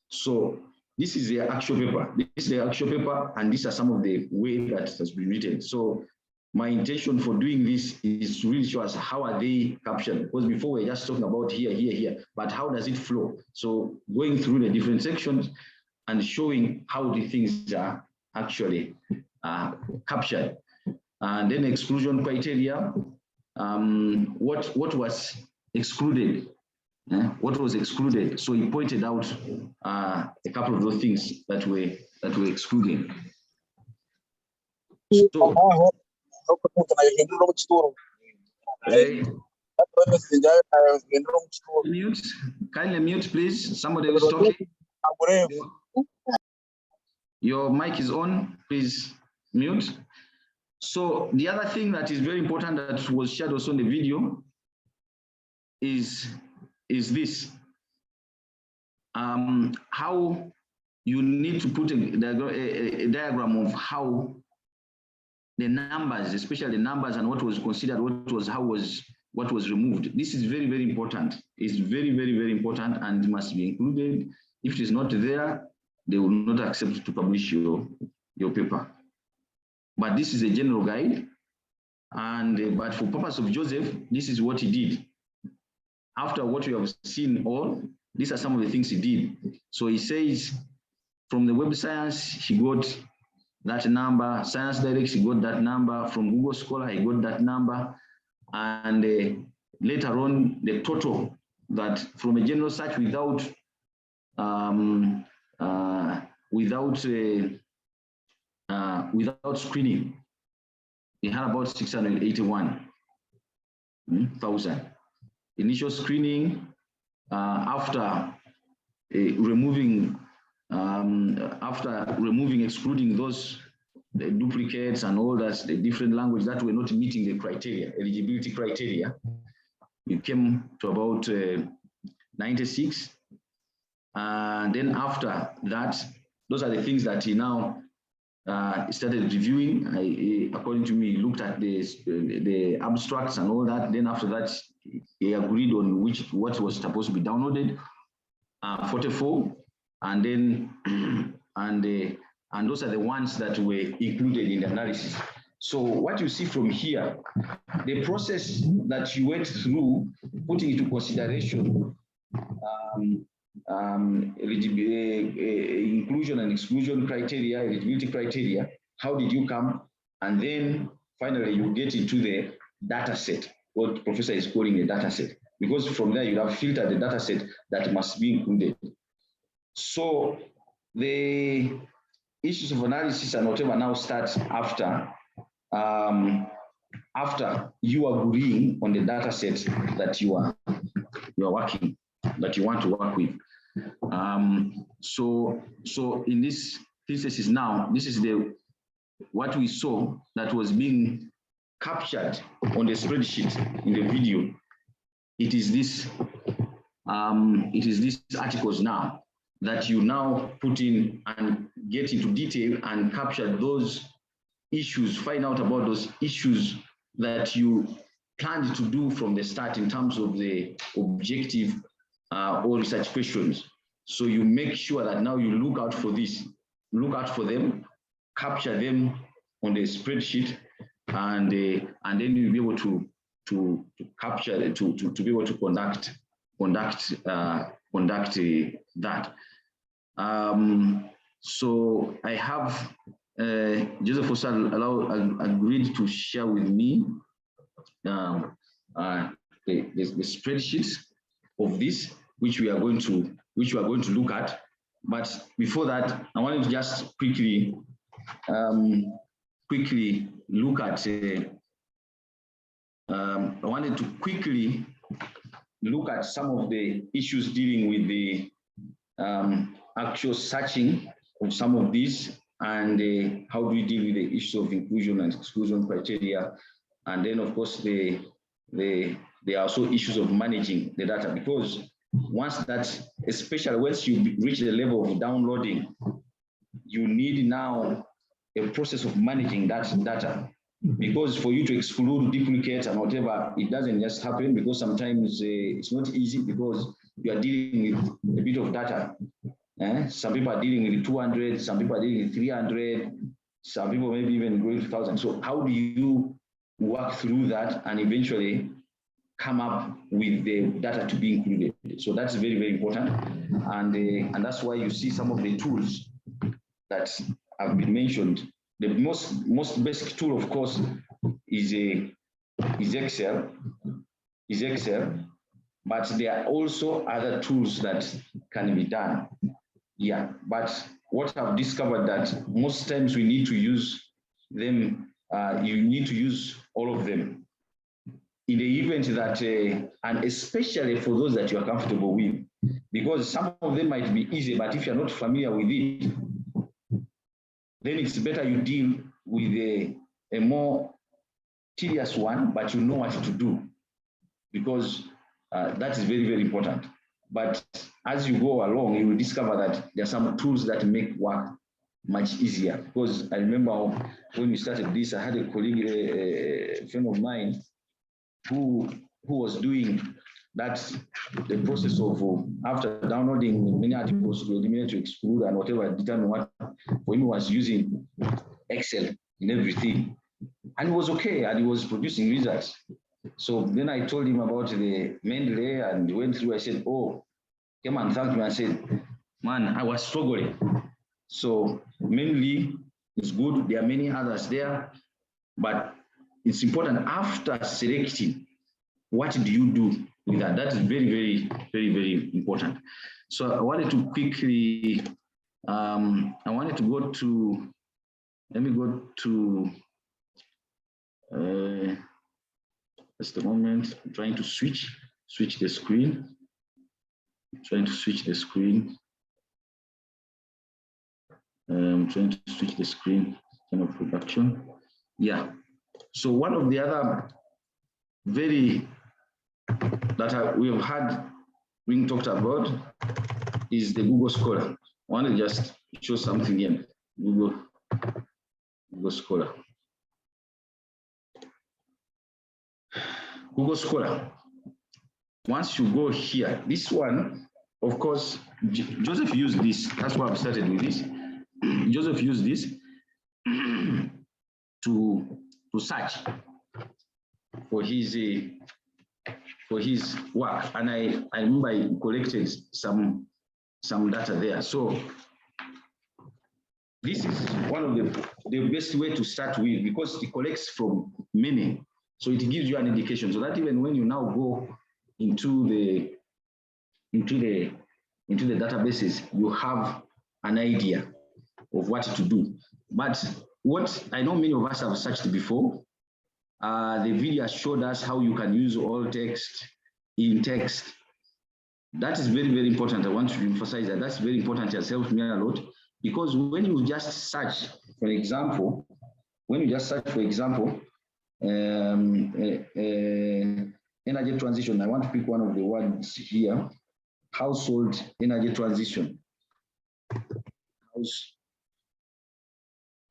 So this is the actual paper. This is the actual paper, and these are some of the way that has been written. So my intention for doing this is to really show us how are they captured, because before we were just talking about here, but how does it flow? So going through the different sections and showing how the things are actually captured. And then exclusion criteria, what was excluded? What was excluded? So he pointed out a couple of those things that were excluded. So, mute, kindly mute, please. Somebody was talking. Your mic is on, please mute. So the other thing that is very important that was shared also in the video is this. How you need to put a diagram of how the numbers, especially the numbers and what was considered, what was removed. This is very, very important. It's very, very, very important and must be included. If it is not there, they will not accept to publish your paper. But this is a general guide. And but for purpose of Joseph, this is what he did. After what we have seen all, these are some of the things he did. So he says from the Web Science, he got that number. Science Direct, he got that number. From Google Scholar, he got that number. And later on, the total that from a general search without screening, he had about 681,000. Initial screening after removing, excluding those duplicates and all that, the different languages that were not meeting the criteria, eligibility criteria, it came to about 96. And then after that, those are the things that he now started reviewing. According to me, he looked at the abstracts and all that. Then after that, he agreed on what was supposed to be downloaded, 44, and then and those are the ones that were included in the analysis. So what you see from here, the process that you went through, putting into consideration inclusion and exclusion criteria, eligibility criteria, how did you come? And then finally you get into the data set, what the professor is calling a data set, because from there you have filtered the data set that must be included. So the issues of analysis and whatever now starts after you agreeing on the data set that you are working, that you want to work with. So in this thesis now, this is what we saw that was being captured on the spreadsheet in the video. It is these articles now that you now put in and get into detail and capture those issues, find out about those issues that you planned to do from the start in terms of the objective or research questions. So you make sure that now you look out for this, look out for them, capture them on the spreadsheet, and then you'll be able to capture to be able to conduct that. So I have Joseph also agreed to share with me the spreadsheets of this, which we are going to look at. But before that, I wanted to just quickly look at. I wanted to quickly look at some of the issues dealing with the actual searching of some of these, and how do we deal with the issue of inclusion and exclusion criteria. And then, of course, there are also issues of managing the data, because once that, especially once you reach the level of downloading, you need now a process of managing that data. Because for you to exclude duplicates and whatever, it doesn't just happen, because sometimes it's not easy, because you are dealing with a bit of data. Some people are dealing with 200, some people are dealing with 300, some people maybe even going to 1,000. So how do you work through that and eventually come up with the data to be included? So that's very, very important. And that's why you see some of the tools that have been mentioned. The most basic tool, of course, is Excel. But there are also other tools that can be done. Yeah, but what I've discovered that most times we need to use them. You need to use all of them in the event that, and especially for those that you are comfortable with, because some of them might be easy, but if you're not familiar with it, then it's better you deal with a more tedious one, but you know what to do, because that is very, very important. But as you go along, you will discover that there are some tools that make work much easier. Because I remember when we started this, I had a colleague, a friend of mine, who was doing that, the process of after downloading many articles to eliminate, to exclude, and whatever, determine what, when he was using Excel in everything. And it was okay, and he was producing results. So then I told him about the Mendeley, and he went through. I said, oh, came and thanked me. I said, man, I was struggling. So Mendeley is good. There are many others there, but it's important after selecting, what do you do with that? That is very, very, very, very important. So I wanted to quickly, I wanted to go to, let me go to, just a moment, I'm trying to switch the screen. I'm trying to switch the screen. I'm trying to switch the screen, kind of production. Yeah. So one of the other very that we have had being talked about is the Google Scholar. I want to just show something here. Google Scholar. Google Scholar. Once you go here, this one, of course, Joseph used this. That's why I've started with this. Joseph used this to search for his work, and I remember I collected some data there. So this is one of the best way to start with, because it collects from many, so it gives you an indication, so that even when you now go into the databases, you have an idea of what to do. But what I know many of us have searched before, the video showed us how you can use all text in text. That is very, very important. I want to emphasize that that's very important. It has helped me a lot, because when you just search, for example, energy transition, I want to pick one of the words here, household energy transition.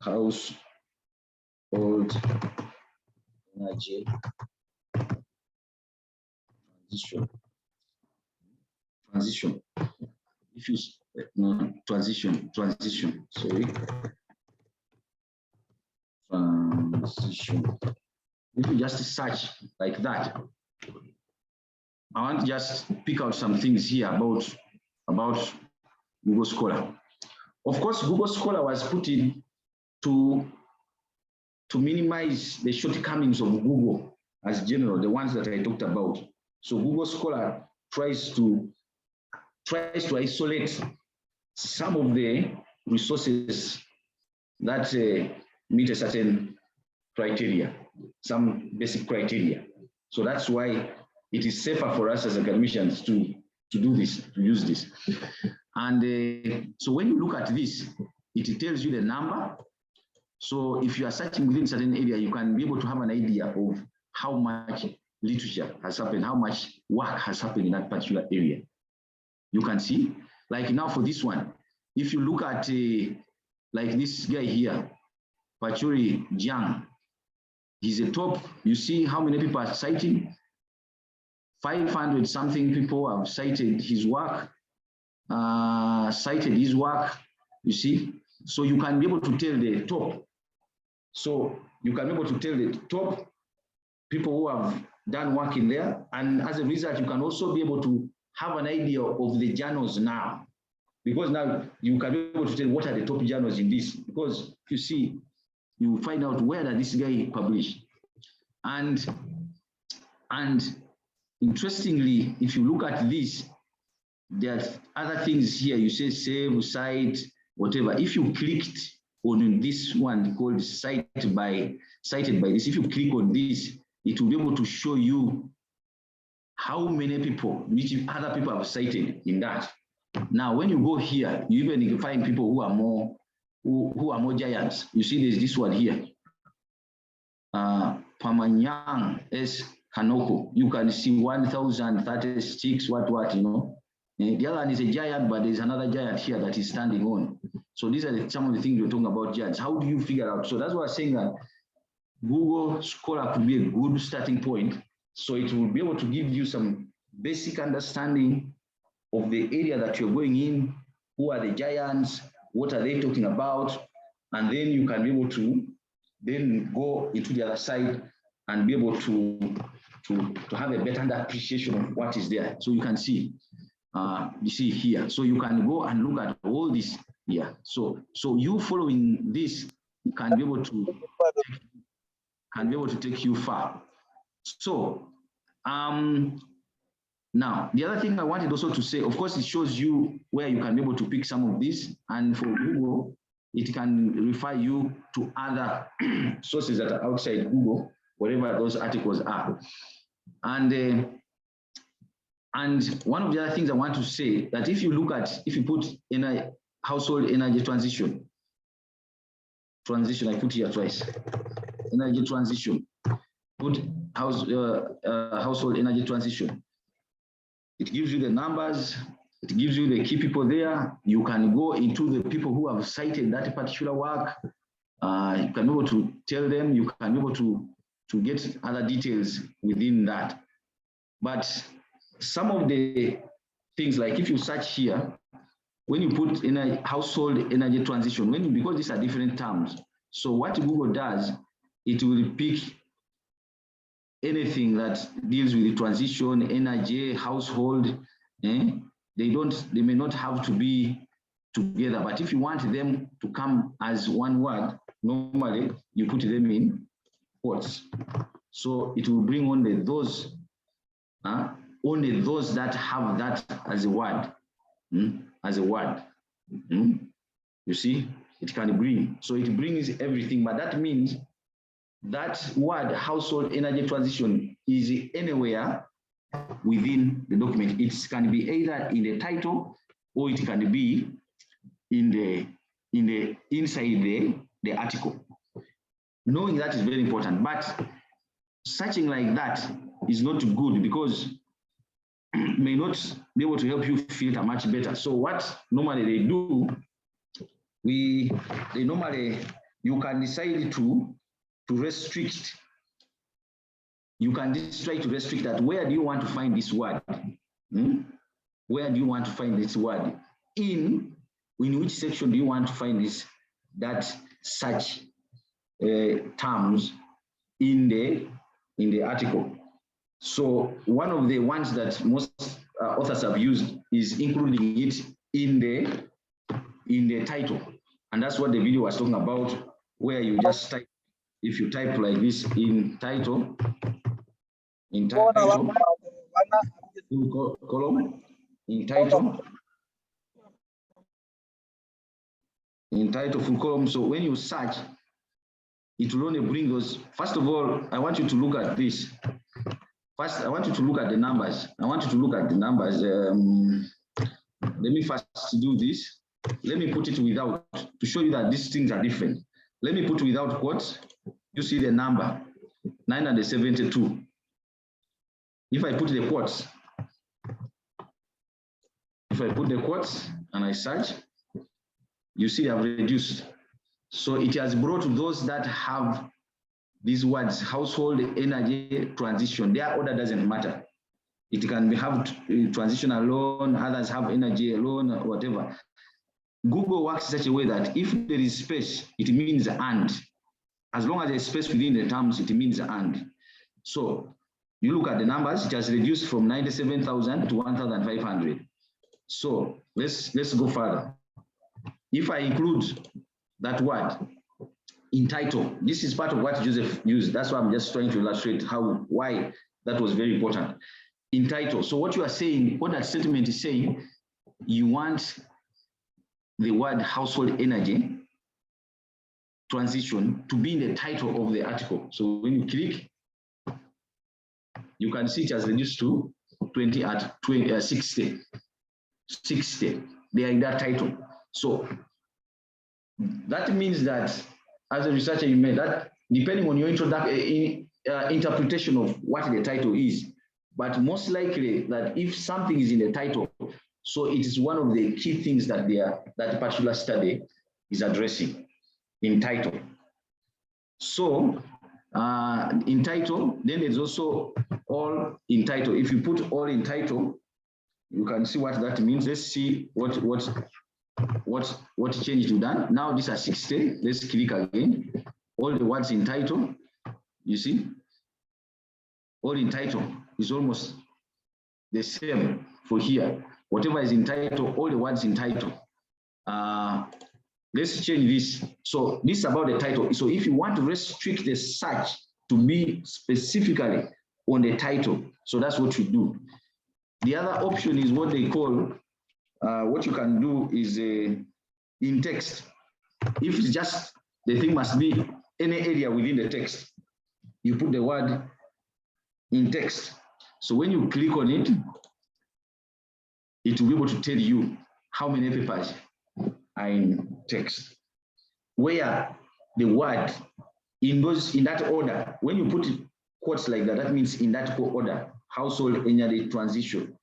Household energy transition. If you no transition, sorry. Transition. If you just search like that, I want to just pick out some things here about Google Scholar. Of course, Google Scholar was put in to minimize the shortcomings of Google as general, the ones that I talked about. So Google Scholar tries to isolate some of the resources that meet a certain criteria, some basic criteria. So that's why it is safer for us as academicians to do this, to use this. And so when you look at this, it tells you the number. So if you are searching within a certain area, you can be able to have an idea of how much literature has happened, how much work has happened in that particular area. You can see, like now for this one, if you look at like this guy here, Pachuri Jiang, he's a top, you see how many people are citing? 500 something people have cited his work, you see? So you can be able to tell the top. So you can be able to tell the top people who have done work in there. And as a result, you can also be able to have an idea of the journals now, because now you can be able to tell what are the top journals in this, because you see, you find out where did this guy publish. And interestingly, if you look at this, there are other things here. You say save, cite, whatever. If you clicked on this one called cited by this, if you click on this, it will be able to show you how many people, which other people have cited in that. Now, when you go here, you even find people who are more giants. You see, there's this one here. Pamanyang S. Kanoko. You can see 1,036, what, you know. The other one is a giant, but there's another giant here that is standing on. So these are some of the things we're talking about giants. How do you figure out? So that's why I'm saying that Google Scholar could be a good starting point. So it will be able to give you some basic understanding of the area that you're going in, who are the giants, what are they talking about, and then you can be able to then go into the other side and be able to have a better appreciation of what is there. So you can see, you see here. So you can go and look at all this here. So you following this can be able to take you far. So now the other thing I wanted also to say, of course, it shows you where you can be able to pick some of these, and for Google, it can refer you to other sources that are outside Google, wherever those articles are. And one of the other things I want to say that if you look at, if you put in a household energy transition, I put here twice, energy transition, put household energy transition. It gives you the numbers, it gives you the key people there. You can go into the people who have cited that particular work. You can be able to tell them, you can be able to get other details within that. But some of the things, like if you search here, when you put in a household energy transition, because these are different terms, so what Google does, it will pick anything that deals with the transition, energy, household. They may not have to be together, but if you want them to come as one word, normally you put them in quotes. So it will bring only those that have that as a word, You see, it can bring, so it brings everything, but that means that word household energy transition is anywhere within the document. It can be either in the title or it can be inside the article. Knowing that is very important, but searching like that is not good because may not be able to help you filter much better. So what normally they do, you can decide to restrict. You can just try to restrict that. Where do you want to find this word? Where do you want to find this word? In which section do you want to find that such terms in the article? So one of the ones that most authors have used is including it in the title, and that's what the video was talking about, where you just type. If you type like this in title, full column, in title, full column. So when you search, it will only bring those. First of all, I want you to look at this. First, I want you to look at the numbers. Let me first do this. Let me put it without, to show you that these things are different. Let me put without quotes. You see the number 972. If I put the quotes, and I search, you see I've reduced. So it has brought those that have these words, household energy transition. Their order doesn't matter. It can have transition alone, others have energy alone, or whatever. Google works such a way that if there is space, it means and. As long as there's space within the terms, it means and. So you look at the numbers, it has reduced from 97,000 to 1,500. So let's go further. If I include that word in title, this is part of what Joseph used. That's why I'm just trying to illustrate why that was very important. In title, so what you are saying, what that statement is saying, you want the word household energy transition to be in the title of the article. So when you click, you can see it has reduced to 60. They are in that title. So that means that as a researcher, you may that depending on your interpretation of what the title is. But most likely that if something is in the title, so it is one of the key things that that particular study is addressing in title. So in title, then there's also all in title. If you put all in title, you can see what that means. Let's see what change you've done. Now these are 60. Let's click again. All the words in title, you see, all in title is almost the same for here. Whatever is in title, all the words in title. Let's change this. So this is about the title. So if you want to restrict the search to be specifically on the title, so that's what you do. The other option is what they call, what you can do is in text. If it's just, the thing must be any area within the text, you put the word in text. So when you click on it, it will be able to tell you how many papers are in text. Where the word in that order, when you put quotes like that, that means in that order, household energy transition.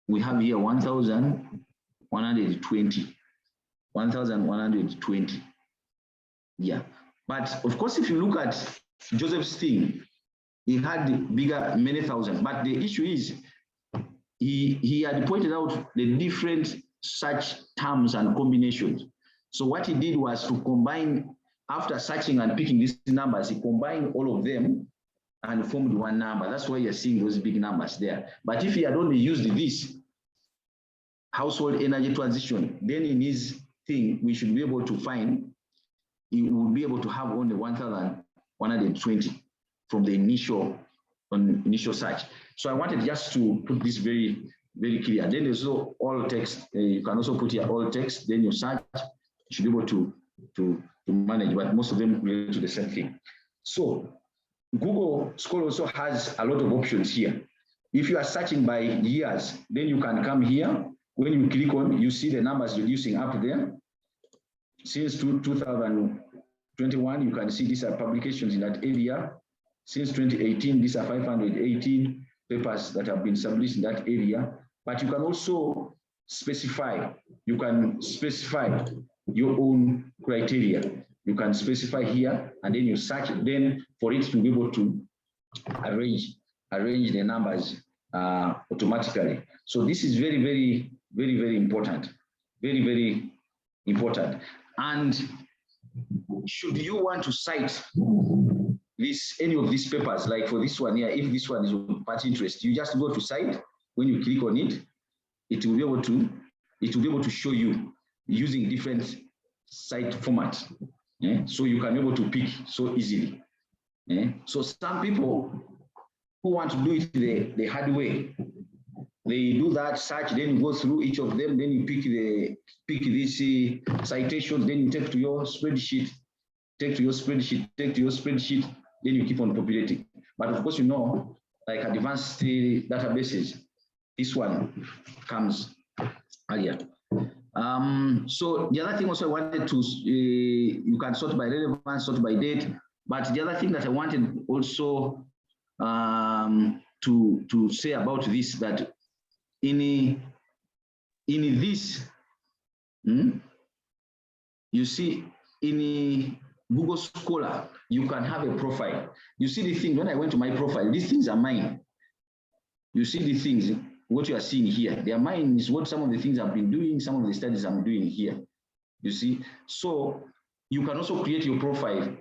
We have here 1,120. 1,120. Yeah. But of course, if you look at Joseph's thing, he had bigger, many thousand. But the issue is, he had pointed out the different search terms and combinations. So what he did was to combine, after searching and picking these numbers, he combined all of them and formed one number. That's why you're seeing those big numbers there. But if he had only used this household energy transition, then in his thing, we should be able to find, he will be able to have only 1,120 from the initial search. So I wanted just to put this very, very clear. Then there's also all text. You can also put here all text, then you search, you should be able to manage, but most of them relate to the same thing. So Google Scholar also has a lot of options here. If you are searching by years, then you can come here. When you click on, you see the numbers reducing up there. Since 2021, you can see these are publications in that area. Since 2018, these are 518 papers that have been published in that area. But you can also specify, you can specify your own criteria. You can specify here, and then you search, then for it to be able to arrange the numbers automatically. So this is very, very, very, very important. Very, very important. And should you want to cite any of these papers, like for this one here, if this one is of much interest, you just go to cite. When you click on it, it will be able to show you using different cite formats. Yeah? So you can be able to pick so easily. Yeah? So some people who want to do it the hard way, they do that search, then you go through each of them, then you pick this citation, then you take to your spreadsheet, then you keep on populating. But of course, you know, like advanced databases, this one comes earlier. So the other thing also I wanted to, you can sort by relevance, sort by date, but the other thing that I wanted also to say about this, that in this, you see, in Google Scholar, you can have a profile. You see the thing, when I went to my profile, these things are mine. You see the things, what you are seeing here, they are mine, is what some of the things I've been doing, some of the studies I'm doing here. You see, so you can also create your profile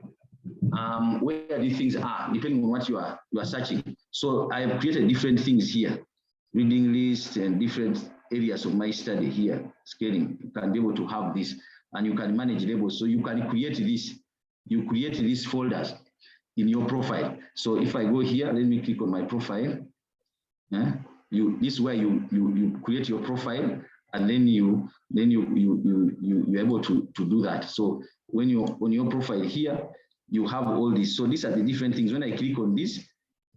where these things are, depending on what you are searching. So I have created different things here, reading lists and different areas of my study here, scaling. You can be able to have this, and you can manage labels. So you can create this. You create these folders in your profile. So if I go here, let me click on my profile. This is where you create your profile, and then you're able to do that. So when you're on your profile here, you have all these. So these are the different things. When I click on this,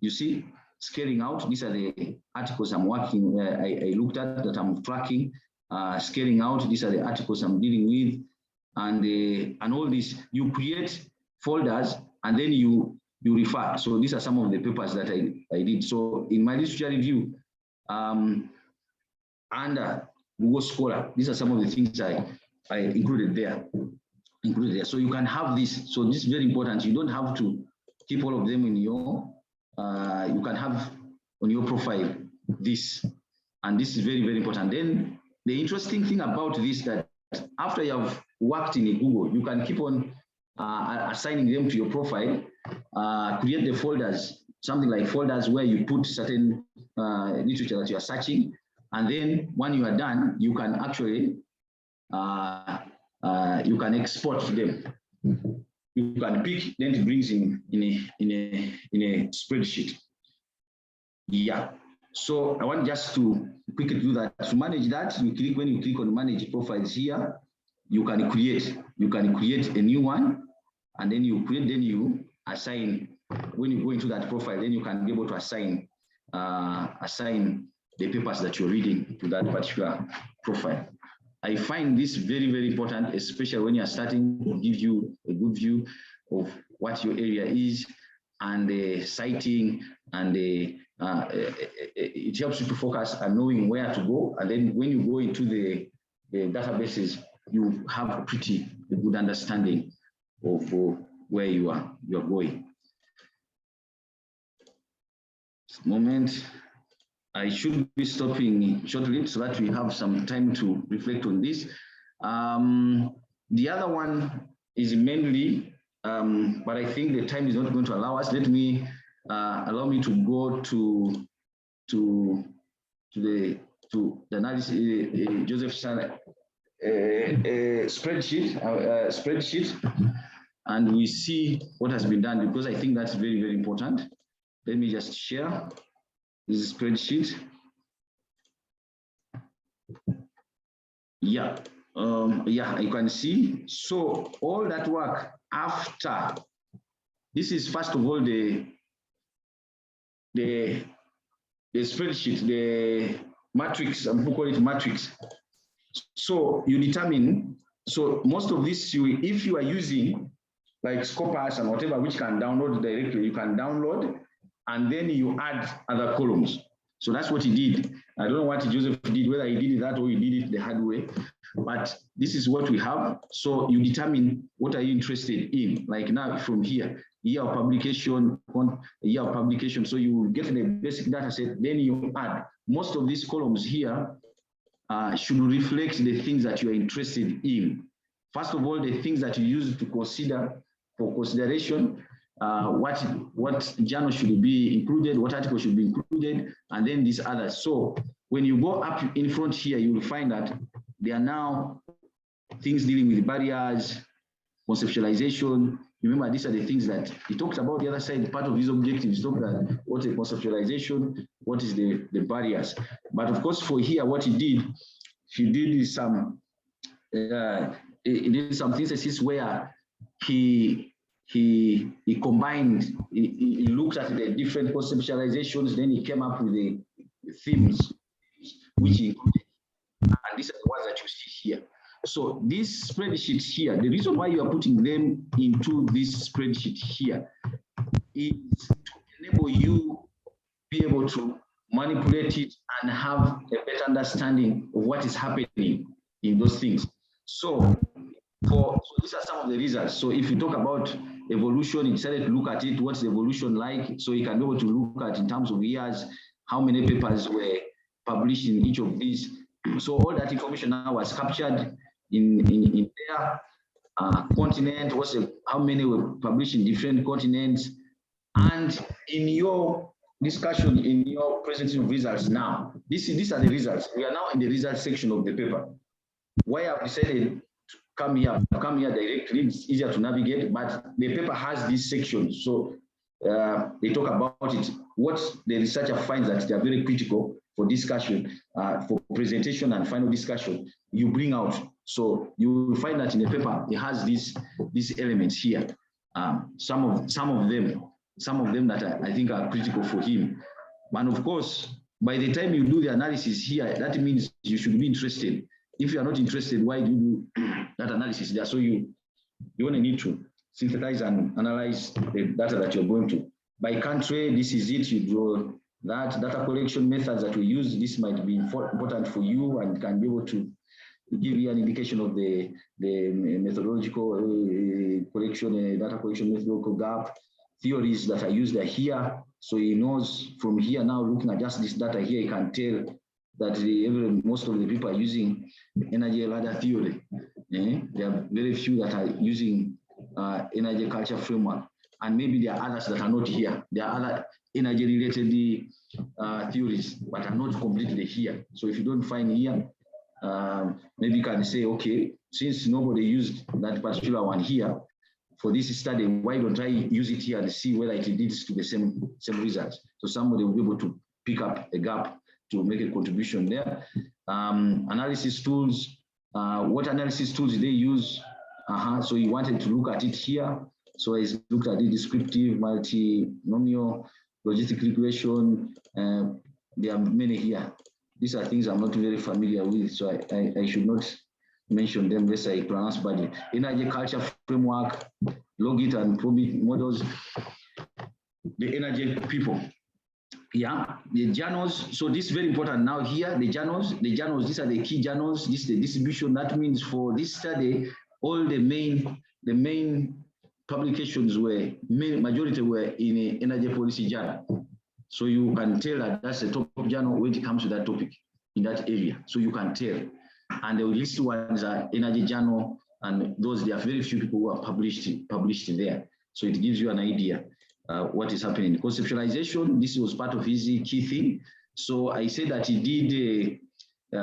you see scaling out. These are the articles I'm working. I looked at that I'm tracking. Scaling out. These are the articles I'm dealing with, and all this. You create folders and then you refer. So these are some of the papers that I did. So in my literature review, under Google Scholar, these are some of the things I included there. So you can have this. So this is very important. You don't have to keep all of them in your, you can have on your profile this, and this is very, very important. Then the interesting thing about this, that after you have worked in Google, you can keep on assigning them to your profile, create the folders, something like folders where you put certain literature that you are searching. And then when you are done, you can actually, you can export them. You can pick, then it brings in a spreadsheet. Yeah. So I want just to quickly do that. To manage that, you click, when you click on manage profiles here, you can create a new one, and then you create, then you assign. When you go into that profile, then you can be able to assign the papers that you're reading to that particular profile. I find this very, very important, especially when you're starting to give you a good view of what your area is and the citing, and it helps you to focus and knowing where to go. And then when you go into the databases, you have a pretty good understanding of where you are going. This moment, I should be stopping shortly so that we have some time to reflect on this. The other one is mainly, but I think the time is not going to allow us. Let me allow me to go to the analysis, Joseph spreadsheet, and we see what has been done, because I think that's very, very important. Let me just share this spreadsheet. Yeah, yeah, you can see. So all that work after, this is first of all the spreadsheet, the matrix, I'm going to call it matrix. So you determine, so most of this, if you are using like Scopus and whatever, which can download directly, you can download, and then you add other columns. So that's what he did. I don't know what Joseph did, whether he did it that way, he did it the hard way, but this is what we have. So you determine what are you interested in. Like now from here, year of publication, year of publication. So you will get the basic data set, then you add. Most of these columns here should reflect the things that you are interested in. First of all, the things that you use to consider for consideration, what journal should be included, what article should be included, and then these others. So when you go up in front here, you will find that there are now things dealing with barriers, conceptualization. Remember, these are the things that he talked about. The other side, part of his objectives, talked about what is conceptualization, what is the barriers. But of course, for here, what he did some synthesis where he combined, he looked at the different conceptualizations, then he came up with the themes, which he included. And these are the ones that you see here. So these spreadsheets here, the reason why you are putting them into this spreadsheet here is to enable you to be able to manipulate it and have a better understanding of what is happening in those things. So these are some of the results. So if you talk about evolution, you decided to look at it, what's the evolution like? So you can be able to look at in terms of years, how many papers were published in each of these. So all that information now was captured in their continent, how many were published in different continents. And in your discussion, in your presentation of results now, these are the results. We are now in the results section of the paper. Why I've decided to come here directly, it's easier to navigate, but the paper has these sections. So they talk about it, what the researcher finds that they are very critical for discussion, for presentation and final discussion, you bring out. So you will find that in the paper, it has these elements here. Some of them that I think are critical for him. And of course, by the time you do the analysis here, that means you should be interested. If you are not interested, why do you do that analysis there? So you only need to synthesize and analyze the data that you're going to. By country, this is it, you draw that data collection methods that we use. This might be important for you and can be able to give you an indication of the methodological collection, data collection methodological gap, theories that are used here. So he knows from here now, looking at just this data here, he can tell that most of the people are using energy ladder theory. There are very few that are using energy culture framework. And maybe there are others that are not here. There are other energy related theories, but are not completely here. So if you don't find here, maybe you can say, okay, since nobody used that particular one here, for this study, why don't I use it here and see whether it leads to the same results? So somebody will be able to pick up a gap to make a contribution there. Analysis tools, what analysis tools they use? So he wanted to look at it here. So he's looked at the descriptive, multinomial, logistic regression. There are many here. These are things I'm not very familiar with, so I should not mention them unless I pronounce badly. Energy culture framework, logit and probit models, the energy people. Yeah, the journals. So this is very important now here, the journals, these are the key journals, this is the distribution. That means for this study, all the main publications majority were in an energy policy journal. So you can tell that that's the top journal when it comes to that topic in that area. So you can tell. And the least ones are energy journal, and those, there are very few people who are published there. So it gives you an idea what is happening. Conceptualization, this was part of his key thing. So I said that he did,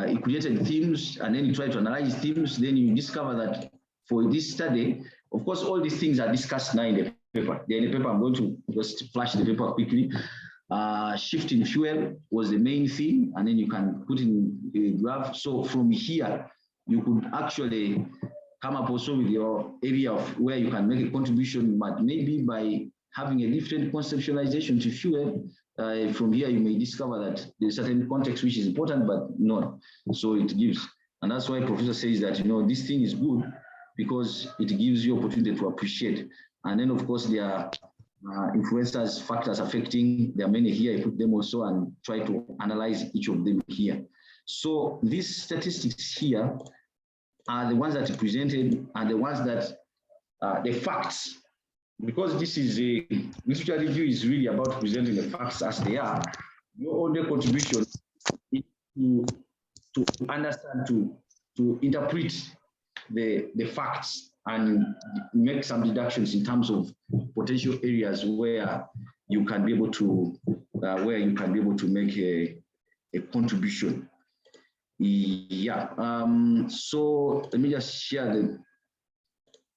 he created themes, and then he tried to analyze themes. Then you discover that for this study, of course, all these things are discussed now in the paper. In the paper, I'm going to just flash the paper quickly. Shift in fuel was the main thing, and then you can put in a graph. So from here, you could actually come up also with your area of where you can make a contribution, but maybe by having a different conceptualization to fuel, from here you may discover that there's certain context which is important, but not. So it gives, and that's why Professor says that, you know, this thing is good because it gives you opportunity to appreciate. And then of course there are influencers, factors affecting, there are many here, I put them also and try to analyze each of them here. So these statistics here are the ones that are presented and the ones that, the facts, because this is a literature review is really about presenting the facts as they are. Your only contribution is to understand, to interpret the facts and make some deductions in terms of potential areas where you can be able to make a contribution. Yeah. So let me just share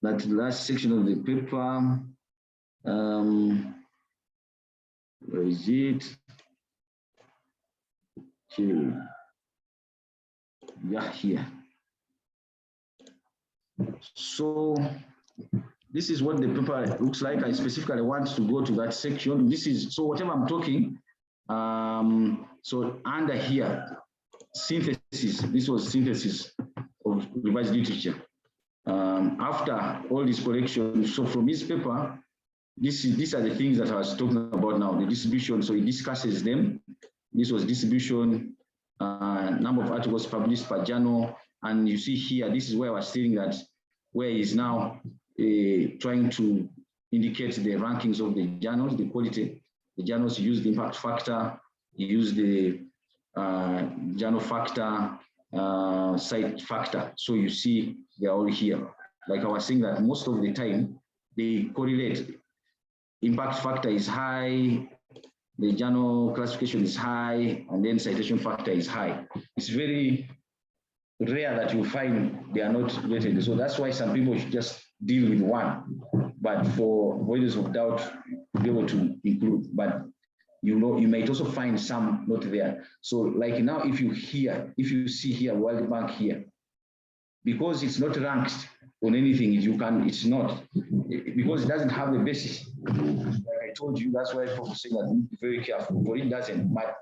that last section of the paper. Where is it? Okay. Yeah, here. So this is what the paper looks like. I specifically want to go to that section. This is, so whatever I'm talking, so under here, synthesis, this was synthesis of revised literature. After all this collection, so from this paper, these are the things that I was talking about now, the distribution. So it discusses them. This was distribution, number of articles published per journal. And you see here, this is where I was saying that, where he's now trying to indicate the rankings of the journals, the quality. The journals use the impact factor, use the journal factor, site factor. So you see they're all here. Like I was saying that most of the time they correlate. Impact factor is high, the journal classification is high, and then citation factor is high. It's very rare that you find they are not related. So that's why some people should just deal with one, but for avoidance of doubt, be able to include. But you know, you might also find some not there. So like now, if you see here World Bank here, because it's not ranked on anything, it's not, because it doesn't have the basis. Like I told you, that's why I'm saying that be very careful, but it doesn't. But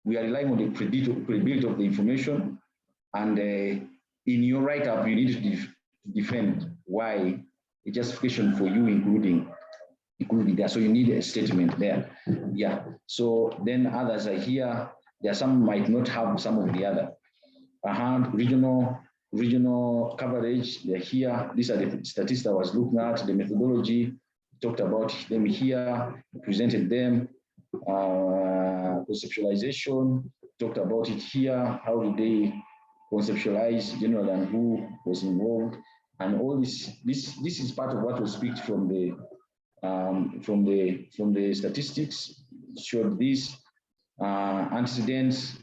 we are relying on the credibility of the information, and in your write-up, you need to defend why a justification for you including there. So you need a statement there. Yeah. So then others are here. There are some might not have some of the other. Regional coverage, they're here. These are the statistics I was looking at, the methodology, talked about them here, presented them, conceptualization, talked about it here, how did they conceptualize generally and who was involved, and all this is part of what was picked from the statistics, showed these antecedents,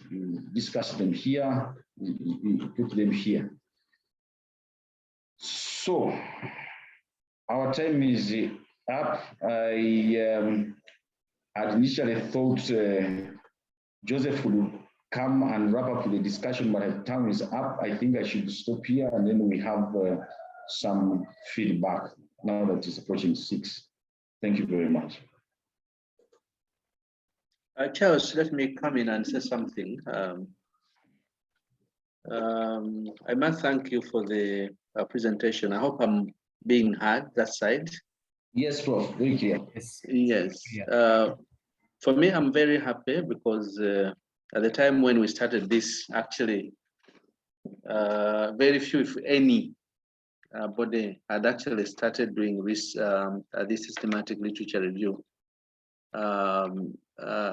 discussed them here, we put them here. So our time is up. I had initially thought Joseph would come and wrap up the discussion, but time is up. I think I should stop here, and then we have some feedback now that it's approaching 6. Thank you very much. Charles, let me come in and say something. I must thank you for the presentation. I hope I'm being heard that side. Yes, Prof. Very clear. Yes. For me, I'm very happy because at the time when we started this, actually, very few, if any, body had actually started doing this systematic literature review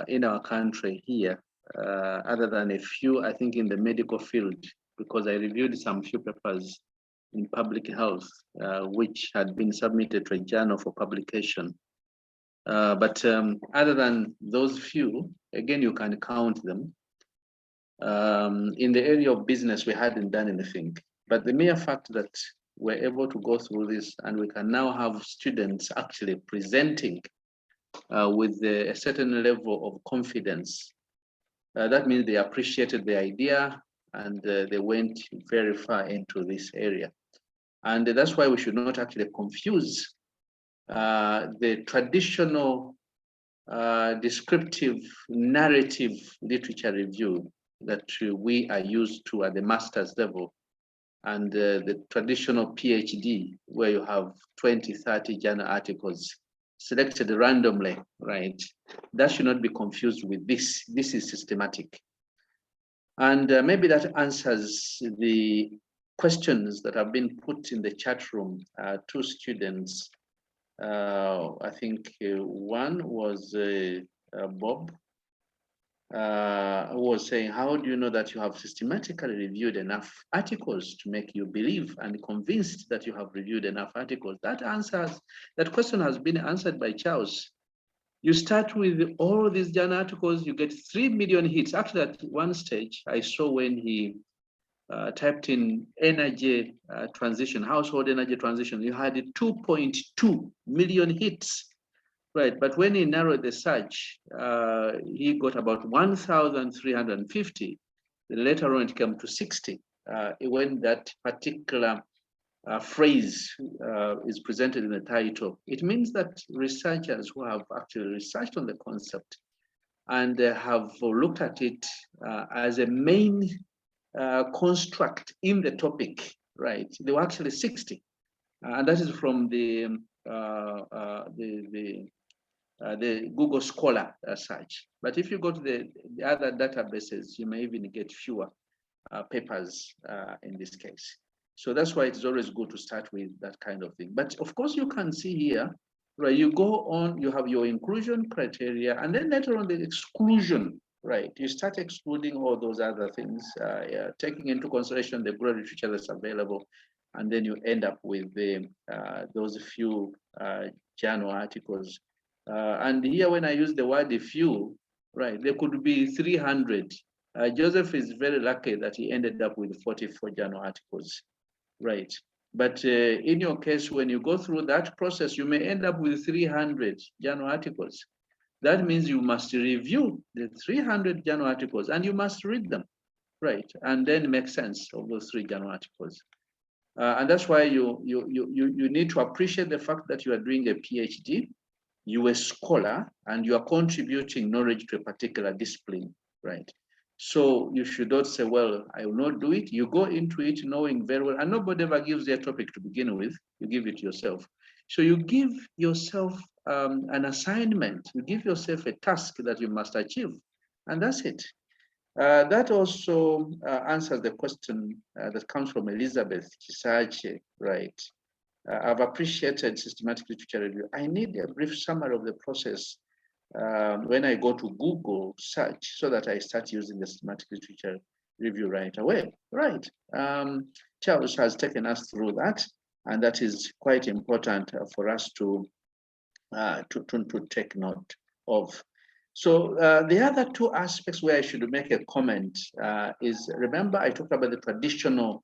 in our country here, other than a few, I think, in the medical field, because I reviewed some few papers in public health, which had been submitted to a journal for publication. But other than those few, again, you can count them. In the area of business, we hadn't done anything. But the mere fact that we're able to go through this and we can now have students actually presenting with a certain level of confidence, that means they appreciated the idea and they went very far into this area. And that's why we should not actually confuse the traditional descriptive narrative literature review that we are used to at the master's level, and the traditional PhD, where you have 20, 30 journal articles selected randomly, right? That should not be confused with this. This is systematic. And maybe that answers the questions that have been put in the chat room to students. I think one was Bob, who was saying, how do you know that you have systematically reviewed enough articles to make you believe and convinced that you have reviewed enough articles? That question has been answered by Charles. You start with all these journal articles, you get 3 million hits. Actually, at one stage, I saw when he typed in energy transition, household energy transition, you had 2.2 million hits, right? But when he narrowed the search, he got about 1,350. Later on, it came to 60 when that particular phrase is presented in the title. It means that researchers who have actually researched on the concept and have looked at it as a main construct in the topic, right? There were actually 60, and that is from the Google Scholar search. But if you go to the other databases, you may even get fewer papers in this case. So that's why it's always good to start with that kind of thing. But of course, you can see here, right? You go on, you have your inclusion criteria, and then later on the exclusion, right? You start excluding all those other things, taking into consideration the broad literature that's available, and then you end up with the those few journal articles. And here, when I use the word few, right, there could be 300. Joseph is very lucky that he ended up with 44 journal articles, right? But in your case, when you go through that process, you may end up with 300 journal articles. That means you must review the 300 journal articles and you must read them, right? And then make sense of those 3 journal articles. And that's why you need to appreciate the fact that you are doing a PhD, you're a scholar, and you are contributing knowledge to a particular discipline, right? So you should not say, well, I will not do it. You go into it knowing very well, and nobody ever gives you a topic to begin with. You give it yourself. So you give yourself an assignment, you give yourself a task that you must achieve, and that's it. That also answers the question that comes from Elizabeth Chisache, right? I've appreciated systematic literature review. I need a brief summary of the process when I go to Google search so that I start using the systematic literature review right away. Right. Charles has taken us through that, and that is quite important for us to take note of. So the other two aspects where I should make a comment is, remember I talked about the traditional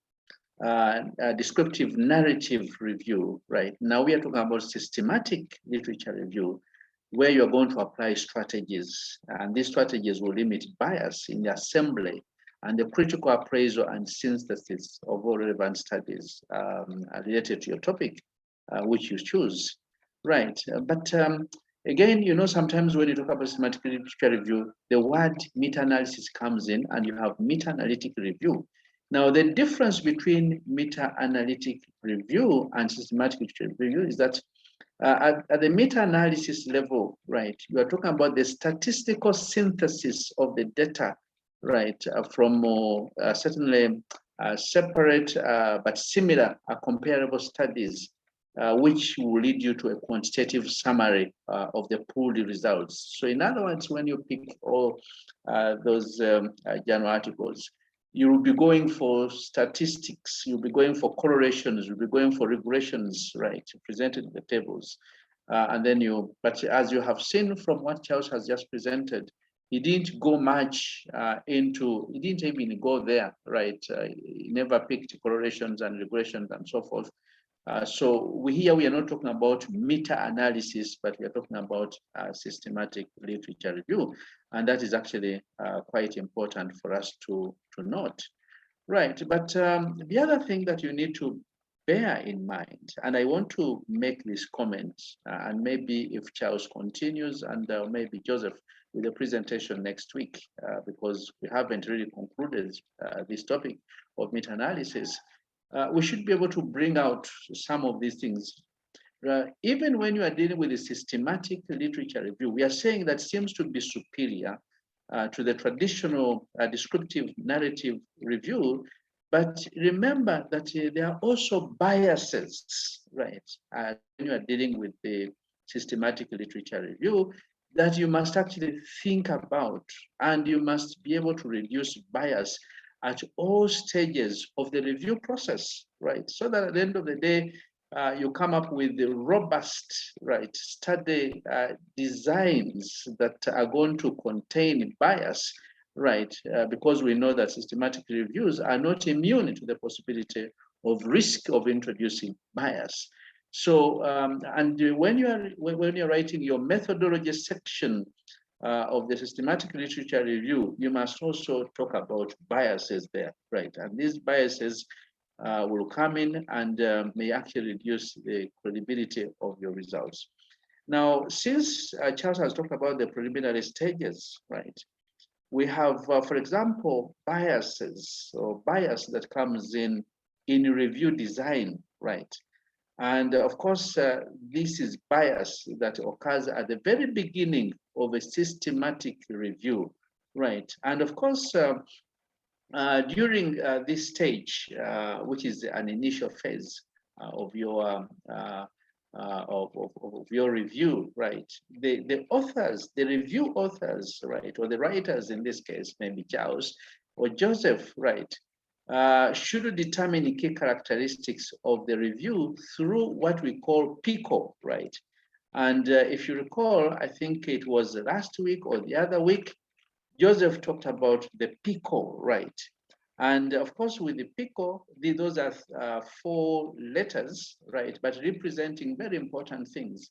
descriptive narrative review, right? Now we are talking about systematic literature review, where you're going to apply strategies, and these strategies will limit bias in the assembly and the critical appraisal and synthesis of all relevant studies related to your topic, which you choose, right? But again, you know, sometimes when you talk about systematic literature review, the word meta-analysis comes in, and you have meta-analytic review. Now, the difference between meta-analytic review and systematic literature review is that at the meta-analysis level, right, you are talking about the statistical synthesis of the data, right, from certainly separate but similar comparable studies, which will lead you to a quantitative summary of the pooled results. So in other words, when you pick all those journal articles, you will be going for statistics, you'll be going for correlations, you'll be going for regressions, right, presented in the tables. And then but as you have seen from what Charles has just presented, he didn't go much he didn't even go there, right? He never picked correlations and regressions and so forth. So here we are not talking about meta-analysis, but we are talking about systematic literature review. And that is actually quite important for us to note. Right, but the other thing that you need to bear in mind, and I want to make this comment, and maybe if Charles continues, and maybe Joseph with the presentation next week, because we haven't really concluded this topic of meta-analysis, we should be able to bring out some of these things. Even when you are dealing with a systematic literature review, we are saying that seems to be superior to the traditional descriptive narrative review. But remember that there are also biases, right? When you are dealing with the systematic literature review, that you must actually think about, and you must be able to reduce bias at all stages of the review process, right? So that at the end of the day, you come up with the robust, right, study designs that are going to contain bias, right? Because we know that systematic reviews are not immune to the possibility of risk of introducing bias. So, and when you're writing your methodology section of the systematic literature review, you must also talk about biases there, right? And these biases will come in and may actually reduce the credibility of your results. Now, since Charles has talked about the preliminary stages, right? We have, for example, biases or bias that comes in review design, right? And of course, this is bias that occurs at the very beginning of a systematic review, right? And of course, during this stage, which is an initial phase of your review, right? The authors, the review authors, right, or the writers in this case, maybe Charles or Joseph, right, should determine key characteristics of the review through what we call PICO, right? And if you recall, I think it was last week or the other week, Joseph talked about the PICO, right? And of course, with the PICO, those are 4 letters, right? But representing very important things.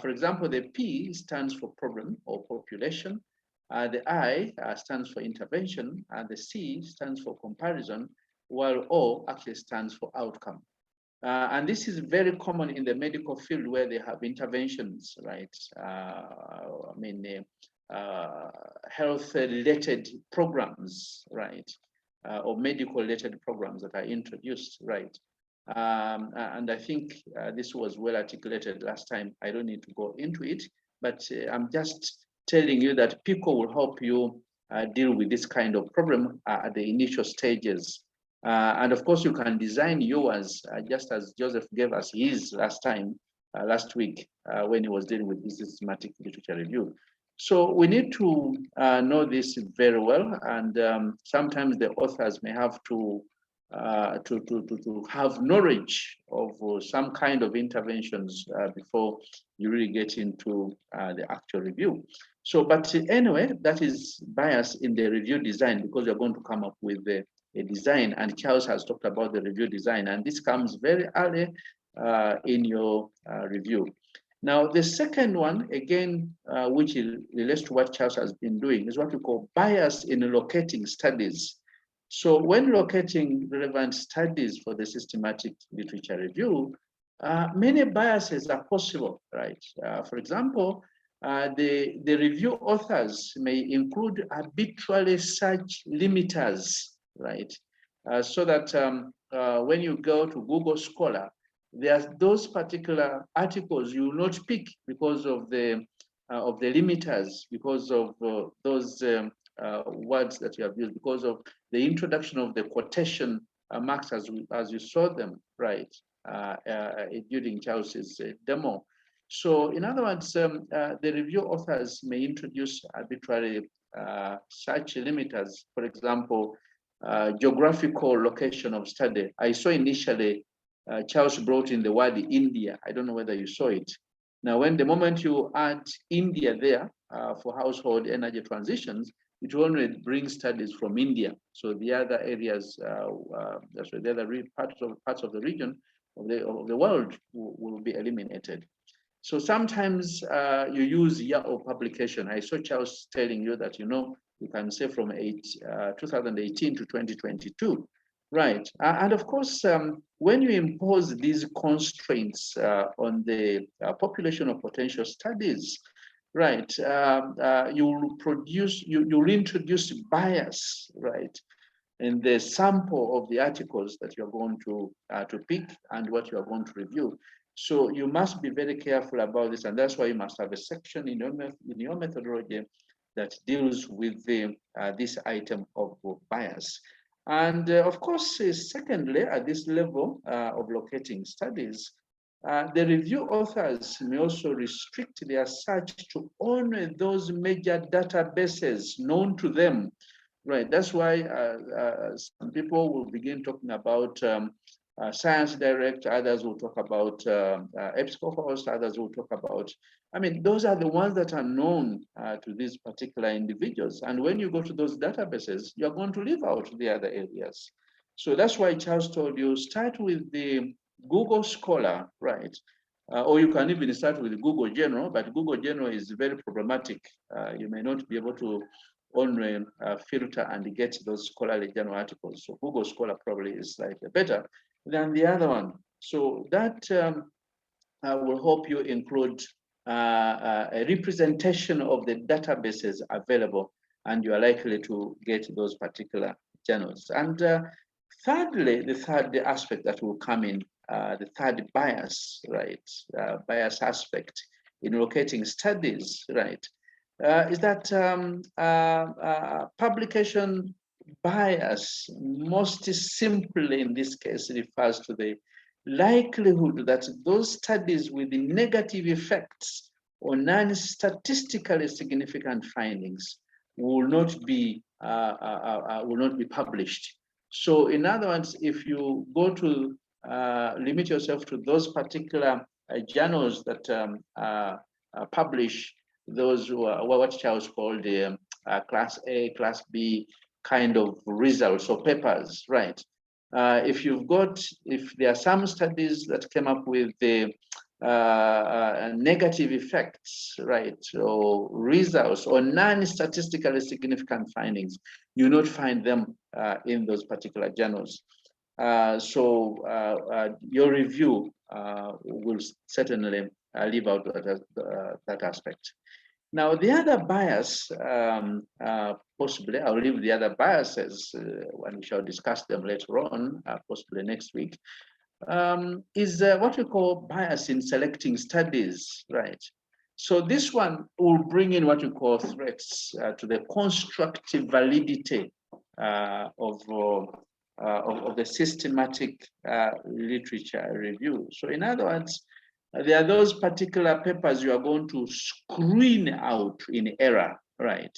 For example, the P stands for problem or population. The I stands for intervention, and the C stands for comparison, while O actually stands for outcome. And this is very common in the medical field where they have interventions, right? Health-related programs, right? Or medical-related programs that are introduced, right? And I think this was well articulated last time. I don't need to go into it, but I'm just telling you that PICO will help you deal with this kind of problem at the initial stages. And of course, you can design yours just as Joseph gave us his last time, last week, when he was dealing with this systematic literature review. So we need to know this very well, and sometimes the authors may have to have knowledge of some kind of interventions before you really get into the actual review. So, but anyway, that is bias in the review design, because you're going to come up with a design, and Charles has talked about the review design, and this comes very early in your review. Now, the second one, again, which relates to what Charles has been doing, is what we call bias in locating studies. So when locating relevant studies for the systematic literature review, many biases are possible, right? For example, the review authors may include arbitrary search limiters, right? So that when you go to Google Scholar, there's those particular articles you will not pick because of the limiters, because of those words that you have used, because of the introduction of the quotation marks as you saw them, right, during Charles's demo. So in other words, the review authors may introduce arbitrary search limiters. For example, geographical location of study. I saw initially Charles brought in the word India. I don't know whether you saw it. Now, when the moment you add India there for household energy transitions, it will only bring studies from India. So the other areas, the other parts of the region of the world will be eliminated. So sometimes you use year of publication. I saw Charles telling you that, you can say from 2018 to 2022, right? And of course, when you impose these constraints on the population of potential studies, right, you'll introduce bias, right, in the sample of the articles that you're going to pick and what you are going to review. So you must be very careful about this, and that's why you must have a section in your methodology that deals with this item of bias. And of course, secondly, at this level of locating studies, the review authors may also restrict their search to only those major databases known to them. Right, that's why some people will begin talking about Science Direct, others will talk about EBSCOhost, others will talk about, those are the ones that are known to these particular individuals. And when you go to those databases, you're going to leave out the other areas. So that's why Charles told you, start with the Google Scholar, right? Or you can even start with Google General, but Google General is very problematic. You may not be able to only filter and get those scholarly journal articles. So Google Scholar probably is slightly better than the other one. So that will help you include a representation of the databases available, and you are likely to get those particular journals. And thirdly, the third aspect that will come in, the third bias, right, bias aspect in locating studies, right, is that publication bias most simply in this case refers to the likelihood that those studies with the negative effects or non-statistically significant findings will not be published. So in other words, if you go to limit yourself to those particular journals that publish those who are what Charles called the class A, class B kind of results or papers, right? If there are some studies that came up with the negative effects, right, or results or non-statistically significant findings, you not find them in those particular journals. So your review will certainly leave out that aspect. Now, the other bias, possibly, I'll leave the other biases when we shall discuss them later on, possibly next week. is what we call bias in selecting studies, right? So this one will bring in what we call threats to the constructive validity of the systematic literature review. So in other words, there are those particular papers you are going to screen out in error, right?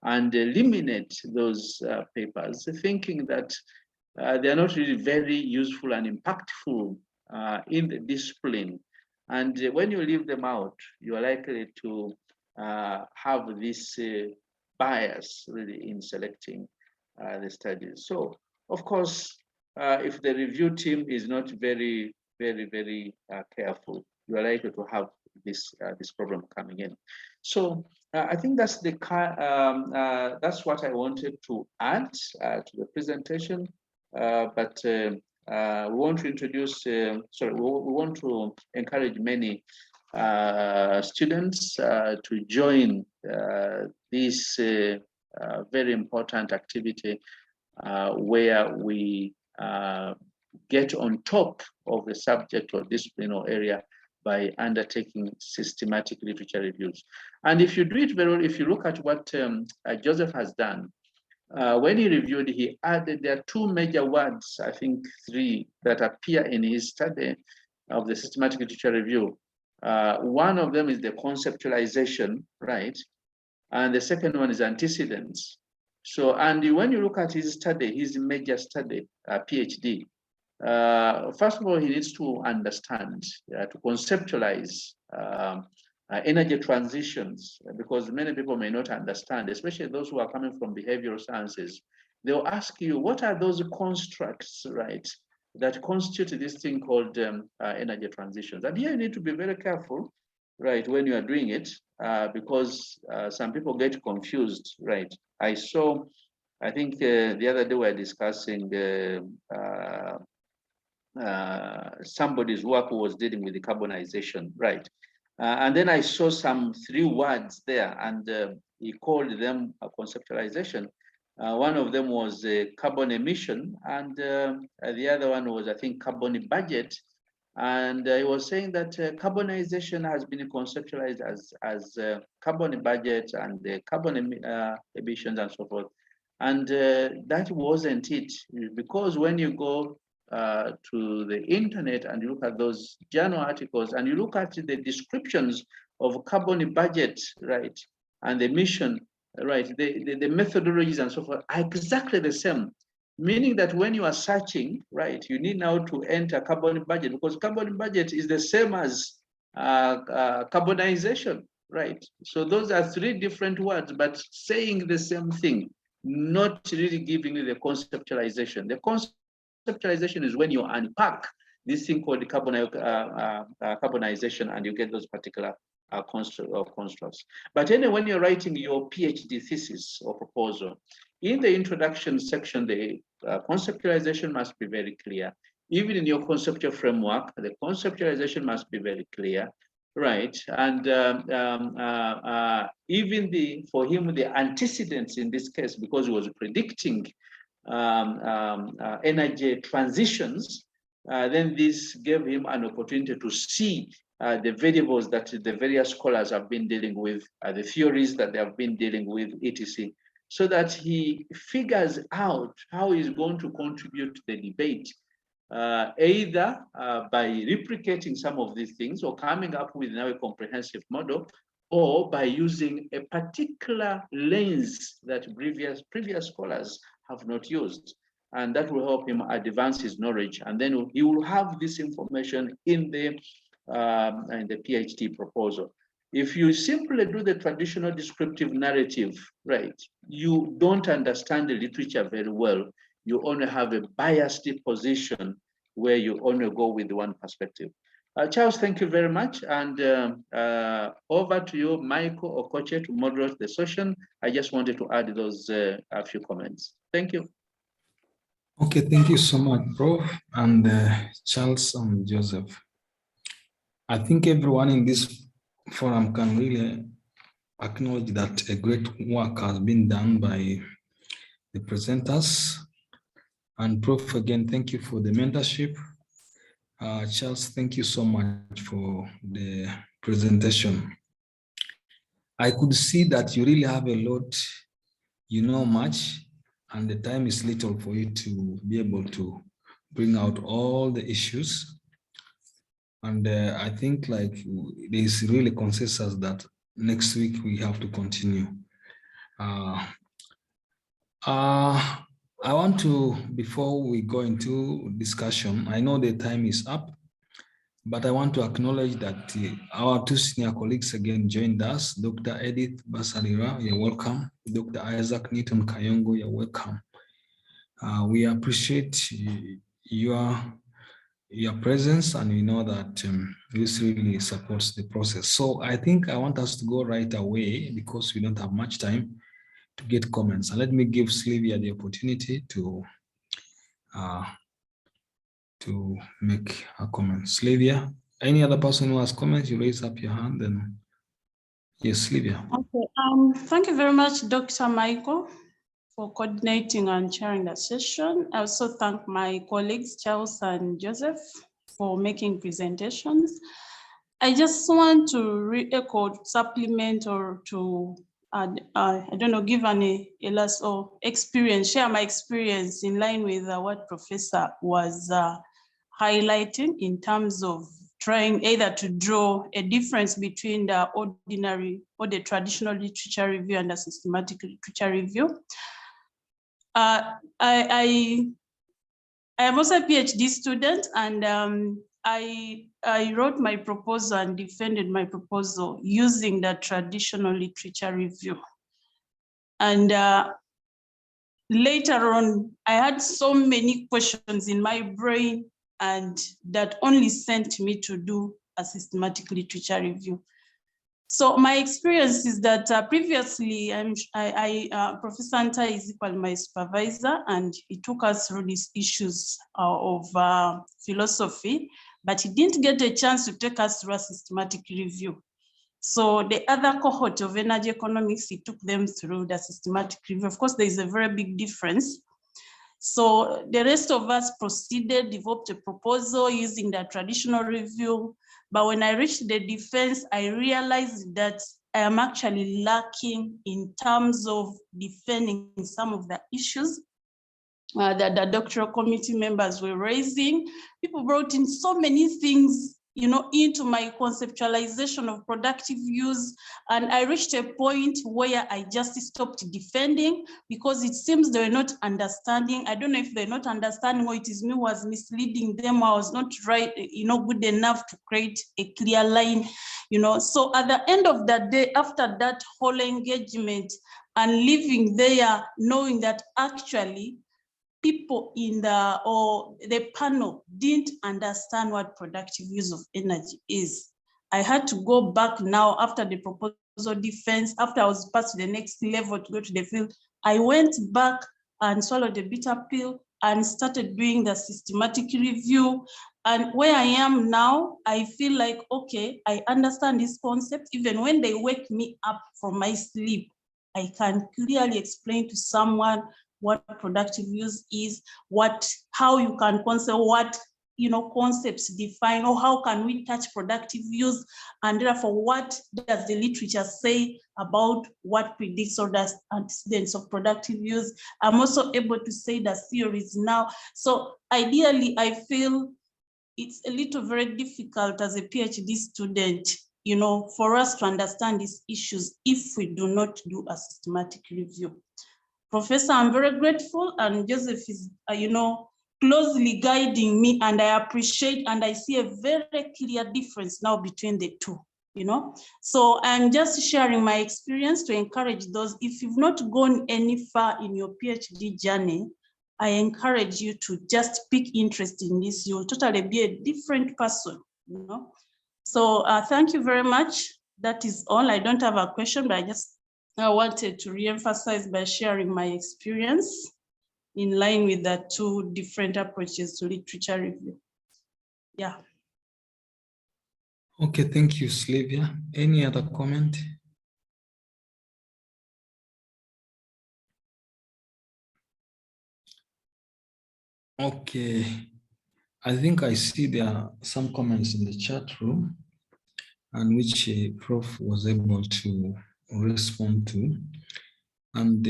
And eliminate those papers, thinking that they are not really very useful and impactful in the discipline. And when you leave them out, you are likely to have this bias really in selecting the studies. So, of course, if the review team is not very careful, you are likely to have this problem coming in. So I think that's that's what I wanted to add to the presentation. But we want to introduce, we want to encourage many students to join this very important activity where we get on top of the subject or discipline or area by undertaking systematic literature reviews. And if you do it very well, if you look at what Joseph has done, when he reviewed, he added, there are two major words, I think three, that appear in his study of the systematic literature review. One of them is the conceptualization, right? And the second one is antecedents. So, and when you look at his study, his major study, PhD, first of all, he needs to understand, to conceptualize energy transitions, because many people may not understand, especially those who are coming from behavioral sciences. They'll ask you, what are those constructs, right, that constitute this thing called energy transitions? And here you need to be very careful, right, when you are doing it, because some people get confused, right? I think the other day we were discussing somebody's work who was dealing with decarbonization, right? And then I saw some three words there, and he called them a conceptualization. One of them was carbon emission, and the other one was, I think, carbon budget. And he was saying that carbonization has been conceptualized as carbon budget and carbon emissions and so forth. And that wasn't it, because when you go to the internet and you look at those journal articles and you look at the descriptions of carbon budget, right, and the emission, right, the methodologies and so forth are exactly the same. Meaning that when you are searching, right, you need now to enter carbon budget, because carbon budget is the same as carbonization, right? So those are three different words, but saying the same thing, not really giving you the conceptualization. The conceptualization is when you unpack this thing called carbonization and you get those particular constructs. But anyway, when you're writing your PhD thesis or proposal, in the introduction section, the conceptualization must be very clear. Even in your conceptual framework, the conceptualization must be very clear, right? And even for him, the antecedents in this case, because he was predicting energy transitions, then this gave him an opportunity to see the variables that the various scholars have been dealing with, the theories that they have been dealing with, etc., so that he figures out how he's going to contribute to the debate, either by replicating some of these things or coming up with now a comprehensive model, or by using a particular lens that previous scholars have not used. And that will help him advance his knowledge. And then he will have this information in the PhD proposal. If you simply do the traditional descriptive narrative, right, you don't understand the literature very well. You only have a biased position where you only go with one perspective. Charles, thank you very much. And over to you, Michael or Koche, to moderate the session. I just wanted to add those a few comments. Thank you. Okay, thank you so much, Prof. And Charles and Joseph. I think everyone in this forum can really acknowledge that a great work has been done by the presenters. And Prof, again, thank you for the mentorship. Charles, thank you so much for the presentation. I could see that you really have a lot, you know much, and the time is little for you to be able to bring out all the issues. And I think like there's really consensus that next week we have to continue. I want to, before we go into discussion, I know the time is up, but I want to acknowledge that our two senior colleagues again joined us. Dr. Edith Basalira, you're welcome. Dr. Isaac Newton Kayongo, you're welcome. We appreciate your presence, and we know that this really supports the process. So I think I want us to go right away because we don't have much time to get comments. And let me give Sylvia the opportunity to make a comment. Sylvia, any other person who has comments, you raise up your hand. Then yes, Sylvia. Okay. Thank you very much, Dr. Michael, for coordinating and chairing the session. I also thank my colleagues, Charles and Joseph, for making presentations. I just want to re-echo, supplement, or to add, I don't know, give a last or experience, share my experience in line with what Professor was highlighting in terms of trying either to draw a difference between the ordinary or the traditional literature review and the systematic literature review. I am also a PhD student, and I wrote my proposal and defended my proposal using the traditional literature review. And later on, I had so many questions in my brain, and that only sent me to do a systematic literature review. So my experience is that previously, Professor Anta is equal my supervisor, and he took us through these issues of philosophy, but he didn't get a chance to take us through a systematic review. So the other cohort of energy economics, he took them through the systematic review. Of course, there is a very big difference. So the rest of us proceeded, developed a proposal using the traditional review. But when I reached the defense, I realized that I am actually lacking in terms of defending some of the issues that the doctoral committee members were raising. People brought in so many things, you know, into my conceptualization of productive use. And I reached a point where I just stopped defending because it seems they were not understanding. I don't know if they're not understanding or it is me who was misleading them. I was not right, you know, good enough to create a clear line, you know. So at the end of the day, after that whole engagement and living there, knowing that actually people in the panel didn't understand what productive use of energy is. I had to go back now after the proposal defense, after I was passed to the next level to go to the field. I went back and swallowed a bitter pill and started doing the systematic review. And where I am now, I feel like, okay, I understand this concept. Even when they wake me up from my sleep, I can clearly explain to someone what productive use is, how you can consider what, you know, concepts define, or how can we touch productive use, and therefore what does the literature say about what predicts or does antecedents of productive use. I'm also able to say the theories now. So ideally, I feel it's a little very difficult as a PhD student, you know, for us to understand these issues if we do not do a systematic review. Professor, I'm very grateful, and Joseph is, you know, closely guiding me, and I appreciate, and I see a very clear difference now between the two, you know. So I'm just sharing my experience to encourage those, if you've not gone any far in your PhD journey, I encourage you to just pick interest in this. You'll totally be a different person, you know. So thank you very much. That is all. I don't have a question, but I wanted to re-emphasize by sharing my experience in line with the two different approaches to literature review. Yeah. Okay, thank you, Sylvia. Any other comment? Okay. I think I see there are some comments in the chat room and which Prof was able to respond to. And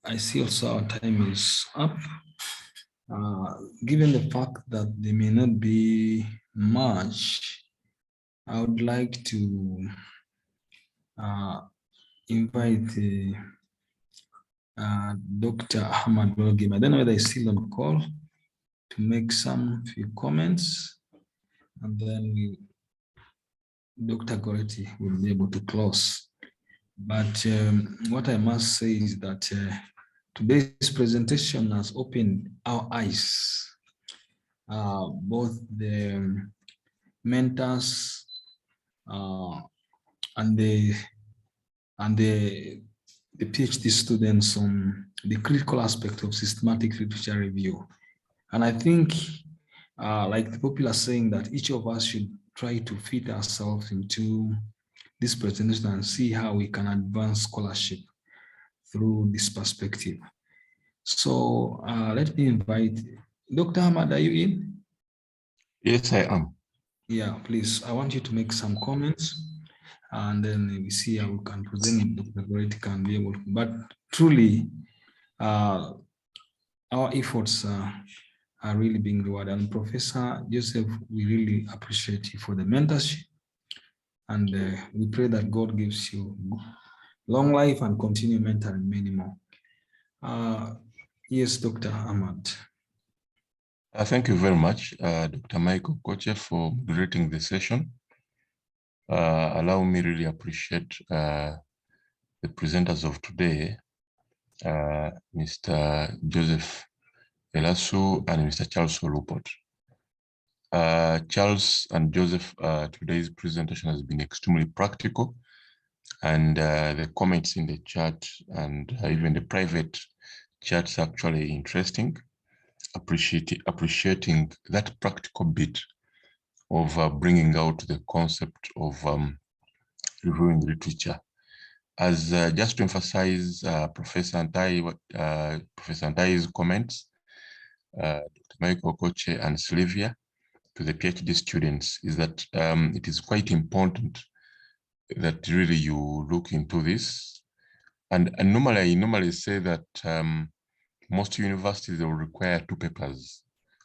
I see also our time is up. Given the fact that there may not be much, I would like to invite Dr. Ahmad Logim. I don't know whether he's still on call to make some few comments, and then Dr. Goretti will be able to close. But what I must say is that today's presentation has opened our eyes, both the mentors and the PhD students on the critical aspect of systematic literature review. And I think, like the popular saying, that each of us should try to fit ourselves into this presentation and see how we can advance scholarship through this perspective. So let me invite Dr. Ahmad, are you in? Yes, I am. Yeah, please, I want you to make some comments and then we see how we can present Dr. Goretti can be able to, but truly our efforts are really being rewarded. And Professor Joseph, we really appreciate you for the mentorship. And we pray that God gives you long life and continue mentoring many more. Yes, Dr. Ahmad. Thank you very much, Dr. Michael Koche, for moderating the session. Allow me really appreciate the presenters of today, Mr. Joseph Elasu and Mr. Charles Olupot. Charles and Joseph, today's presentation has been extremely practical, and the comments in the chat and even the private chats actually interesting. Appreciating that practical bit of bringing out the concept of reviewing literature. As just to emphasize Professor Antai's comments, Dr. Michael Koche and Sylvia, to the PhD students, is that it is quite important that really you look into this. And I normally say that most universities, they will require 2 papers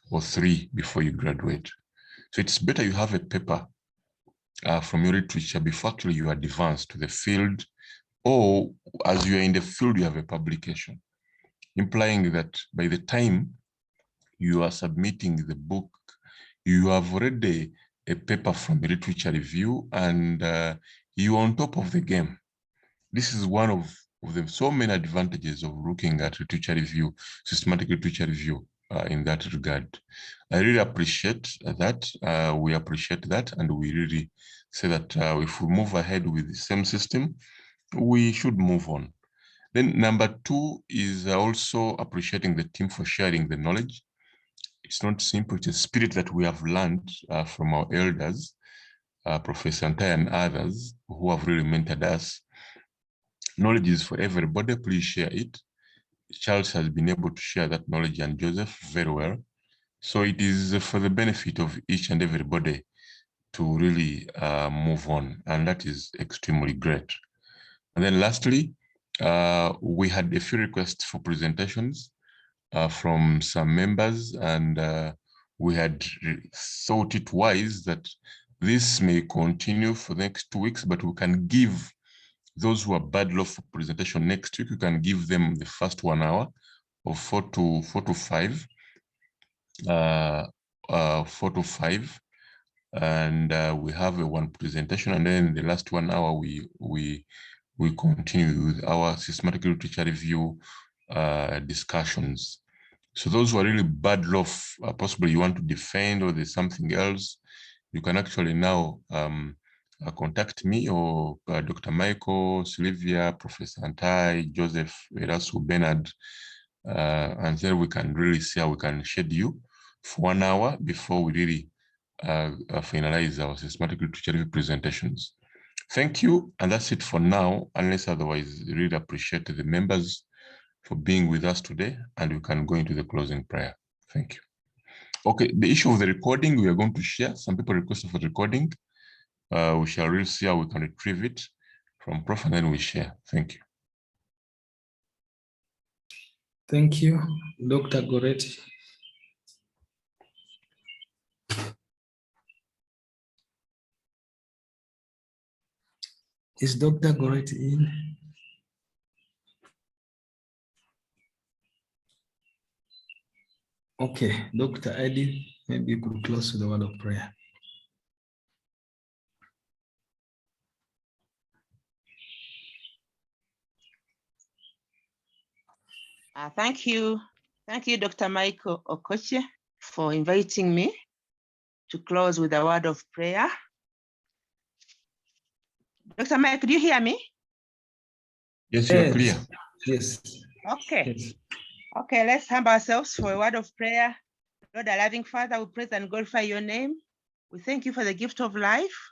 or 3 before you graduate. So it's better you have a paper from your literature before actually you advance to the field, or as you are in the field, you have a publication, implying that by the time you are submitting the book, you have already a paper from a literature review and you are on top of the game. This is one of the so many advantages of looking at literature review, systematic literature review in that regard. I really appreciate that. We appreciate that, and we really say that if we move ahead with the same system, we should move on. Then number 2 is also appreciating the team for sharing the knowledge. It's not simple, it's a spirit that we have learned from our elders, Professor Antai and others who have really mentored us. Knowledge is for everybody, please share it. Charles has been able to share that knowledge, and Joseph very well. So it is for the benefit of each and everybody to really move on, and that is extremely great. And then lastly, we had a few requests for presentations from some members, and we had thought it wise that this may continue for the next 2 weeks, but we can give those who are bad luck for presentation next week, you can give them the first 1 hour of 4 to 5, and we have a 1 presentation, and then the last 1 hour we continue with our systematic literature review discussions. So those who are really bad luck, possibly you want to defend or there's something else, you can actually now contact me or Dr. Michael, Sylvia, Professor Antai, Joseph, Erasu, Bernard, and then we can really see how we can schedule for 1 hour before we really finalize our systematic literature review presentations. Thank you, and that's it for now, unless otherwise, really appreciate the members for being with us today, and we can go into the closing prayer. Thank you. Okay, the issue of the recording, we are going to share. Some people requested for recording. We shall really see how we can retrieve it from Prof, and then we share. Thank you. Thank you, Dr. Goretti. Is Dr. Goretti in? Okay, Dr. Eddie, maybe you could close with a word of prayer. Thank you. Thank you, Dr. Michael Okoche, for inviting me to close with a word of prayer. Dr. Mike, do you hear me? Yes, you are clear. Yes. Okay. Yes. Okay, let's humble ourselves for a word of prayer. Lord, our loving Father, we praise and glorify your name. We thank you for the gift of life.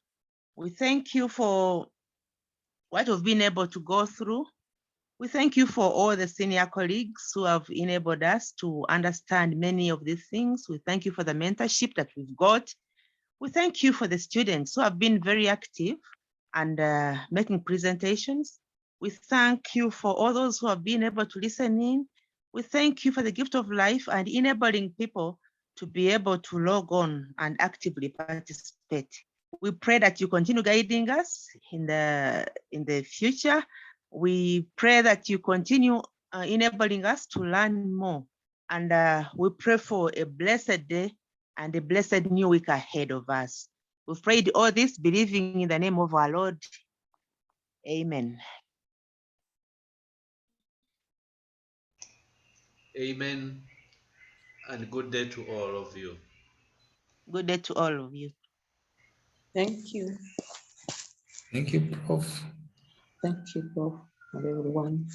We thank you for what we've been able to go through. We thank you for all the senior colleagues who have enabled us to understand many of these things. We thank you for the mentorship that we've got. We thank you for the students who have been very active and making presentations. We thank you for all those who have been able to listen in. We thank you for the gift of life and enabling people to be able to log on and actively participate. We pray that you continue guiding us in the future. We pray that you continue enabling us to learn more. And we pray for a blessed day and a blessed new week ahead of us. We've prayed all this believing in the name of our Lord. Amen. Amen. And good day to all of you. Good day to all of you. Thank you. Thank you, Prof. Thank you, Prof, and everyone.